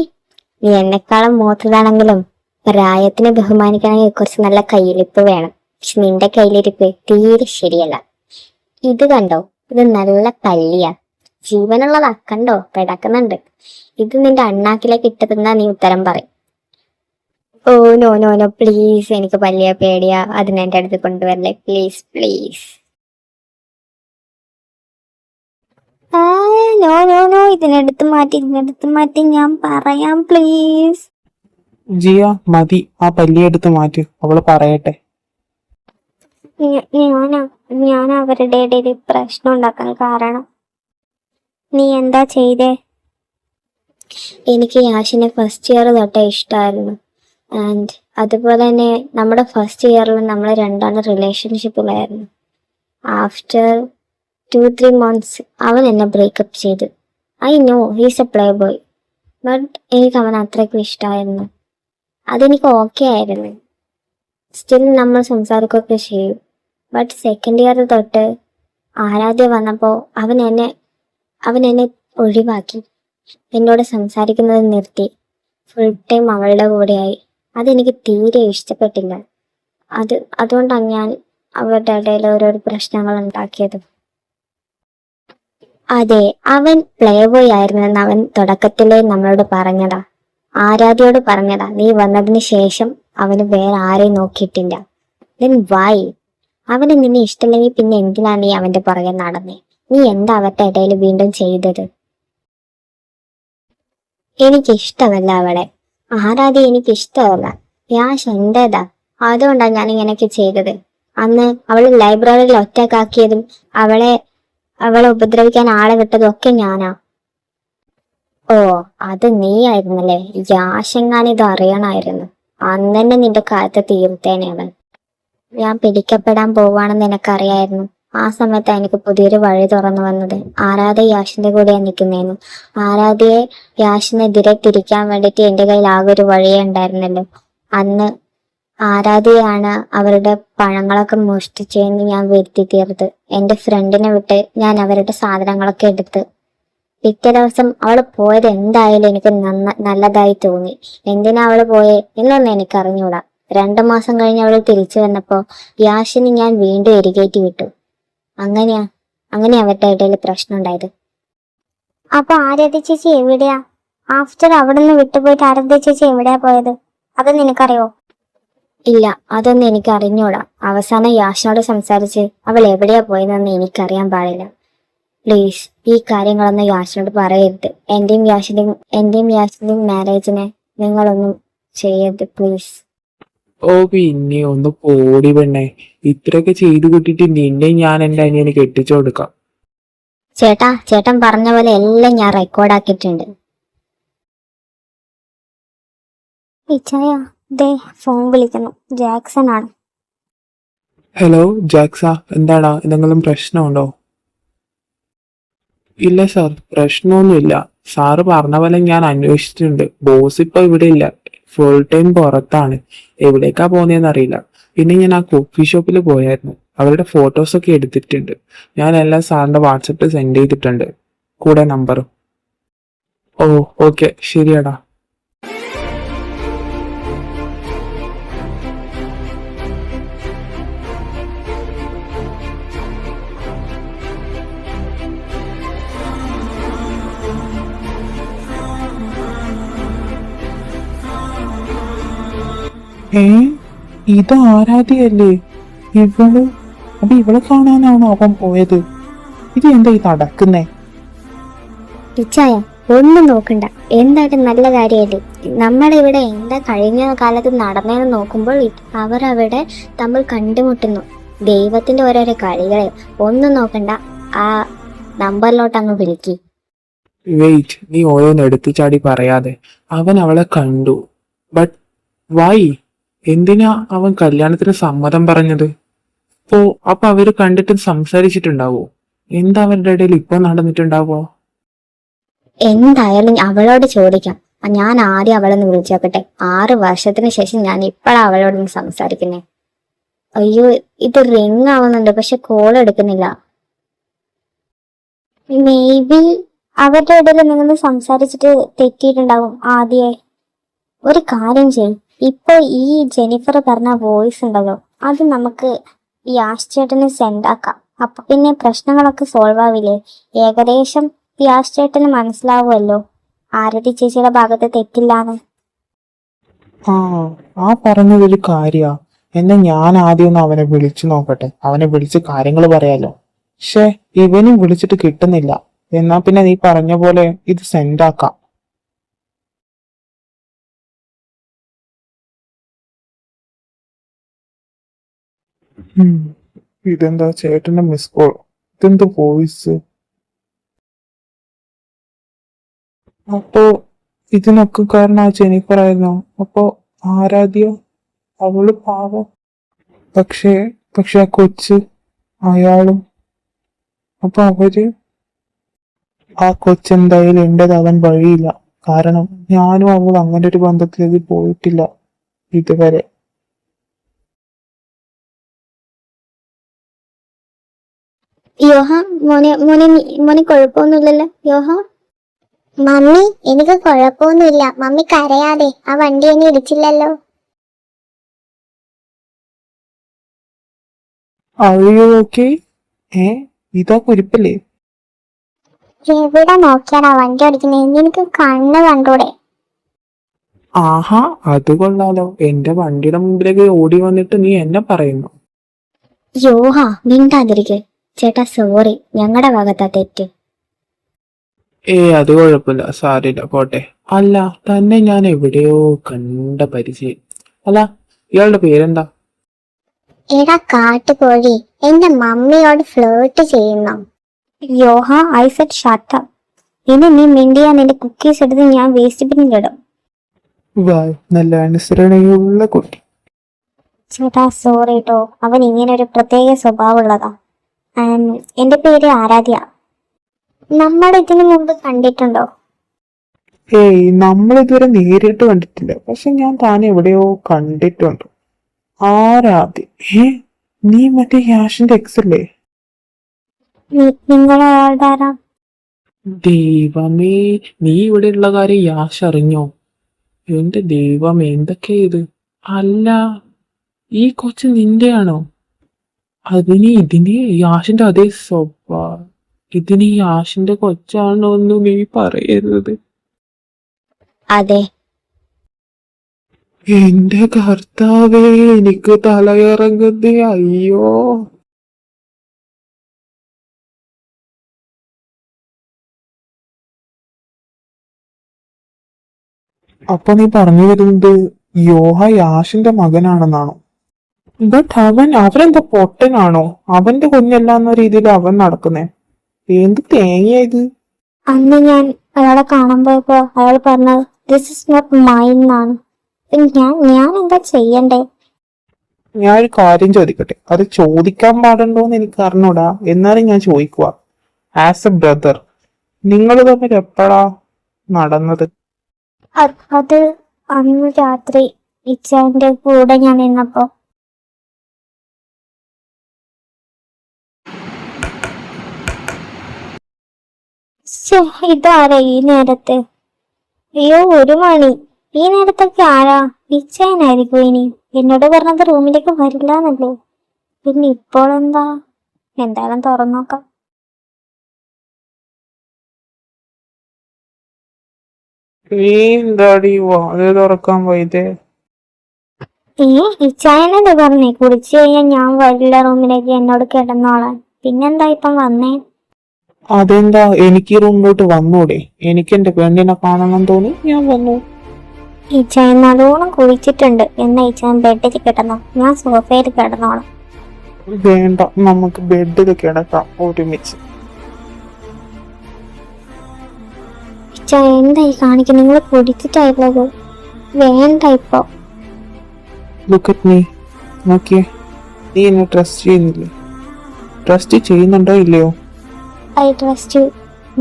നീ എന്നെക്കാളും മൂത്തതാണെങ്കിലും പ്രായത്തിനെ ബഹുമാനിക്കണമെങ്കിൽ കുറച്ച് നല്ല കയ്യിലിരിപ്പ് വേണം. പക്ഷെ നിന്റെ കയ്യിലിരിപ്പ് തീരെ ശരിയല്ല. ഇത് കണ്ടോ? ഇത് നല്ല കല്ലിയാ, ജീവനുള്ളതാ. കണ്ടോ, പിടക്കുന്നുണ്ട്. ഇത് നിന്റെ അണ്ണാക്കിലേക്ക് ഇട്ടതെന്നാ നീ ഉത്തരം പറയും. Oh no no no, please, എനിക്ക് പല്ലിയ പേടിയാ. അതിനെന്റെ അടുത്ത് കൊണ്ടുവരല്ലേ, please please. No no no, ഇതിനടുത്ത് മാറ്റി ഞാൻ പറയാം, പ്ലീസ്. ജിയ, മതി, ആ പല്ലിയെടുത്ത് മാറ്റി. അവള് പറയട്ടെ. ഞാൻ അവരുടെ ഇടയിൽ പ്രശ്നം ഉണ്ടാക്കാൻ കാരണം നീ എന്താ ചെയ്തേ? എനിക്ക് യാഷിനെ ഫസ്റ്റ് ഇയർ തൊട്ടേ ഇഷ്ടമായിരുന്നു. ആൻഡ് അതുപോലെ തന്നെ നമ്മുടെ ഫസ്റ്റ് ഇയറിൽ നമ്മൾ രണ്ടാളും റിലേഷൻഷിപ്പിലായിരുന്നു. ആഫ്റ്റർ 2-3 months അവൻ എന്നെ ബ്രേക്കപ്പ് ചെയ്തു. I know he's A play boy, but എനിക്ക് അവൻ അത്രയ്ക്കും ഇഷ്ടമായിരുന്നു. അതെനിക്ക് ഓക്കെ ആയിരുന്നു. സ്റ്റിൽ നമ്മൾ സംസാരിക്കുകയൊക്കെ ചെയ്യും. ബട്ട് സെക്കൻഡ് ഇയർ തൊട്ട് ആരാധ്യ വന്നപ്പോൾ അവൻ എന്നെ ഒഴിവാക്കി. എന്നോട് സംസാരിക്കുന്നത് നിർത്തി. ഫുൾ ടൈം അവളുടെ കൂടെയായി. അതെനിക്ക് തീരെ ഇഷ്ടപ്പെട്ടില്ല. അതുകൊണ്ടാണ് ഞാൻ അവരുടെ ഇടയിൽ ഓരോരോ പ്രശ്നങ്ങൾ ഉണ്ടാക്കിയത്. അതെ, അവൻ പ്ലേ ബോയ് ആയിരുന്നെന്ന് അവൻ തുടക്കത്തിലേ നമ്മളോട് പറഞ്ഞതാ. ആരാധ്യയോട് പറഞ്ഞതാ. നീ വന്നതിന് ശേഷം അവന് വേറെ ആരെയും നോക്കിയിട്ടില്ല. Then why? അവന് നിന്നെ ഇഷ്ടമില്ലെങ്കിൽ പിന്നെ എന്തിനാണ് നീ അവന്റെ പുറകെ നടന്നേ? നീ എന്താ അവരുടെ ഇടയിൽ വീണ്ടും ചെയ്തത്? എനിക്കിഷ്ടമല്ല അവളെ. ആരാധ്യ എനിക്കിഷ്ടമല്ല. യാഷ് എന്റേതാ. അതുകൊണ്ടാണ് ഞാൻ ഇങ്ങനെയൊക്കെ ചെയ്തത്. അന്ന് അവള് ലൈബ്രറിയിൽ ഒറ്റക്കാക്കിയതും അവളെ അവളെ ഉപദ്രവിക്കാൻ ആളെ വിട്ടതും ഒക്കെ ഞാനാ. ഓ, അത് നീ ആയിരുന്നല്ലേ. യാഷെങ്ങാൻ ഇത് അറിയണമായിരുന്നു. അന്ന് തന്നെ നിന്റെ കാര്യത്തെ തീർത്തേനെ അവൻ. ഞാൻ പിടിക്കപ്പെടാൻ പോവാണെന്ന് എനിക്കറിയായിരുന്നു. ആ സമയത്ത് എനിക്ക് പുതിയൊരു വഴി തുറന്നു വന്നത്. ആരാധ്യ യാഷിന്റെ കൂടെ നിൽക്കുന്നേന്നു. ആരാധ്യയെ യാഷിനെതിരെ തിരിക്കാൻ വേണ്ടിയിട്ട് എന്റെ കയ്യിൽ ആകെ ഒരു വഴിയേ ഉണ്ടായിരുന്നല്ലോ. അന്ന് ആരാധ്യയാണ് അവരുടെ പഴങ്ങളൊക്കെ മോഷ്ടിച്ചെന്ന് ഞാൻ വരുത്തി തീർത്ത്. എന്റെ ഫ്രണ്ടിനെ വിട്ട് ഞാൻ അവരുടെ സാധനങ്ങളൊക്കെ എടുത്ത്. പിറ്റേ ദിവസം അവള് പോയത് എന്തായാലും എനിക്ക് നല്ലതായി തോന്നി. എന്തിനാ അവള് പോയേ എന്നൊന്നും എനിക്ക് അറിഞ്ഞൂടാ. 2 മാസം കഴിഞ്ഞ് അവള് തിരിച്ചു വന്നപ്പോ യാഷിന് ഞാൻ വീണ്ടും എരികേറ്റി വിട്ടു. അങ്ങനെയാ അവരുടെ ഇടയിൽ പ്രശ്നം ഉണ്ടായത്. അപ്പൊ ആരാധ്യ ചേച്ചി എവിടെയാ? ആഫ്റ്റർ അവിടെ നിന്ന് വിട്ടുപോയിട്ട് ആരാധ്യ ചേച്ചി എവിടെയാ പോയത്? അത് നിനക്കറിയോ? ഇല്ല, അതൊന്നും എനിക്ക് അറിഞ്ഞൂടാ. അവസാനം യാഷിനോട് സംസാരിച്ച് അവൾ എവിടെയാ പോയതെന്ന് എനിക്കറിയാൻ പാടില്ല. പ്ലീസ് ഈ കാര്യങ്ങളൊന്നും യാഷിനോട് പറയരുത്. എന്റെയും യാഷിന്റെയും മാരേജിനെ നിങ്ങളൊന്നും ചെയ്യരുത് പ്ലീസ്. ഓ പിന്നെ ഒന്ന് പോടി പെണ്ണെ. ഇത്രയൊക്കെ ചെയ്തു കിട്ടിയിട്ട് നിന്നെ ഞാൻ എന്റെ അനിയന് കെട്ടിച്ചു കൊടുക്കാം. ചേട്ടൻ പറഞ്ഞ പോലെ എല്ലാം ഞാൻ റെക്കോർഡാക്കിയിട്ടുണ്ട്. ഇച്ചായ, ദേ ഫോൺ വിളിക്കുന്നു. ജാക്സൺ ആണ്. ഹലോ ജാക്സ, എന്താടാ, എന്തെങ്കിലും പ്രശ്നമുണ്ടോ? ഇല്ല സാർ, പ്രശ്നമൊന്നുമില്ല. സാറ് പറഞ്ഞ പോലെ ഞാൻ അന്വേഷിച്ചിട്ടുണ്ട്. ബോസ് ഇപ്പൊ ഇവിടെ ഇല്ല, ഫുൾ ടൈം പുറത്താണ്. എവിടേക്കാ പോകുന്നതെന്ന് അറിയില്ല. പിന്നെ ഞാൻ ആ കോഫി ഷോപ്പിൽ പോയായിരുന്നു. അവരുടെ ഫോട്ടോസൊക്കെ എടുത്തിട്ടുണ്ട്. ഞാൻ എല്ലാം സാറിന്റെ വാട്സപ്പിൽ സെൻഡ് ചെയ്തിട്ടുണ്ട്, കൂടെ നമ്പറും. ഓ ഓക്കെ, ശരിയാടാ. ഇത് ആരാധ്യയല്ലേ? ഇവളെ കാണാനാണോ അവൻ പോയത്? ഇത് എന്താ ഈ നടക്കുന്നേ? ഇച്ചായ, ഒന്നും നോക്കണ്ട. എന്തായാലും നല്ല കാര്യമല്ലേ. നമ്മുടെ ഇവിടെ എന്താ കഴിഞ്ഞ കാലത്ത് നടന്നതെന്ന് നോക്കുമ്പോൾ അവർ അവിടെ തമ്മിൽ കണ്ടുമുട്ടുന്നു. ദൈവത്തിന്റെ ഓരോരോ കളികളെ. ഒന്നും നോക്കണ്ട, ആ നമ്പറിലോട്ട് അങ്ങ് വിളിക്ക്. വെയിറ്റ്, നീ ഓരോന്ന് എടുത്തു ചാടി പറയാതെ. അവൻ അവളെ കണ്ടു, ബട്ട് വൈ? എന്തിനാ അവൻ കല്യാണത്തിന് സമ്മതം പറഞ്ഞത്? അപ്പൊ അവര് കണ്ടിട്ട് സംസാരിച്ചിട്ടുണ്ടാവോ? എന്താ അവരുടെ ഇടയിൽ ഇപ്പൊ നടന്നിട്ടുണ്ടാവോ? എന്തായാലും അവളോട് ചോദിക്കാം. ഞാൻ ആദ്യം അവളൊന്ന് വിളിച്ചോക്കട്ടെ. 6 വർഷത്തിന് ശേഷം ഞാൻ ഇപ്പോഴാ അവളോടൊന്ന് സംസാരിക്കുന്നേ. അയ്യോ, ഇത് റിങ് ആവുന്നുണ്ട്, പക്ഷെ കോൾ എടുക്കുന്നില്ല. മേ ബി അവരുടെ ഇടയിൽ നിങ്ങൾ സംസാരിച്ചിട്ട് തെറ്റിയിട്ടുണ്ടാവും ആദ്യേ. ഒരു കാര്യം ചെയ്യും, ഇപ്പൊ ഈ ജെനിഫർ പറഞ്ഞ വോയിസ് ഉണ്ടല്ലോ, അത് നമുക്ക് ഈ ചേട്ടന് സെൻഡ് ആക്കാം. അപ്പൊ പിന്നെ പ്രശ്നങ്ങളൊക്കെ സോൾവ് ആവില്ലേ? ഏകദേശം ഈ ചേട്ടന് മനസ്സിലാവുമല്ലോ ആരതി ചേച്ചിയുടെ ഭാഗത്ത് തെറ്റില്ലാന്ന്. ആ പറഞ്ഞതൊരു കാര്യ. എന്നാ ഞാൻ ആദ്യം ഒന്ന് അവനെ വിളിച്ചു നോക്കട്ടെ. അവനെ വിളിച്ച് കാര്യങ്ങൾ പറയാലോ. പക്ഷെ ഇവനും വിളിച്ചിട്ട് കിട്ടുന്നില്ല. എന്നാ പിന്നെ നീ പറഞ്ഞ പോലെ ഇത് സെൻഡ് ആക്കാം. ഇതെന്താ ചേട്ടന്റെ മിസ് കോൾ? ഇതെന്താ വോയിസ്? അപ്പോ ഇതിനൊക്കെ കാരണം ആ ജെനിഫർ ആയിരുന്നു. അപ്പോ ആരാധ്യ, അവള് പാവം. പക്ഷേ ആ കൊച്ച്, അയാളും. അപ്പൊ ആ കൊച്ചെന്തായാലും എന്റേതാവാൻ വഴിയില്ല. കാരണം ഞാനും അവൾ അങ്ങനെ ഒരു ബന്ധത്തിലേക്ക് പോയിട്ടില്ല ഇതുവരെ. യോഹ, മോനെ കുഴപ്പമൊന്നുമില്ലല്ലോ യോഹ? മമ്മി, എനിക്ക് കുഴപ്പമൊന്നുമില്ല. മമ്മി കരയാതെ. ആ വണ്ടി ഒന്നും ഇടിച്ചില്ലല്ലോ. ഓക്കെ? ഇതാ കുരിപ്പല്ലേ? എവിടെ നോക്കിയാടാ വണ്ടി ഓടിക്കുന്നേ? നിനക്ക് കണ്ണ് കണ്ടൂടെ? ആഹാ, അത് കൊള്ളാലോ. എന്റെ വണ്ടിയുടെ മുമ്പിലേക്ക് ഓടി വന്നിട്ട് നീ എന്നെ പറയുന്നു. യോഹ, മിണ്ടാതിരിക്കെ. ചേട്ടാ സോറി, ഞങ്ങളുടെ ഭാഗത്താ തെറ്റ്. അത് കുഴപ്പമില്ല, സാരില്ല, പോട്ടെ. അല്ല, തന്നെ ഞാൻ എവിടെയോ കണ്ട പരിചയം. അല്ല, ഇയാളുടെ പേരെന്താ? എടാ കാട്ടുകോഴി, എന്റെ മമ്മിയോട് ഫ്ലേർട്ട് ചെയ്യുന്നോ? യോഹ, ഐ സെഡ് ഷട്ട് അപ്പ്. ഇനി നീ മിണ്ടിയാ നിന്റെ കുക്കീസ് എടുത്ത് ഞാൻ വേസ്റ്റ് ബിന്നിലിടും. വായ്, നല്ല അനുസരണയുള്ള കുട്ടി. ചേട്ടാ സോറി കേട്ടോ, അവൻ ഇങ്ങനെ ഒരു പ്രത്യേക സ്വഭാവമുള്ളതാ. എന്റെ പേര് ആരാധ്യ. നമ്മൾ ഇതിനു മുമ്പ് കണ്ടിട്ടുണ്ടോ? ഏയ്, നമ്മൾ ഇതുവരെ നേരിട്ട് കണ്ടിട്ടില്ല. പക്ഷെ ഞാൻ താൻ എവിടെയോ കണ്ടിട്ടുണ്ട്. ആരാധ്യ? നീ മറ്റേ യാഷിന്റെ എക്സ് അല്ലേ? നിങ്ങൾ അയാളുടെ ആരാ? ദൈവമേ, നീ ഇവിടെ ഉള്ള കാര്യം യാഷ് അറിഞ്ഞോ? എന്റെ ദൈവമേ, എന്തൊക്കെയാ ഇത്? അല്ല, ഈ കൊച്ചു നിന്റെയാണോ? ഇതിന് യാഷിന്റെ അതേ സ്വഭാവം. ഇതിന് യാഷിന്റെ കൊച്ചാണോ എന്ന് നീ പറയരുത്. അതെ. എന്റെ കർത്താവേ, എനിക്ക് തലയിറങ്ങുന്നേ. അയ്യോ. അപ്പൊ നീ പറഞ്ഞു വരുന്നത് യോഹ യാഷിന്റെ മകനാണെന്നാണോ? ബട്ട് അവനെന്താ പൊട്ടനാണോ? അവന്റെ കുഞ്ഞല്ല എന്ന രീതിയിൽ അവൻ നടക്കുന്നേ. എന്ത് തേങ്ങയാ ഇത്? അന്ന് ഞാൻ അയാളെ കാണാൻ പോയപ്പോ അയാൾ പറഞ്ഞത് ദിസ് ഇസ് നോട്ട് മൈൻ എന്നാണ്. ഞാൻ എന്താ ചെയ്യണ്ടേ? ഞാൻ ഒരു കാര്യം ചോദിക്കട്ടെ? അത് ചോദിക്കാൻ പാടുണ്ടോന്ന് എനിക്ക് അറിഞ്ഞൂടാ, എന്നാലും ഞാൻ ചോദിക്കുക. ആസ് എ ബ്രദർ, നിങ്ങൾ തമ്മിൽ എപ്പോഴാ നടന്നത്? അത് അന്ന് രാത്രി ഇച്ചാന്റെ കൂടെ ഞാൻ നിന്നപ്പോ. ഇതാരാ ഈ നേരത്ത്? അയ്യോ, 1 മണി. ഈ നേരത്തൊക്കെ ആരാ? ഇച്ചാനായിരിക്കും. ഇനി എന്നോട് പറഞ്ഞത് റൂമിലേക്ക് വരില്ല എന്നല്ലേ? പിന്നെ ഇപ്പോൾ എന്താ? എന്തായാലും തുറന്നു നോക്കാം. നീ എന്താടി വാതിൽ തുറക്കാൻ പോയതേ? ഇച്ചായനല്ലേ പറഞ്ഞേ കുടിച്ചു കഴിഞ്ഞാൽ ഞാൻ വരില്ല റൂമിലേക്ക്, എന്നോട് കിടന്നോളാൻ. പിന്നെന്താ ഇപ്പം വന്നേ? അതെന്താ, എനിക്ക് റൂമിലോട്ട് വന്നൂടെ? എനിക്ക് എന്റെ പെണ്ണിനെ കാണണം തോന്നി, ഞാൻ വന്നു. ഇച്ചായൻ നല്ലോണം കുളിച്ചിട്ടുണ്ട്. എന്നാ ഇച്ചായൻ ബെഡിൽ കിടന്നോ, ഞാൻ സോഫയിൽ കിടന്നോളാം. വേണ്ട, നമുക്ക് ബെഡിൽ കിടക്കാം ഒരുമിച്ച്. ഇച്ചായ എന്തായി കാണിക്കും? നിങ്ങൾ കുടിച്ചിട്ടായിട്ടുള്ളത്. വേണ്ട ഇപ്പൊ. Look at me. നോക്കിയേ, നീ എന്നെ ട്രസ്റ്റ് ചെയ്യുന്നില്ലേ? ട്രസ്റ്റ് ചെയ്യുന്നുണ്ടോ ഇല്ലയോ? I trust you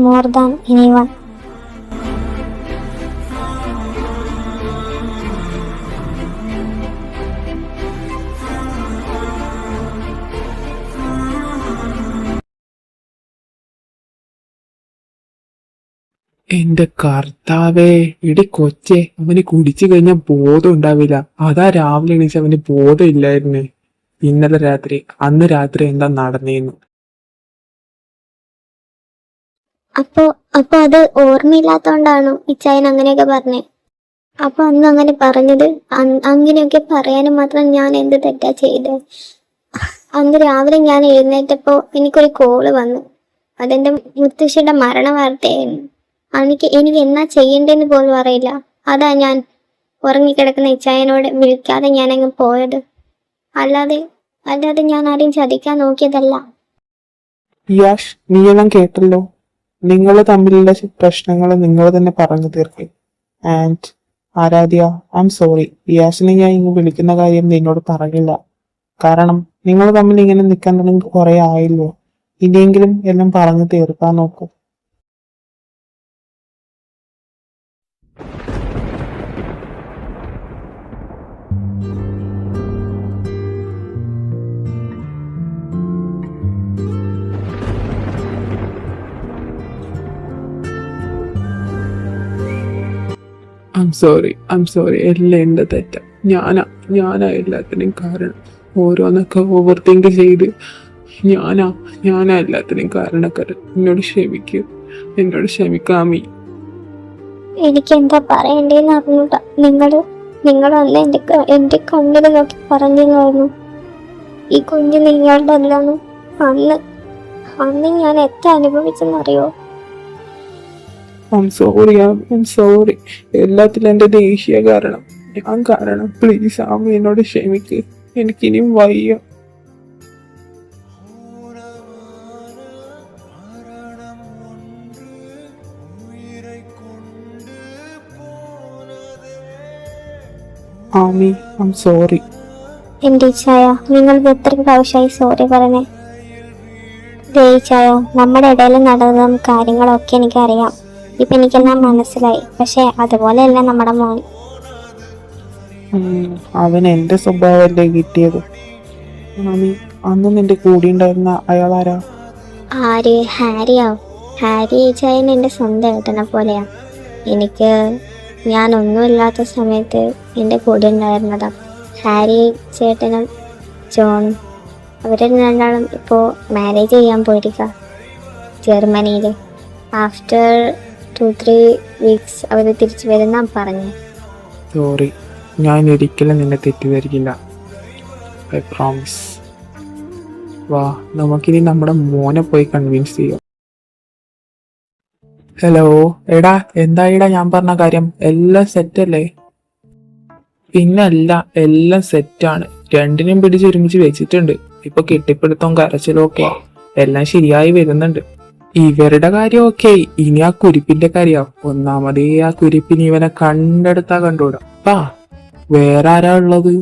more than anyone. എന്റെ കർത്താവേ, ഇടി കൊച്ചേ, അവന് കുടിച്ചു കഴിഞ്ഞാൽ ബോധം ഉണ്ടാവില്ല. അതാ രാവിലെ എണീച്ച് അവന് ബോധം ഇല്ലായിരുന്നേ. അന്ന് രാത്രി എന്താ നടന്നേന്നു? അപ്പൊ അത് ഓർമ്മയില്ലാത്തോണ്ടാണോ ഇച്ചായൻ അങ്ങനെയൊക്കെ പറഞ്ഞേ? അപ്പൊ അന്ന് അങ്ങനെ പറഞ്ഞത്? അങ്ങനെയൊക്കെ പറയാനും മാത്രം ഞാൻ എന്ത് തെറ്റാ ചെയ്തേ? അന്ന് രാവിലെ ഞാൻ എഴുന്നേറ്റപ്പോ എനിക്കൊരു കോള് വന്നു. അതെന്റെ മുത്തശ്ശിയുടെ മരണ വാർത്തയായിരുന്നു. എനിക്ക് എന്നാ ചെയ്യണ്ടെന്ന് പോലും അറിയില്ല. അതാ ഞാൻ ഉറങ്ങിക്കിടക്കുന്ന ഇച്ചായനോട് വിളിക്കാതെ ഞാൻ അങ്ങ് പോയത്. അല്ലാതെ ഞാൻ ആരെയും ചതിക്കാൻ നോക്കിയതല്ല. യാഷ്, നീയെല്ലാം കേട്ടല്ലോ. നിങ്ങൾ തമ്മിലുള്ള പ്രശ്നങ്ങൾ നിങ്ങൾ തന്നെ പറഞ്ഞു തീർക്കേ. And Aaradhya, I M sorry. യാഷിനെ ഞാൻ ഇങ്ങ് വിളിക്കുന്ന കാര്യം നിന്നോട് പറഞ്ഞില്ല. കാരണം നിങ്ങൾ തമ്മിൽ ഇങ്ങനെ നിൽക്കാൻ തുടങ്ങി കുറെ ആയല്ലോ. ഇനിയെങ്കിലും എല്ലാം പറഞ്ഞു തീർക്കാൻ നോക്കൂ. I am sorry. എല്ലാം എന്റെ തെറ്റാ. ഞാനാ എല്ലാത്തിനും കാരണം. ഓരോന്നൊക്കെ ഓവർ തിങ്ക് ചെയ്ത് ഞാനാ എല്ലാത്തിനും കാരണക്കാരൻ. എന്നോട് ക്ഷമിക്കാമീ. എനിക്ക് എന്താ പറയണ്ടേന്ന് അറിഞ്ഞൂടാ. നിങ്ങൾ അന്ന് എന്റെ കണ്ണിൽ നോക്കി പറഞ്ഞില്ലായിരുന്നു ഈ കുഞ്ഞ് നിങ്ങളുടെ അല്ലാന്ന്. അന്ന് ഞാൻ എത്ര അനുഭവിച്ചെന്നറിയോ? I am sorry. എല്ലാത്തിലും എന്റെ ദേഷ്യ കാരണം. ഞാൻ കാരണം. പ്ലീസ് ആമി, എന്നോട് ക്ഷമിക്ക്. എനിക്കിനിയും വയ്യ. Ami, I M sorry. എന്റെ ഇച്ചായ, നിങ്ങൾ എത്ര പ്രാവശ്യമായി സോറി പറഞ്ഞേ? ഇച്ചായ, നമ്മുടെ ഇടയിൽ നടന്ന കാര്യങ്ങളൊക്കെ എനിക്കറിയാം. ഇപ്പൊ എനിക്കെല്ലാം മനസ്സിലായി. പക്ഷെ അതുപോലെയല്ല നമ്മുടെ മോൻ. അവൻ എന്റെ സ്വഭാവമല്ലേ കിട്ടിയത്. ആമി, അന്ന് നിന്റെ കൂടെ ഉണ്ടായിരുന്ന അയാളാരാ? ആര്? ഹാരിയോ? ഹാരി ഇച്ചായൻ എൻ്റെ സ്വന്തം ഏട്ടനെ പോലെയാ. ഞാനൊന്നുമില്ലാത്ത സമയത്ത് എൻ്റെ കൂടെ ഉണ്ടായിരുന്നതാ ഹാരി ചേട്ടനും ജോണും. അവര് രണ്ടാളും ഇപ്പോൾ മാരേജ് ചെയ്യാൻ പോയിരിക്കുക ജർമ്മനിയിൽ. ആഫ്റ്റർ 2-3 വീക്സ് അവർ തിരിച്ചു വരുന്നാ പറഞ്ഞു. സോറി, ഞാൻ ഒരിക്കലും നിന്നെ തെറ്റിദ്ധരിക്കില്ല. I promise. വാ, നമുക്കിനി നമ്മുടെ മോനെ പോയി കൺവിൻസ് ചെയ്യാം. ഹലോ, എടാ എന്തായിടാ ഞാൻ പറഞ്ഞ കാര്യം? എല്ലാം സെറ്റല്ലേ? പിന്നല്ല, എല്ലാം സെറ്റാണ്. രണ്ടിനും പിടിച്ച് ഒരുമിച്ച് വെച്ചിട്ടുണ്ട്. ഇപ്പൊ കെട്ടിപ്പിടുത്തവും കരച്ചിലും ഒക്കെ എല്ലാം ശരിയായി വരുന്നുണ്ട്. ഇവരുടെ കാര്യം ഓക്കെ. ഇനി ആ കുരിപ്പിന്റെ കാര്യ. ഒന്നാമതേ ആ കുരിപ്പിന് ഇവനെ കണ്ടെടുത്താ കണ്ടൂടാ. വേറെ ആരാ ഉള്ളത്?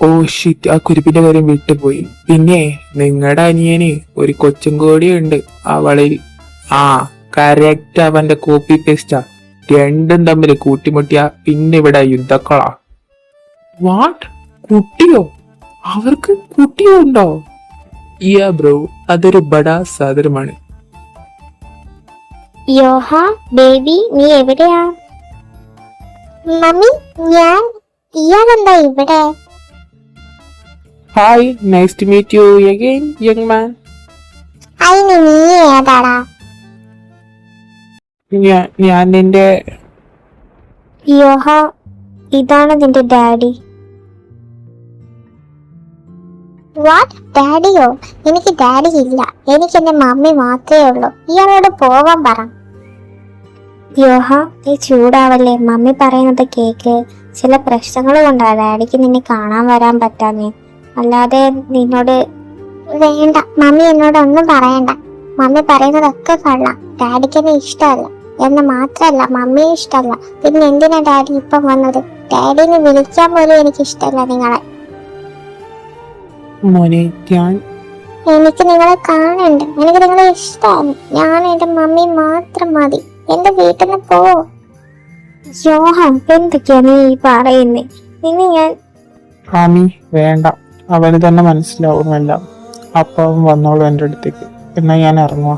ഓ ഷിറ്റ്, ആ കുരിപ്പിന്റെ കാര്യം വിട്ടുപോയി. പിന്നെ നിങ്ങളുടെ അനിയന് ഒരു കൊച്ചും കൂടി ഉണ്ട്. അവളിൽ കറക്റ്റ് അവന്റെ കോപ്പി പേസ്റ്റാ. രണ്ടും തമ്മിൽ കൂട്ടിമുട്ടിയ പിന്നെ ഇവിടെ യുദ്ധക്കളാ. വാട്ട്? കുട്ടിയോ? അവർക്ക് കുട്ടിയോ ഉണ്ടോ? യാ ബ്രോ, അതൊരു ബഡാ സാധനമാണ്. യോഹ ബേബി, നീ എവിടെയാ? മമ്മി, ഇയാളെന്താ ഇവിടെ? Hi, nice to meet you again young man. അയിന് നീ ഏതാടാ? ഞാൻ നിന്റെ യോഹ, ഇതാണ് നിന്റെ ഡാഡി. വാട്ട്? ഡാഡിയോ? എനിക്ക് ഡാഡി ഇല്ല. എനിക്ക് എന്റെ മമ്മി മാത്രമേ ഉള്ളൂ. ഇയാളോട് പോവാൻ പറ. യോഹ, നീ ചൂടാവല്ലേ. മമ്മി പറയുന്നത് കേക്ക്. ചില പ്രശ്നങ്ങൾ കൊണ്ടാ ഡാഡിക്ക് നിന്നെ കാണാൻ വരാൻ പറ്റാന്നേ. അല്ലാതെ നിന്നോട് വേണ്ട. മമ്മി എന്നോട് ഒന്നും പറയണ്ട. മമ്മി പറയുന്നതൊക്കെ കൊള്ളാം. ഡാഡിക്ക് എന്നെ ഇഷ്ടമല്ല എന്ന് മാത്രല്ല, മമ്മിയെ ഇഷ്ടമല്ല. പിന്നെ എന്തിനാ ഡാഡി ഇപ്പം വന്നത്? ഡാഡിനെ വിളിക്കാൻ പോലും എനിക്ക് ഇഷ്ടമല്ല നിങ്ങളെ. മോനെ, എനിക്ക് നിങ്ങളെ കാണണ്ട. എനിക്ക് നിങ്ങളെ ഇഷ്ടമാണ്. ഞാൻ എന്റെ മമ്മി മാത്രം മതി. എന്റെ വീട്ടിൽ നിന്ന് പോ. യോഹൻ, എന്തൊക്കെയാ നീ പറയുന്നേ? ഇനി ഞാൻ ആമി വേണ്ട, അവന് തന്നെ മനസ്സിലാവുമല്ല. അപ്പൊ അവൻ വന്നോളൂ എൻ്റെ അടുത്തേക്ക്. എന്നാ ഞാൻ ഇറങ്ങുക.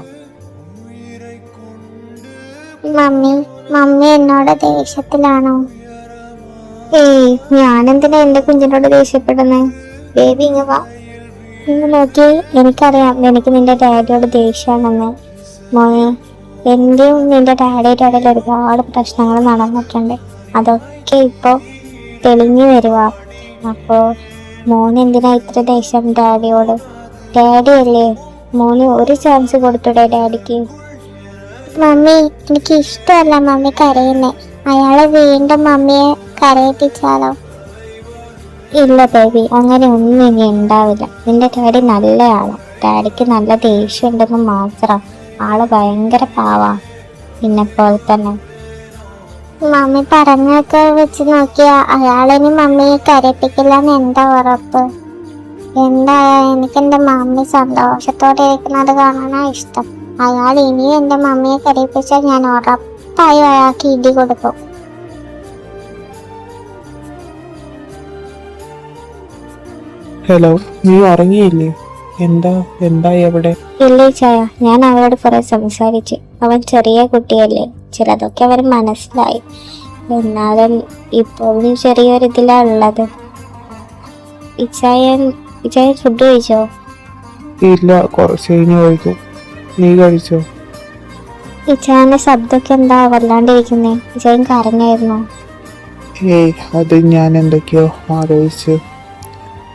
മമ്മി എന്നോട് ദേഷ്യത്തിലാണോ? ഏയ്, ഞാനെന്തിനാ എന്റെ കുഞ്ഞിനോട് ദേഷ്യപ്പെടുന്നേ? ബേബി ഇങ്ങ വാ. ഇന്ന് നോക്കി, എനിക്കറിയാം എനിക്ക് നിന്റെ ഡാഡിയോട് ദേഷ്യമാണെന്ന്. മോനെ, എന്റെയും നിന്റെ ഡാഡിയുടെ ഇടയിൽ ഒരുപാട് പ്രശ്നങ്ങൾ നടന്നിട്ടുണ്ട്. അതൊക്കെ ഇപ്പൊ തെളിഞ്ഞു വരുക. അപ്പോ മോൻ എന്തിനാ ഇത്ര ദേഷ്യം ഡാഡിയോട്? ഡാഡി അല്ലേ, മോന് ഒരു ചാൻസ് കൊടുത്തൂടെ ഡാഡിക്ക്? മമ്മി, എനിക്ക് ഇഷ്ടമല്ല മമ്മി കരയുന്നേ. അയാളെ വീണ്ടും മമ്മിയെ കരയിപ്പിച്ചാലോ? ഇല്ല ബേബി, അങ്ങനെ ഒന്നും ഇനി ഉണ്ടാവില്ല. നിന്റെ ഡാഡി നല്ല ആളാ. ഡാഡിക്ക് നല്ല ദേഷ്യം ഉണ്ടെന്ന് മാത്രം. ആള് ഭയങ്കര പാവാ, പിന്നെപ്പോലെ തന്നെ. മമ്മി പറഞ്ഞൊക്കെ വെച്ച് നോക്കിയാ അയാളിനി മമ്മിയെ കരയിപ്പിക്കില്ലെന്ന് എന്താ ഉറപ്പ്? എന്തായാ എനിക്ക് എന്റെ മമ്മി സന്തോഷത്തോടെ ഇരിക്കുന്നത് കാണാനാ ഇഷ്ടം. അയാൾ ഇനിയും എന്റെ മമ്മിയെ കരയിപ്പിച്ചാൽ ഞാൻ ഉറപ്പായും അയാൾക്ക് ഇടി കൊടുക്കും. ഹലോ, നീ ഉറങ്ങിയില്ലേ? എന്താ എവിടെ? ഇല്ല ചായ, ഞാൻ അവരോട് കുറെ സംസാരിച്ചു. അവൻ ചെറിയ കുട്ടിയല്ലേ, ചിലതൊക്കെ അവർ മനസ്സിലായി. എന്നാലും ഇപ്പോഴും ചെറിയൊരിതിലാ ഉള്ളത്. ഇച്ചായൻ ഫുഡ് കഴിച്ചോ? ഇല്ല, കുറച്ച് കഴിഞ്ഞ് കഴിക്കും. നീ കഴിച്ചോ? ഇച്ചായന്റെ ശബ്ദമൊക്കെ എന്താ വല്ലാണ്ടിരിക്കുന്നേ? ഇച്ചായൻ കരഞ്ഞായിരുന്നോ? ഏയ്, അത് ഞാൻ എന്തൊക്കെയോ ആലോചിച്ച്.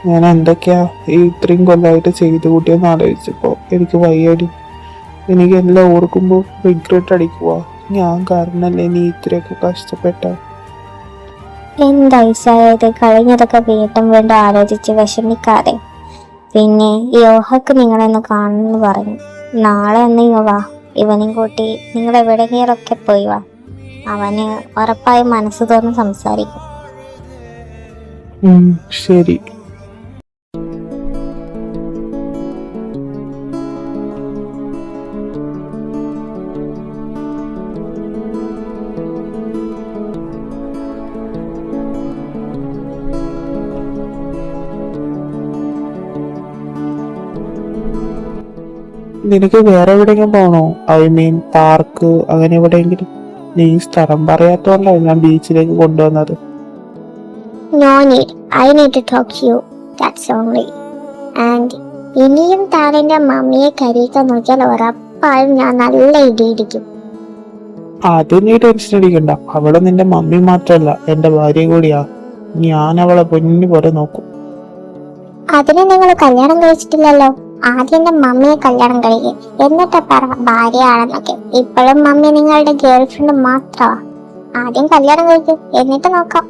ഞാൻ എന്തൊക്കെയാ ഇത്രയും കൊല്ലമായിട്ട് ചെയ്തു കൂട്ടിയെന്ന് ആലോചിച്ചപ്പോ എനിക്ക് വയ്യടി. എനിക്കെല്ലാം ഓർക്കുമ്പോൾ റിഗ്രറ്റ് അടിക്കുക. ഞാൻ കാരണല്ലേ നീ ഇത്രയൊക്കെ കഷ്ടപ്പെട്ട. എന്താ ഇച്ചായത്? കഴിഞ്ഞതൊക്കെ വീണ്ടും ആലോചിച്ച് വിഷമിക്കാതെ. പിന്നെ യോഹക്ക് നിങ്ങളെന്ന് കാണുമെന്ന് പറഞ്ഞു. നാളെ ഒന്ന് വാ, ഇവനും കൂട്ടി നിങ്ങൾ എവിടെയെങ്കിലൊക്കെ പോയി വാ. അവന് ഉറപ്പായും മനസ്സ് തോന്നി സംസാരിക്കും. ശരി. നിനക്ക് വേറെ എവിടെയെങ്കിലും പോണോ? ഐ മീൻ പാർക്ക് അങ്ങനെ എവിടെയെങ്കിലും? നീ സ്ഥലം പറയാത്തോണ്ടാണ് ഞാൻ ബീച്ചിലേക്ക് കൊണ്ടുവന്നത്. No need, I need to talk to you, that's only. And ഇനിയും താനെന്റെ മമ്മിയെ കരിയിക്കാൻ നോക്കിയാൽ ഉറപ്പായും ഞാൻ നല്ല ഇടിയിടിക്കും. അത് നീ ടെൻഷൻ അടിക്കണ്ട. അവള് നിന്റെ മമ്മി മാത്രല്ല, എന്റെ ഭാര്യ കൂടിയാ. ഞാൻ അവളെ പൊന്നു പോലെ നോക്കും. അതിന് നിങ്ങൾ കല്യാണം കഴിച്ചിട്ടില്ലല്ലോ. ആദ്യം എന്റെ മമ്മിയെ കല്യാണം കഴിക്കും, എന്നിട്ട് പറ ഭാര്യയാണെന്നൊക്കെ. ഇപ്പോഴും മമ്മി നിങ്ങളുടെ ഗേൾഫ്രണ്ട് മാത്രമാ. ആദ്യം കല്യാണം കഴിക്കും, എന്നിട്ട് നോക്കാം.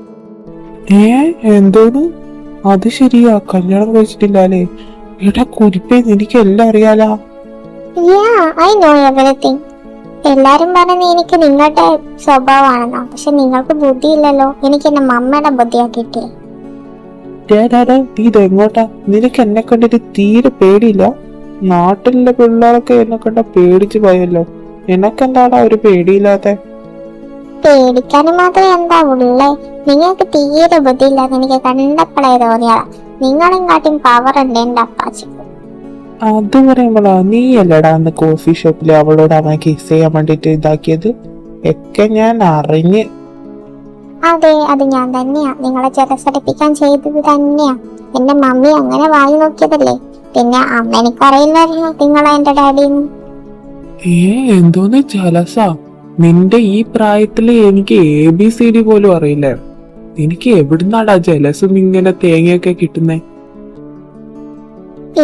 എന്തോന്ന്? അത് ശരിയാ, കല്യാണം കഴിച്ചിട്ടില്ല അല്ലേ? എടാ കുരിപ്പേ, നിനക്ക് എല്ലാം അറിയാലോ. I know everything. എല്ലാരും പറഞ്ഞത് എനിക്ക് നിങ്ങളുടെ സ്വഭാവമാണെന്നോ, പക്ഷെ നിങ്ങൾക്ക് ബുദ്ധിയില്ലല്ലോ. എനിക്ക് എന്റെ മമ്മയുടെ ബുദ്ധിയാ കിട്ടിയേ. നീ ഇതെങ്ങോട്ടാ? നിനക്ക് എന്നെ കണ്ടിട്ട് തീരെ പേടിയില്ല? നാട്ടിലെ പിള്ളേരൊക്കെ എന്നെ കണ്ട പേടിച്ചു പോയല്ലോ. നിനക്കെന്താടാ ഒരു പേടിയില്ലാത്ത? പേടിക്കാനും മാത്രം എന്താ ഉള്ളേ? നിങ്ങൾക്ക് തീരെ ബുദ്ധിയില്ലാന്ന് എനിക്ക് കണ്ടപ്പോഴേ തോന്നിയതാ. നിങ്ങളും കാട്ടും പവർ ഉണ്ട് എന്റെ അപ്പാച്ചിക്ക്. അത് പറയുമ്പോളാ, നീ അല്ലടാ അന്ന് കോഫി ഷോപ്പിൽ അവളോട് അവൻ കിസ് ചെയ്യാൻ വേണ്ടിട്ട് ഇതാക്കിയത്? ഒക്കെ ഞാൻ അറിഞ്ഞ്. അതെ, അത് ഞാൻ തന്നെയാ. നിങ്ങളെ ചെറുസടിപ്പിക്കാൻ ചെയ്തത് തന്നെയാ. എന്റെ മമ്മി അങ്ങനെ വായി നോക്കിയതല്ലേ. പിന്നെ അമ്മ എനിക്കറിയില്ലായിരുന്നു നിങ്ങളെ എന്റെ ഡാഡിന്ന്. എന്തോന്ന് ജലസ? നിന്റെ ഈ പ്രായത്തില് എനിക്ക് ABCD പോലും അറിയില്ല. എനിക്ക് എവിടുന്നാടാ ജലസും ഇങ്ങനെ തേങ്ങയൊക്കെ കിട്ടുന്നേ?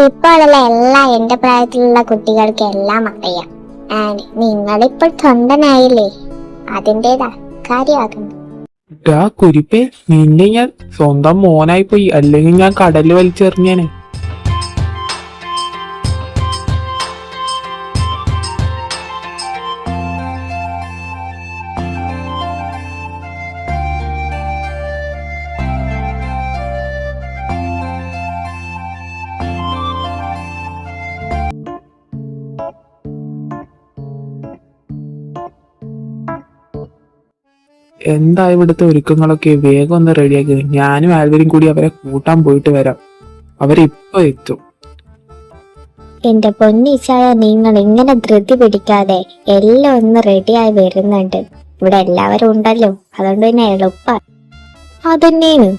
ഇപ്പോഴുള്ള എല്ലാം എന്റെ പ്രായത്തിലുള്ള കുട്ടികൾക്ക് എല്ലാം അറിയാം. ആൻഡ് നിങ്ങളിപ്പോൾ സ്വന്തനായില്ലേ, അതിൻ്റെതാ കാര്യമാകുന്നു. കുരിപ്പേ, നിന്നെ ഞാൻ സ്വന്തം മോനായി പോയി, അല്ലെങ്കിൽ ഞാൻ കടലിൽ വലിച്ചെറിഞ്ഞേനെ. എന്താ ഇവിടുത്തെ ഒരുക്കങ്ങളൊക്കെ? വേഗം ഒന്ന് റെഡിയാക്കി. ഞാനും ആൽവരും കൂടി അവരെ കൂട്ടാൻ പോയിട്ട് വരാം. അവരിപ്പോ എത്തും. എന്റെ പൊന്നീച്ചായ, നിങ്ങൾ ഇങ്ങനെ ധൃതി പിടിക്കാതെ എല്ലാം ഒന്ന് റെഡിയായി വരുന്നുണ്ട്. ഇവിടെ എല്ലാവരും ഉണ്ടല്ലോ, അതുകൊണ്ട് തന്നെ എളുപ്പ. അതന്നെയാണ്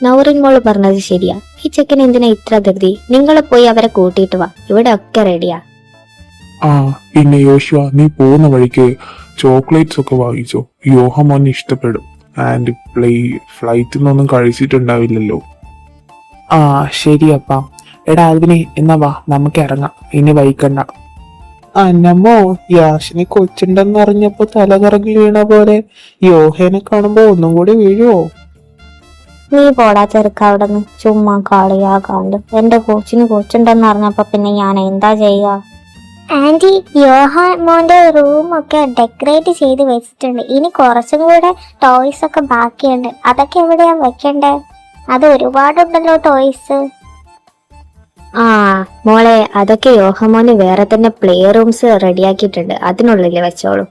നൗറിൻ മോള് പറഞ്ഞത് ശരിയാ. ഈ ചെക്കൻ എന്തിനാ ഇത്ര ധൃതി? നിങ്ങൾ പോയി അവരെ കൂട്ടിയിട്ട് വാ, ഇവിടെ ഒക്കെ റെഡിയാ. പിന്നെ യോശുവ, നീ പോകുന്ന വഴിക്ക് ചോക്ലേറ്റ്സ് ഒക്കെ വാങ്ങിച്ചോ. യോഹമോന് ഇഷ്ടപ്പെടും. ആൻഡ് ഫ്ലൈറ്റിൽ നിന്നൊന്നും കഴിച്ചിട്ടുണ്ടാവില്ലല്ലോ. ശരിയപ്പാ. എടാ ആൽവിനെ, എന്നാ വാ നമുക്ക് ഇറങ്ങാം, ഇനി വൈകണ്ട. അന്നമ്മോ, യാഷിന് കൊച്ചുണ്ടെന്ന് അറിഞ്ഞപ്പോ തലകറങ്ങി വീണ പോലെ യോഹനെ കാണുമ്പോ ഒന്നും കൂടി വീഴുവോ? നീ പോടാ ചെറുക്ക അവിടെന്ന്, ചുമ്മാ കളിയാകാണ്ട്. എന്റെ കൊച്ചിന് കൊച്ചുണ്ടെന്ന് അറിഞ്ഞപ്പോ പിന്നെ ഞാൻ എന്താ ചെയ്യാ? ആന്റി, യോഹാമോന്റെ റൂം ഒക്കെ ഡെക്കറേറ്റ് ചെയ്ത് വെച്ചിട്ടുണ്ട്. ഇനി കുറച്ചും കൂടെ ടോയ്സ് ഒക്കെ ബാക്കിയുണ്ട്. അതൊക്കെ എവിടെയാ വെക്കണ്ടേ? അത് ഒരുപാടുണ്ടല്ലോ ടോയ്സ്. മോളെ, അതൊക്കെ യോഹമോന് വേറെ തന്നെ പ്ലേ റൂംസ് റെഡിയാക്കിയിട്ടുണ്ട്, അതിനുള്ളിൽ വെച്ചോളൂ.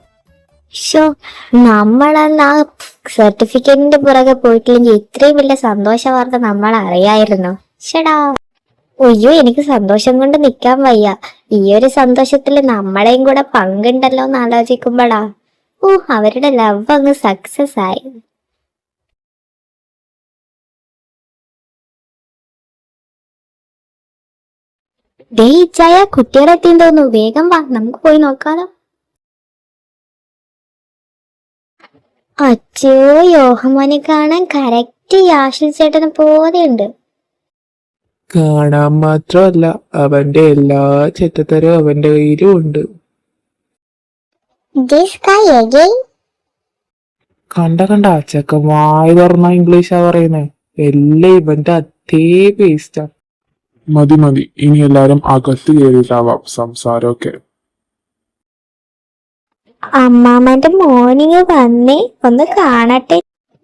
നമ്മളന്ന് ആ സർട്ടിഫിക്കറ്റിന്റെ പുറകെ പോയിട്ടില്ലെങ്കിൽ ഇത്രയും വലിയ സന്തോഷ വാർത്ത നമ്മൾ അറിയായിരുന്നു. ഷടാ. അയ്യോ, എനിക്ക് സന്തോഷം കൊണ്ട് നിക്കാൻ വയ്യ. ഈ ഒരു സന്തോഷത്തില് നമ്മളെയും കൂടെ പങ്കുണ്ടല്ലോ എന്ന് ആലോചിക്കുമ്പോഴാ, അവരുടെ ലവ് അങ്ങ് സക്സസ് ആയി. ഇച്ചായ, കുട്ടികളെത്തിയും തോന്നുന്നു. വേഗം വാ, നമുക്ക് പോയി നോക്കാലോ. അച്ഛോ, യോഹമോനെ കാണാൻ കറക്റ്റ് യാഷിൽ ചേട്ടനെ പോലെയുണ്ട്. കാണാൻ മാത്രമല്ല, അവന്റെ എല്ലാ ചെറ്റത്തരവും അവന്റെ കയ്യിലും ഉണ്ട്. കണ്ട ചെക്കൻ വായി തുറന്ന ഇംഗ്ലീഷാ പറയുന്നേ. എല്ലാം ഇവന്റെ അതേ പേസ്റ്റാ. മതി, ഇനി എല്ലാരും അകത്ത് കയറിയിട്ടാവാം സംസാരമൊക്കെ. അമ്മാമ്മന്റെ മോർണിംഗ് വന്നേ, ഒന്ന് കാണട്ടെ.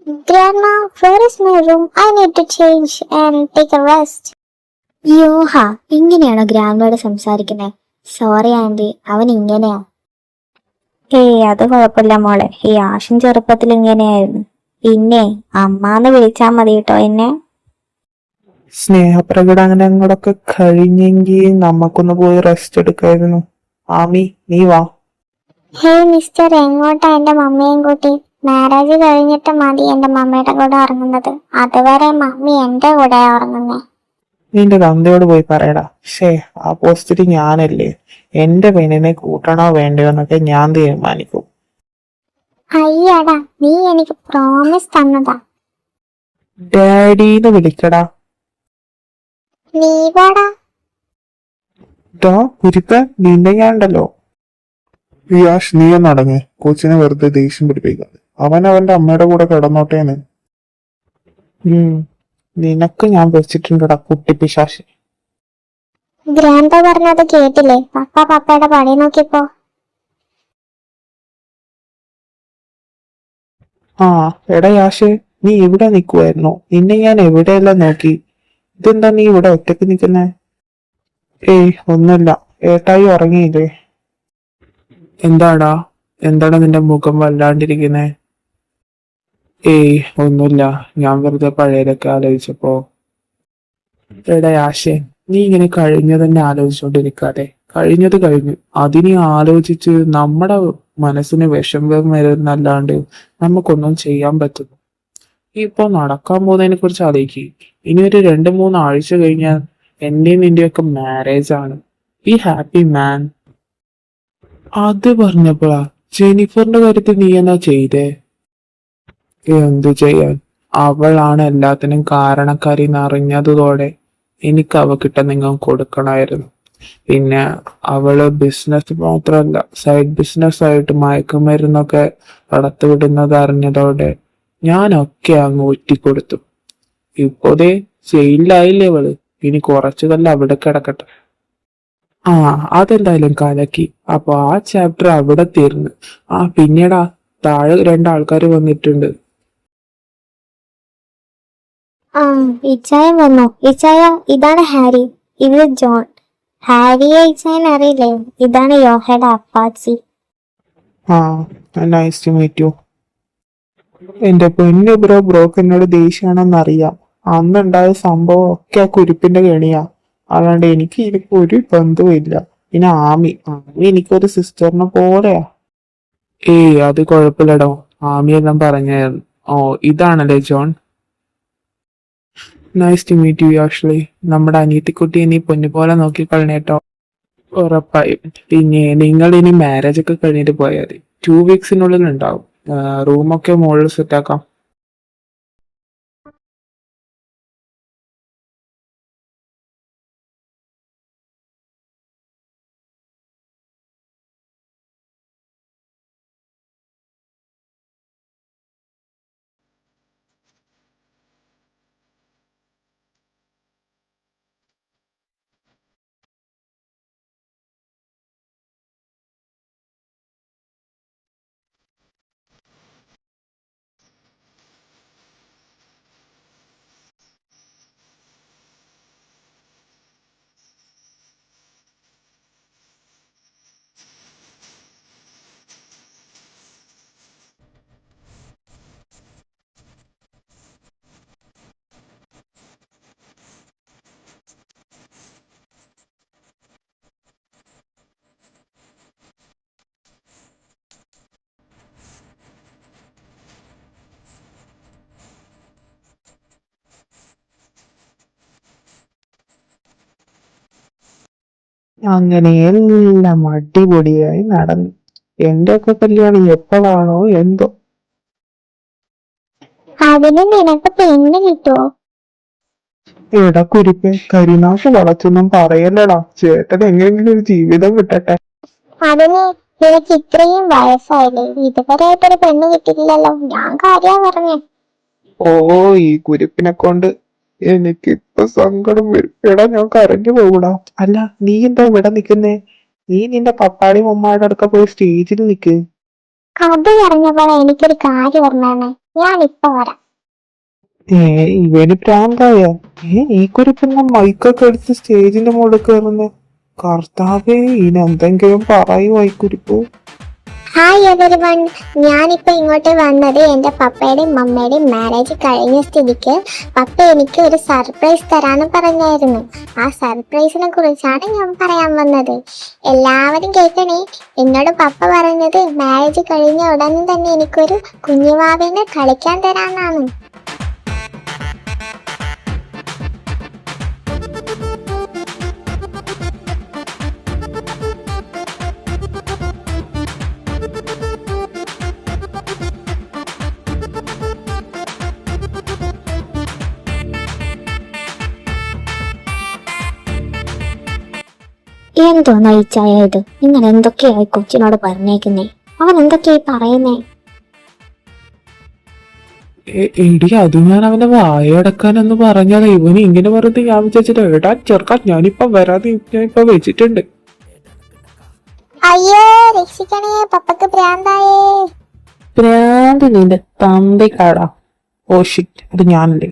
Grandma, where is my room? I need to change and take a rest. യോഹ, ഇങ്ങനെയാണോ ഗ്രാൻഡോട് സംസാരിക്കുന്നത്? സോറി ആന്റി, അവൻ ഇങ്ങനെയാ. അത് കുഴപ്പമില്ല മോളെ, ഈ ആഷൻ ചെറുപ്പത്തിൽ ഇങ്ങനെയായിരുന്നു. പിന്നെ അമ്മാന്ന് വിളിച്ചാ മതി കേട്ടോ എന്നെ. സ്നേഹപ്രകടനങ്ങളൊക്കെ കഴിഞ്ഞെങ്കിൽ നമുക്കൊന്ന് പോയി റെസ്റ്റ് എടുക്കായിരുന്നു. ആമി, നീ വാ. ഹേയ് മിസ്റ്റർ, എങ്ങോട്ടാ എന്റെ മമ്മിയും കൂട്ടി? മാരേജ് കഴിഞ്ഞിട്ട് മതി എന്റെ മമ്മിയുടെ കൂടെ ഉറങ്ങുന്നത്. അതുവരെ മമ്മി എന്റെ കൂടെ ഉറങ്ങുന്നേ. നിന്റെ തന്തയോട് പോയി പറയടാ. ആ പോസ്റ്റിൽ ഞാനല്ലേ, എന്റെ പെണ്ണിനെ കൂട്ടണോ വേണ്ടയോ എന്നൊക്കെ ഞാൻ തീരുമാനിക്കും. അയ്യടാ, നീ എനിക്ക് പ്രോമിസ് തന്നതാ. ഡാഡീന്ന് വിളിക്കടാ. നീ വാടാ. കുരിപ്പ, നിന്നെ ഞാൻ ഉണ്ടല്ലോ. യാഷ്, നീ ഒന്നടങ്ങ്. കൊച്ചിനെ വെറുതെ ദേഷ്യം പിടിപ്പിക്കാതെ. അവൻ അവന്റെ അമ്മയുടെ കൂടെ കിടന്നോട്ടേന്ന്. നിനക്ക് ഞാൻ വെച്ചിട്ടുണ്ടടാ കുട്ടി പിശാശ്. ഗ്രാൻഡ പറഞ്ഞത് കേട്ടില്ലേ? പപ്പയുടെ പണി നോക്കിപ്പോ. എടാ യാഷ്, നീ ഇവിടെ നിക്കുവായിരുന്നോ? നിന്നെ ഞാൻ എവിടെയെല്ലാം നോക്കി. ഇതെന്താ നീ ഇവിടെ ഒറ്റക്ക് നിക്കുന്നേ? ഒന്നുമില്ല. ഏട്ടായി ഉറങ്ങിയില്ലേ? എന്താണ് നിന്റെ മുഖം വല്ലാണ്ടിരിക്കുന്നേ? ഒന്നുമില്ല, ഞാൻ വെറുതെ പഴയതൊക്കെ ആലോചിച്ചപ്പോ. എടാ യാഷേ, നീ ഇങ്ങനെ കഴിഞ്ഞത് തന്നെ ആലോചിച്ചോണ്ടിരിക്കാതെ. കഴിഞ്ഞത് കഴിഞ്ഞു. അതിനെ ആലോചിച്ച് നമ്മുടെ മനസ്സിന് വിഷമം വരുന്നല്ലാണ്ട് നമുക്കൊന്നും ചെയ്യാൻ പറ്റുന്നു. ഇപ്പൊ നടക്കാൻ പോകുന്നതിനെ കുറിച്ച് ആലോചിക്കുക. ഇനി ഒരു 2-3 ആഴ്ച കഴിഞ്ഞാൽ എന്റെയും നിന്റെയൊക്കെ മാരേജ് ആണ്. ബി ഹാപ്പി മാൻ. അത് പറഞ്ഞപ്പോഴാ ജെനിഫറിന്റെ കാര്യത്തിൽ നീ എന്നാ ചെയ്തേ? എന്തു ചെയ്യാൻ, അവളാണ് എല്ലാത്തിനും കാരണക്കാരി എന്നറിഞ്ഞതോടെ എനിക്ക് അവക്കിട്ട നിങ്ങൾ കൊടുക്കണമായിരുന്നു. പിന്നെ അവള് ബിസിനസ് മാത്രമല്ല, സൈഡ് ബിസിനസ് ആയിട്ട് മയക്കുമരുന്നൊക്കെ കടത്തിവിടുന്നത് അറിഞ്ഞതോടെ ഞാനൊക്കെ അങ്ങ് ഒറ്റിക്കൊടുത്തു. ഇപ്പോതേ ജയിലിലായില്ലേ അവള്. ഇനി കുറച്ചതല്ല അവിടെ കിടക്കട്ടെ. അതെന്തായാലും കലക്കി. അപ്പൊ ആ ചാപ്റ്റർ അവിടെ തീർന്നു. പിന്നീടാ താഴെ 2 ആൾക്കാർ വന്നിട്ടുണ്ട്. ഇച്ചായ വന്നോ? ഇച്ചായ, ഇതാണ് ഹാരി, ഇത് ജോൺ. ഹാരിയെ ഇച്ചായൻ അറിയില്ലേ? ഇതാണ് യോഹയുടെ അപ്പാച്ചി. Nice to meet you. എന്റെ പൊന്നു ബ്രോക്ക് എന്നോട് ദേഷ്യാണെന്നറിയാം. അന്നുണ്ടായ സംഭവം ഒക്കെ ആ കുരിപ്പിന്റെ കെണിയാ. അല്ലാണ്ട് എനിക്ക് ഒരു ബന്ധവും ഇല്ല. പിന്നെ ആമി എനിക്കൊരു സിസ്റ്ററിനെ പോലെയാ. അത് കുഴപ്പമില്ലടോ, ആമിയെല്ലാം പറഞ്ഞായിരുന്നു. ഇതാണല്ലേ John. Nice to meet you Ashley. നമ്മുടെ അനിയത്തിക്കുട്ടിയെ നീ പൊന്നുപോലെ നോക്കിക്കളഞ്ഞേട്ടോ. ഉറപ്പായും. പിന്നെ നിങ്ങൾ ഇനി മാരേജ് ഒക്കെ കഴിഞ്ഞിട്ട് പോയാൽ മതി. 2 വീക്സിനുള്ളിൽ ഉണ്ടാവും. റൂമൊക്കെ മുകളിൽ സെറ്റാക്കാം. അങ്ങനെ എല്ലാം അടിപൊളിയായി നടന്നു. എന്റെ ഒക്കെ കല്യാണം എപ്പോഴാണോ എന്തോ. അതിന് നിനക്ക് പെണ്ണ് കിട്ടുവോ? എടാ കുരിപ്പേ, കരിനാക്ക് വളച്ചൊന്നും പറയല്ലടാ. ചേട്ടൻ എങ്ങനെയെങ്കിലും ഒരു ജീവിതം കിട്ടട്ടെ. അതിന് നിനക്ക് ഇത്രയും വയസ്സായില്ലേ, ഇതുവരെയായിട്ടൊരു പെണ്ണ് കിട്ടിയില്ലല്ലോ. ഞാൻ കാര്യാ പറഞ്ഞേ. ഈ കുരിപ്പിനെ കൊണ്ട് എനിക്കിപ്പൊ സങ്കടം വരും. എടാ ഞാൻ കരഞ്ഞു പോകൂടാ. അല്ല, നീ എന്താ ഇവിടെ നിക്കുന്നേ? നീ നിന്റെ പപ്പാടി മമ്മായുടെ അടുക്ക പോയി സ്റ്റേജിൽ നിക്ക്. അത് പറഞ്ഞപ്പോഴാ എനിക്കൊരു കാര്യം ഓർമ്മയാണ്. ഞാനിപ്പോ വരാം. ഇവന് പ്രാന്തായ ഈ കുരിപ്പിന്ന മൈക്കൊക്കെ എടുത്ത് സ്റ്റേജിന്റെ മുകളിൽ കയറുന്ന കർത്താവേ ഇനെന്തെങ്കിലും പറയുമോ ഈ കുരിപ്പ്? ഹായ് എവരിവൺ, ഞാനിപ്പോ ഇങ്ങോട്ട് വന്നത് എന്റെ പപ്പയുടെയും മമ്മയുടെയും മാരേജ് കഴിഞ്ഞ സ്ഥിതിക്ക് പപ്പ എനിക്ക് ഒരു സർപ്രൈസ് തരാന്ന് പറഞ്ഞായിരുന്നു. ആ സർപ്രൈസിനെ കുറിച്ചാണ് ഞാൻ പറയാൻ വന്നത്. എല്ലാവരും കേൾക്കണേ. എന്നോട് പപ്പ പറഞ്ഞത് മാരേജ് കഴിഞ്ഞ ഉടനെ തന്നെ എനിക്കൊരു കുഞ്ഞുവാവിനെ കളിക്കാൻ തരാന്നാണ്. എന്തോന്നാ ഈ ചായ ഇത്? നിങ്ങൾ എന്തൊക്കെയായി കൊച്ചിനോട് പറഞ്ഞേക്കുന്നേ? അവൻ എന്തൊക്കെയായി പറയുന്നേ? എടി അത് ഞാൻ അവനെ വായടക്കാനെന്ന് പറഞ്ഞാൽ ഇവന് ഇങ്ങനെ വെറുതെ ഞാൻ വിചാരിച്ചിട്ട് എടാ ചെറുക്കാൻ ഞാനിപ്പൊ വരാതെ ഞാൻ ഇപ്പൊ വെച്ചിട്ടുണ്ട്. അയ്യോ രക്ഷിക്കണേ, പപ്പക്ക് ഭ്രാന്തായേ. പ്രാന്ത് നിന്റെ തമ്പിക്കാടാ. ഓ ഷിറ്റ്, അത് ഞാനല്ലേ.